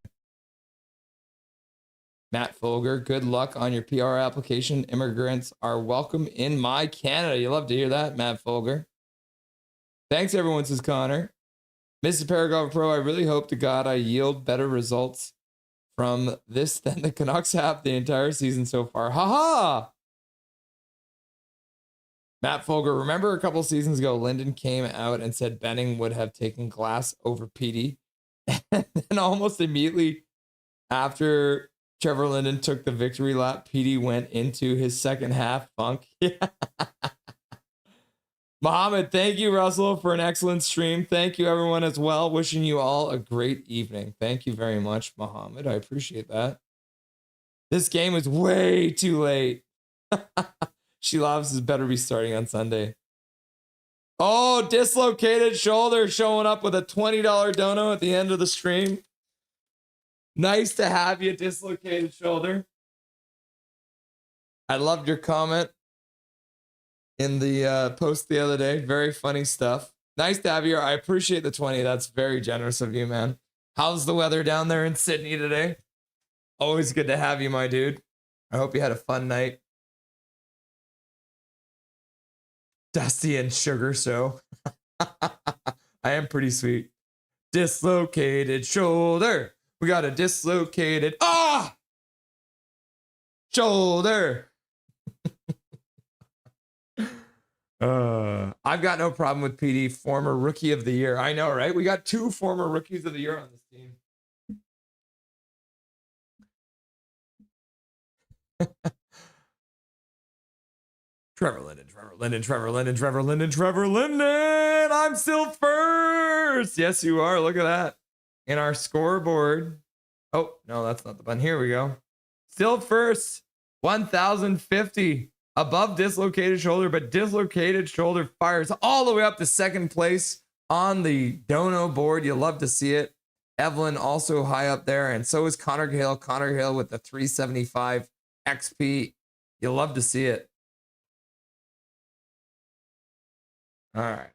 Matt Folger, good luck on your PR application. Immigrants are welcome in my Canada. You love to hear that, Matt Folger. Thanks, everyone, says Connor. Mrs. Paragon Pro, I really hope to God I yield better results from this than the Canucks have the entire season so far. Ha ha! Matt Folger, remember a couple seasons ago, Linden came out and said Benning would have taken Glass over PD. And then almost immediately after Trevor Linden took the victory lap, PD went into his second half funk. Yeah. Mohammed, thank you, Russell, for an excellent stream. Thank you, everyone, as well. Wishing you all a great evening. Thank you very much, Mohammed. I appreciate that. This game was way too late. She loves is better be starting on Sunday. Oh, dislocated shoulder showing up with a $20 dono at the end of the stream. Nice to have you, dislocated shoulder. I loved your comment in the post the other day. Very funny stuff. Nice to have you here. I appreciate the 20. That's very generous of you, man. How's the weather down there in Sydney today? Always good to have you, my dude. I hope you had a fun night. Dusty and Sugar Show. I am pretty sweet. Dislocated shoulder. We got a dislocated shoulder. I've got no problem with PD, former rookie of the year. I know, right? We got 2 former rookies of the year on this team. Trevor Linden. I'm still first. Yes, you are. Look at that. In our scoreboard. Oh, no, that's not the button. Here we go. Still first. 1,050. Above dislocated shoulder, but dislocated shoulder fires all the way up to second place on the dono board. You love to see it. Evelyn also high up there, and so is Connor Gale. Connor Gale with the 375 XP. You love to see it. All right.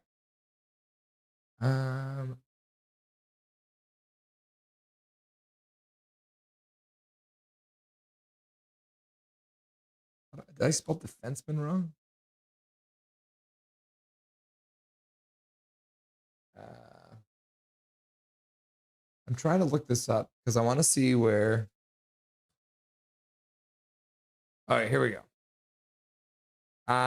Did I spell defenseman wrong? I'm trying to look this up because I want to see where. All right, here we go.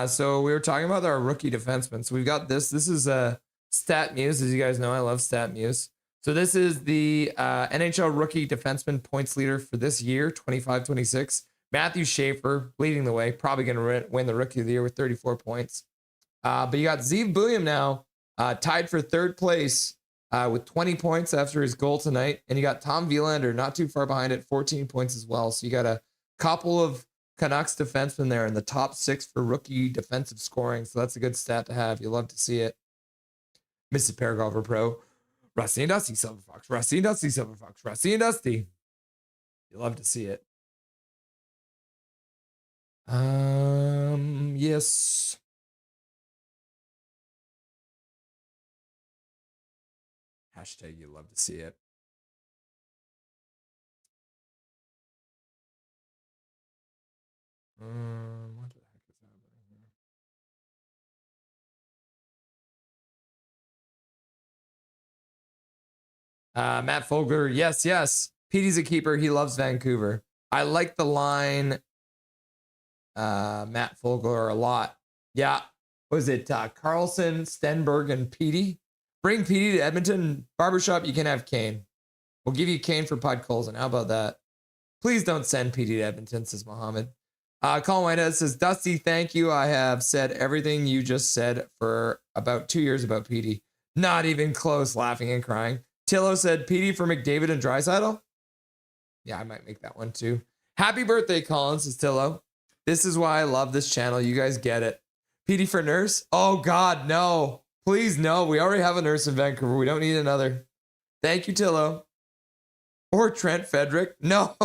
So we were talking about our rookie defenseman. So we've got this. This is a Stat Muse. As you guys know, I love Stat Muse. So this is the NHL rookie defenseman points leader for this year, 25-26. Matthew Schaefer leading the way, probably going to win the rookie of the year with 34 points. But you got Zeev Buium now, tied for third place with 20 points after his goal tonight. And you got Tom Wielander not too far behind at 14 points as well. So you got a couple of Canucks defensemen there in the top 6 for rookie defensive scoring. So that's a good stat to have. You love to see it. Mrs. Paragolfer Pro. Rusty and Dusty Silver Fox. Rusty and Dusty Silver Fox. Rusty and Dusty. You love to see it. Yes. Hashtag you love to see it. What the heck is happening here? Matt Folger, yes. Petey's a keeper. He loves Vancouver. I like the line, Matt Folger, a lot. Yeah. Was it Carlson, Stenberg, and Petey? Bring Petey to Edmonton Barbershop. You can have Kane. We'll give you Kane for Pod Colson. How about that? Please don't send Petey to Edmonton, says Mohammed. Colin Whitehead says, Dusty, thank you. I have said everything you just said for about 2 years about Petey. Not even close, laughing and crying. Tillo said, Petey for McDavid and Draisaitl? Yeah, I might make that one too. Happy birthday, Colin, says Tillo. This is why I love this channel. You guys get it. Petey for nurse? Oh, God, no. Please, no. We already have a nurse in Vancouver. We don't need another. Thank you, Tillo. Or Trent Fedrick? No.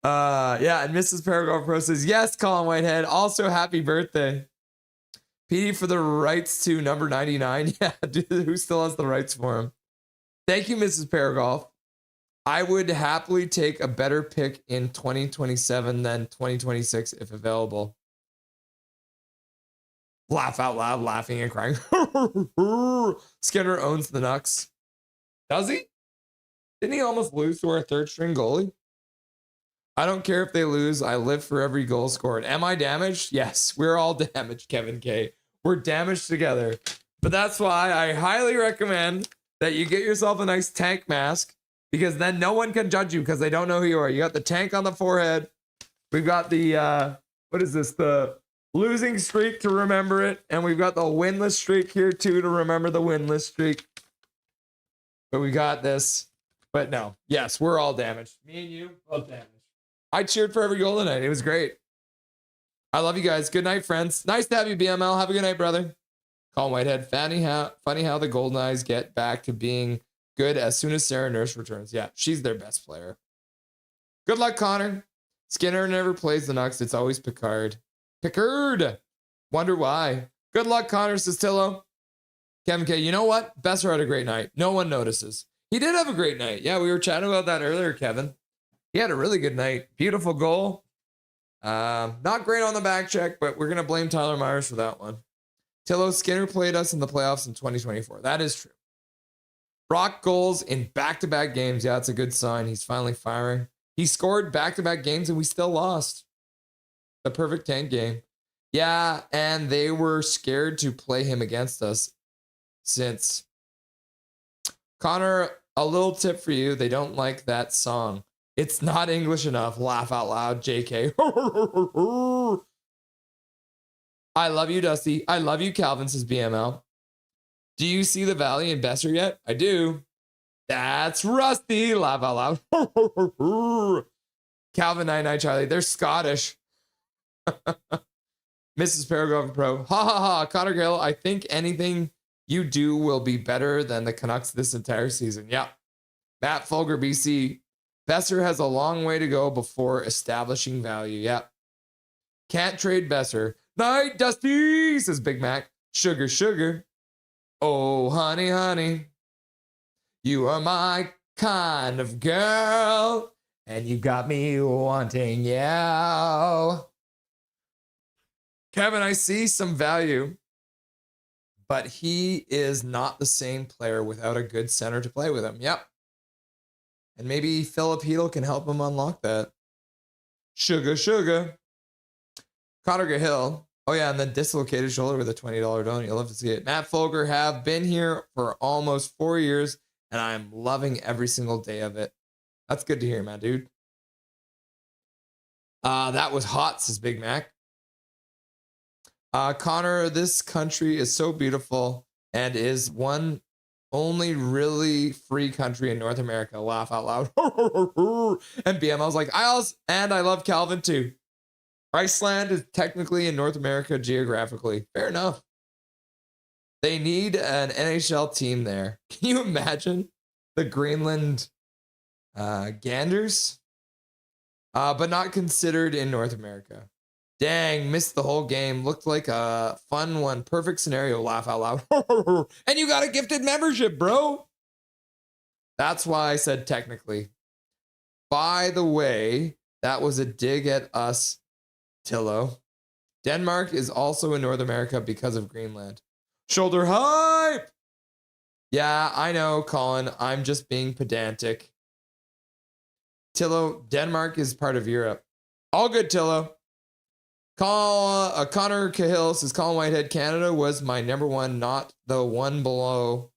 Yeah, and Mrs. Paragraph Pro says, yes, Colin Whitehead. Also, happy birthday. Petey for the rights to number 99. Yeah, dude, who still has the rights for him? Thank you, Mrs. Paragraph. I would happily take a better pick in 2027 than 2026 if available. Laugh out loud, laughing and crying. Skinner owns the Nucks. Does he? Didn't he almost lose to our third string goalie? I don't care if they lose. I live for every goal scored. Am I damaged? Yes, we're all damaged, Kevin K. We're damaged together. But that's why I highly recommend that you get yourself a nice tank mask, because then no one can judge you because they don't know who you are. You got the tank on the forehead. We've got the, what is this? The losing streak to remember it. And we've got the winless streak here too to remember the winless streak. But we got this. But no, yes, we're all damaged. Me and you, both damaged. I cheered for every goal tonight. It was great. I love you guys. Good night, friends. Nice to have you, BML. Have a good night, brother. Colin Whitehead. Funny how the Golden Eyes get back to being good as soon as Sarah Nurse returns. Yeah, she's their best player. Good luck, Connor. Skinner never plays the Nucks. It's always Picard. Picard. Wonder why. Good luck, Connor, says Tillo. Kevin K. You know what? Besser had a great night. No one notices. He did have a great night. Yeah, we were chatting about that earlier, Kevin. He had a really good night. Beautiful goal. Not great on the back check, but we're going to blame Tyler Myers for that one. Tillo, Skinner played us in the playoffs in 2024. That is true. Brock goals in back-to-back games. Yeah, it's a good sign. He's finally firing. He scored back-to-back games and we still lost. The perfect 10 game. Yeah, and they were scared to play him against us since. Connor, a little tip for you. They don't like that song. It's not English enough. Laugh out loud, JK. I love you, Dusty. I love you, Calvin, says BML. Do you see the Valley in Besser yet? I do. That's Rusty. Laugh out loud. Calvin 99 Charlie. They're Scottish. Mrs. Paragraph Pro. Ha ha ha. Connor Gill, I think anything you do will be better than the Canucks this entire season. Yeah. Matt Folger, BC. Besser has a long way to go before establishing value. Yep. Can't trade Besser. Night, Dusty, says Big Mac. Sugar, sugar. Oh, honey, honey. You are my kind of girl. And you got me wanting you. Kevin, I see some value. But he is not the same player without a good center to play with him. Yep. And maybe Philip Hedl can help him unlock that. Sugar, sugar. Connor Gahill. Oh, yeah, and then dislocated shoulder with a $20 donut. You'll love to see it. Matt Folger have been here for almost 4 years, and I'm loving every single day of it. That's good to hear, man, dude. That was hot, says Big Mac. Connor, this country is so beautiful and is one only really free country in North America. Laugh out loud. And BML's like, I love Calvin too. Iceland is technically in North America geographically. Fair enough. They need an NHL team there. Can you imagine the Greenland Ganders? But not considered in North America. Dang, missed the whole game. Looked like a fun one. Perfect scenario. Laugh out loud. And you got a gifted membership, bro. That's why I said technically. By the way, that was a dig at us, Tillo. Denmark is also in North America because of Greenland. Shoulder hype. Yeah, I know, Colin. I'm just being pedantic. Tillo, Denmark is part of Europe. All good, Tillo. Connor Cahill says, Colin Whitehead, Canada was my number one, not the one below.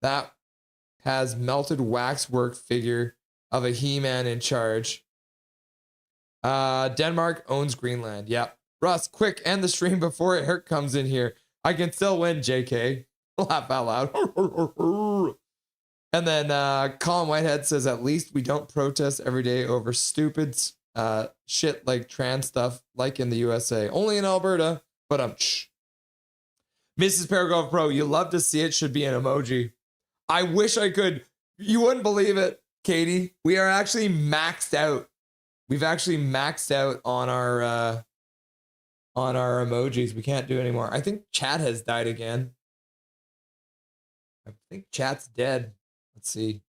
That has melted waxwork figure of a He-Man in charge. Denmark owns Greenland. Yep. Russ, quick, end the stream before Eric comes in here. I can still win, JK. Laugh out loud. And then Colin Whitehead says, at least we don't protest every day over stupid shit like trans stuff like in the USA. Only in Alberta, but Mrs. Paragraph Pro, you love to see it, should be an emoji. I wish I could. You wouldn't believe it, Katie. We are actually maxed out. We've actually maxed out on our emojis. We can't do anymore. I think chat has died again. I think chat's dead. Let's see.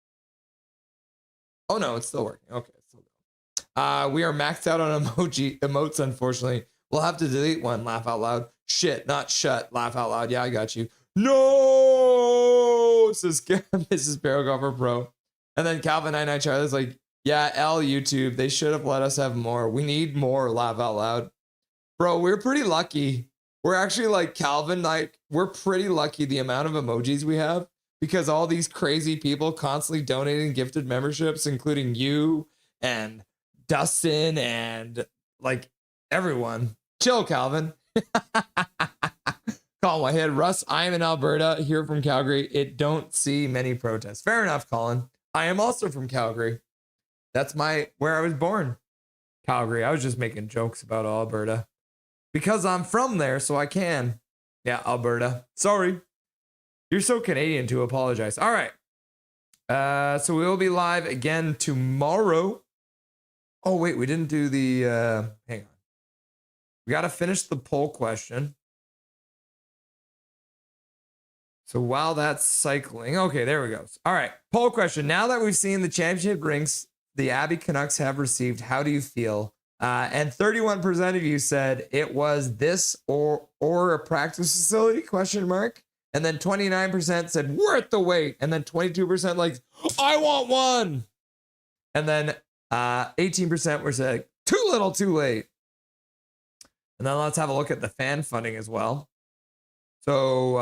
Oh no, it's still working. Okay, it's still going. We are maxed out on emotes, unfortunately. We'll have to delete one. Laugh out loud. Shit, not shut. Laugh out loud. Yeah, I got you. No, says Mrs. Barrowgoffer Pro. And then Calvin 99 Charlie's like, Yeah, L YouTube. They should have let us have more. We need more laugh out loud. Bro, we're pretty lucky. We're actually like Calvin, like we're pretty lucky the amount of emojis we have because all these crazy people constantly donating gifted memberships, including you and Dustin and like everyone. Chill, Calvin. Call my head. Russ, I am in Alberta, here from Calgary. It don't see many protests. Fair enough, Colin. I am also from Calgary. That's where I was born. Calgary. I was just making jokes about Alberta. Because I'm from there, so I can. Yeah, Alberta. Sorry. You're so Canadian to apologize. All right. So we will be live again tomorrow. Oh, wait, we didn't do the... hang on. We got to finish the poll question. So while that's cycling... Okay, there we go. All right, poll question. Now that we've seen the championship rings the Abbey Canucks have received, how do you feel? And 31% of you said it was this or a practice facility, question mark. And then 29% said worth the wait. And then 22% like, I want one. And then 18% were saying too little, too late. And then let's have a look at the fan funding as well. So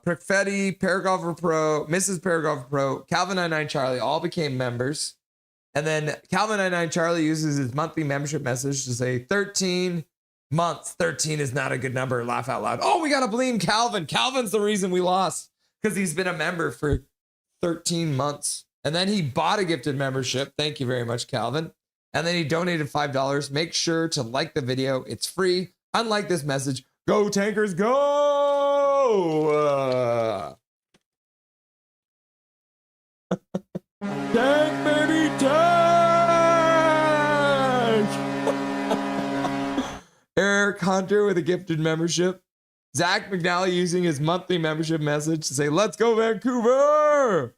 Perfetti, Paragolfer Pro, Mrs. Paragolfer Pro, Calvin 99 Charlie all became members. And then Calvin 99 Charlie uses his monthly membership message to say 13 months. 13 is not a good number. Laugh out loud. Oh, we got to blame Calvin. Calvin's the reason we lost because he's been a member for 13 months. And then he bought a gifted membership. Thank you very much, Calvin. And then he donated $5. Make sure to like the video. It's free. Unlike this message, go Tankers, go! Tank, baby, tank! Eric Hunter with a gifted membership. Zach McNally using his monthly membership message to say, let's go Vancouver!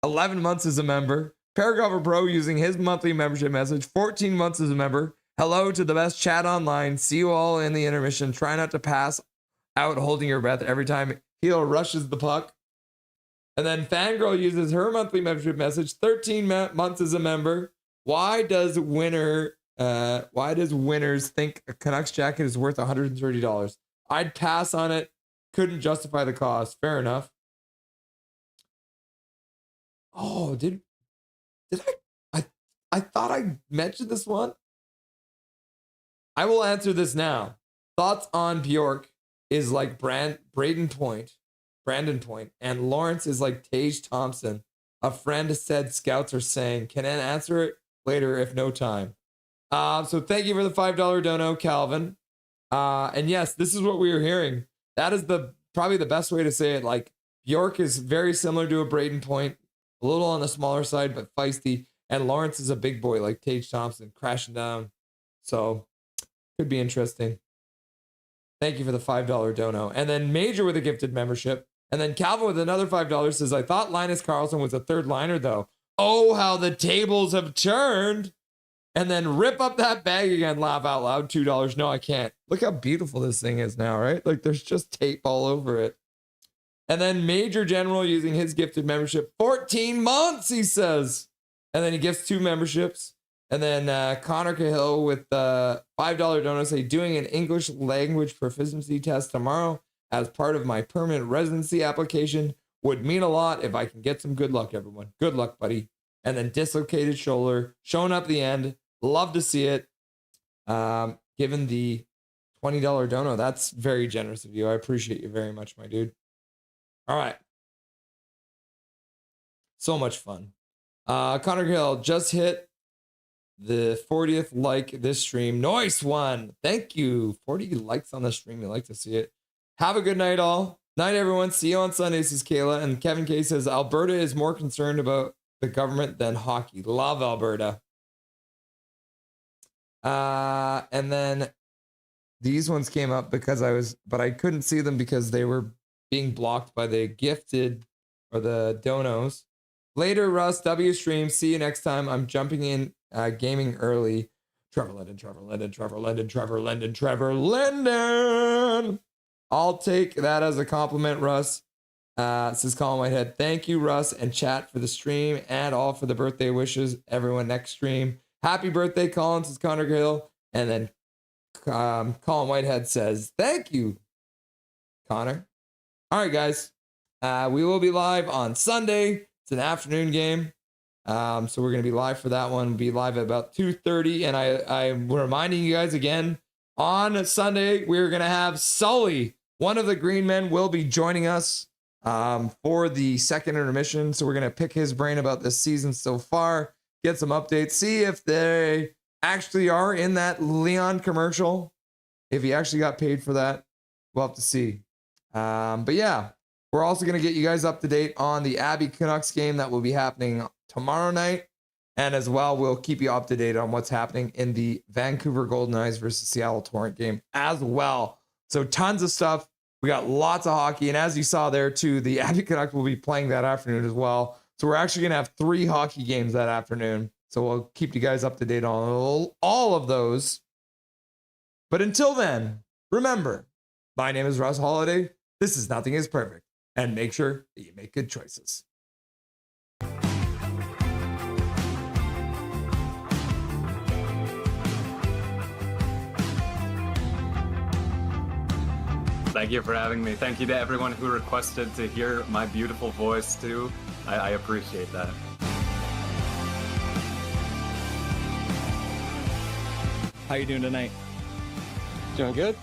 11 months as a member. Paragolfer Pro using his monthly membership message. 14 months as a member. Hello to the best chat online. See you all in the intermission. Try not to pass out holding your breath every time Heel rushes the puck. And then Fangirl uses her monthly membership message. 13 months as a member. Why does winners think a Canucks jacket is worth $130? I'd pass on it. Couldn't justify the cost. Fair enough. Oh, did I thought I mentioned this one? I will answer this now. Thoughts on Bjork is like Brandon Point, and Lawrence is like Tage Thompson. A friend said scouts are saying, can I answer it later if no time? So thank you for the $5 dono, Calvin. And yes, this is what we were hearing. That is probably the best way to say it. Like Bjork is very similar to a Brayden Point, a little on the smaller side, but feisty. And Lawrence is a big boy like Tage Thompson, crashing down. So could be interesting. Thank you for the $5 dono. And then Major with a gifted membership. And then Calvin with another $5 says, I thought Linus Carlson was a third liner though. Oh, how the tables have turned. And then rip up that bag again, laugh out loud, $2. No, I can't. Look how beautiful this thing is now, right? Like there's just tape all over it. And then Major General using his gifted membership, 14 months, he says. And then he gifts 2 memberships. And then Connor Cahill with $5 donor say, doing an English language proficiency test tomorrow as part of my permanent residency application would mean a lot if I can get some good luck, everyone. Good luck, buddy. And then dislocated shoulder, showing up the end. Love to see it. Given the $20 dono, that's very generous of you. I appreciate you very much, my dude. All right. So much fun. Connor Hill just hit the 40th like this stream. Nice one. Thank you. 40 likes on the stream. You like to see it. Have a good night, all. Night, everyone. See you on Sunday, says Kayla. And Kevin K says, Alberta is more concerned about the government than hockey. Love Alberta. And then these ones came up because but I couldn't see them because they were being blocked by the gifted or the donos. Later, Russ, W stream. See you next time. I'm jumping in gaming early. Trevor Linden. I'll take that as a compliment, Russ. Says Colin Whitehead, thank you, Russ and chat for the stream and all for the birthday wishes. Everyone next stream. Happy birthday, Colin, says Connor Gill. And then Colin Whitehead says, thank you, Connor. All right, guys. We will be live on Sunday. It's an afternoon game. So we're going to be live for that one. We'll be live at about 2:30. And I'm reminding you guys again, on Sunday, we're going to have Sully. One of the Green Men will be joining us for the second intermission. So we're going to pick his brain about this season so far, get some updates, see if they actually are in that Leon commercial. If he actually got paid for that, we'll have to see. But yeah, we're also going to get you guys up to date on the Abbey Canucks game that will be happening tomorrow night. And as well, we'll keep you up to date on what's happening in the Vancouver Golden Knights versus Seattle Torrent game as well. So tons of stuff. We got lots of hockey. And as you saw there too, the Abbey Canucks will be playing that afternoon as well. So we're actually going to have 3 hockey games that afternoon. So we'll keep you guys up to date on all of those. But until then, remember, my name is Russ Holiday. This is Nothing is Perfect. And make sure that you make good choices. Thank you for having me. Thank you to everyone who requested to hear my beautiful voice too. I appreciate that. How you doing tonight? Doing good.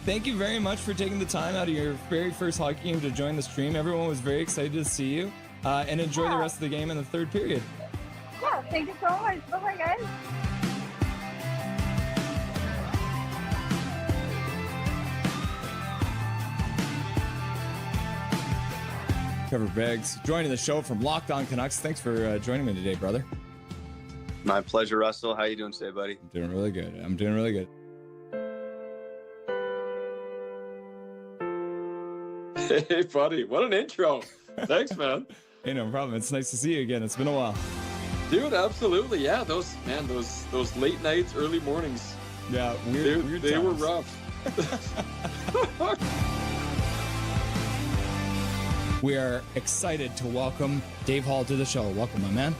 Thank you very much for taking the time out of your very first hockey game to join the stream. Everyone was very excited to see you, and enjoy the rest of the game in the third period. Yeah, thank you so much. Bye-bye, guys. Trevor Beggs joining the show from Locked On Canucks. Thanks for joining me today, brother. My pleasure, Russell. How you doing today, buddy? I'm doing really good. I'm doing really good. Hey, buddy. What an intro. Thanks, man. Hey, no problem. It's nice to see you again. It's been a while. Dude, absolutely. Yeah, those late nights, early mornings. Yeah, weird They were times. rough. We are excited to welcome Dave Hall to the show. Welcome, my man.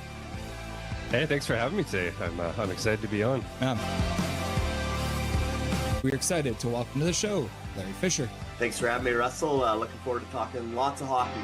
Hey, thanks for having me today. I'm excited to be on. We're excited to welcome to the show Larry Fisher. Thanks for having me, Russell. Looking forward to talking lots of hockey.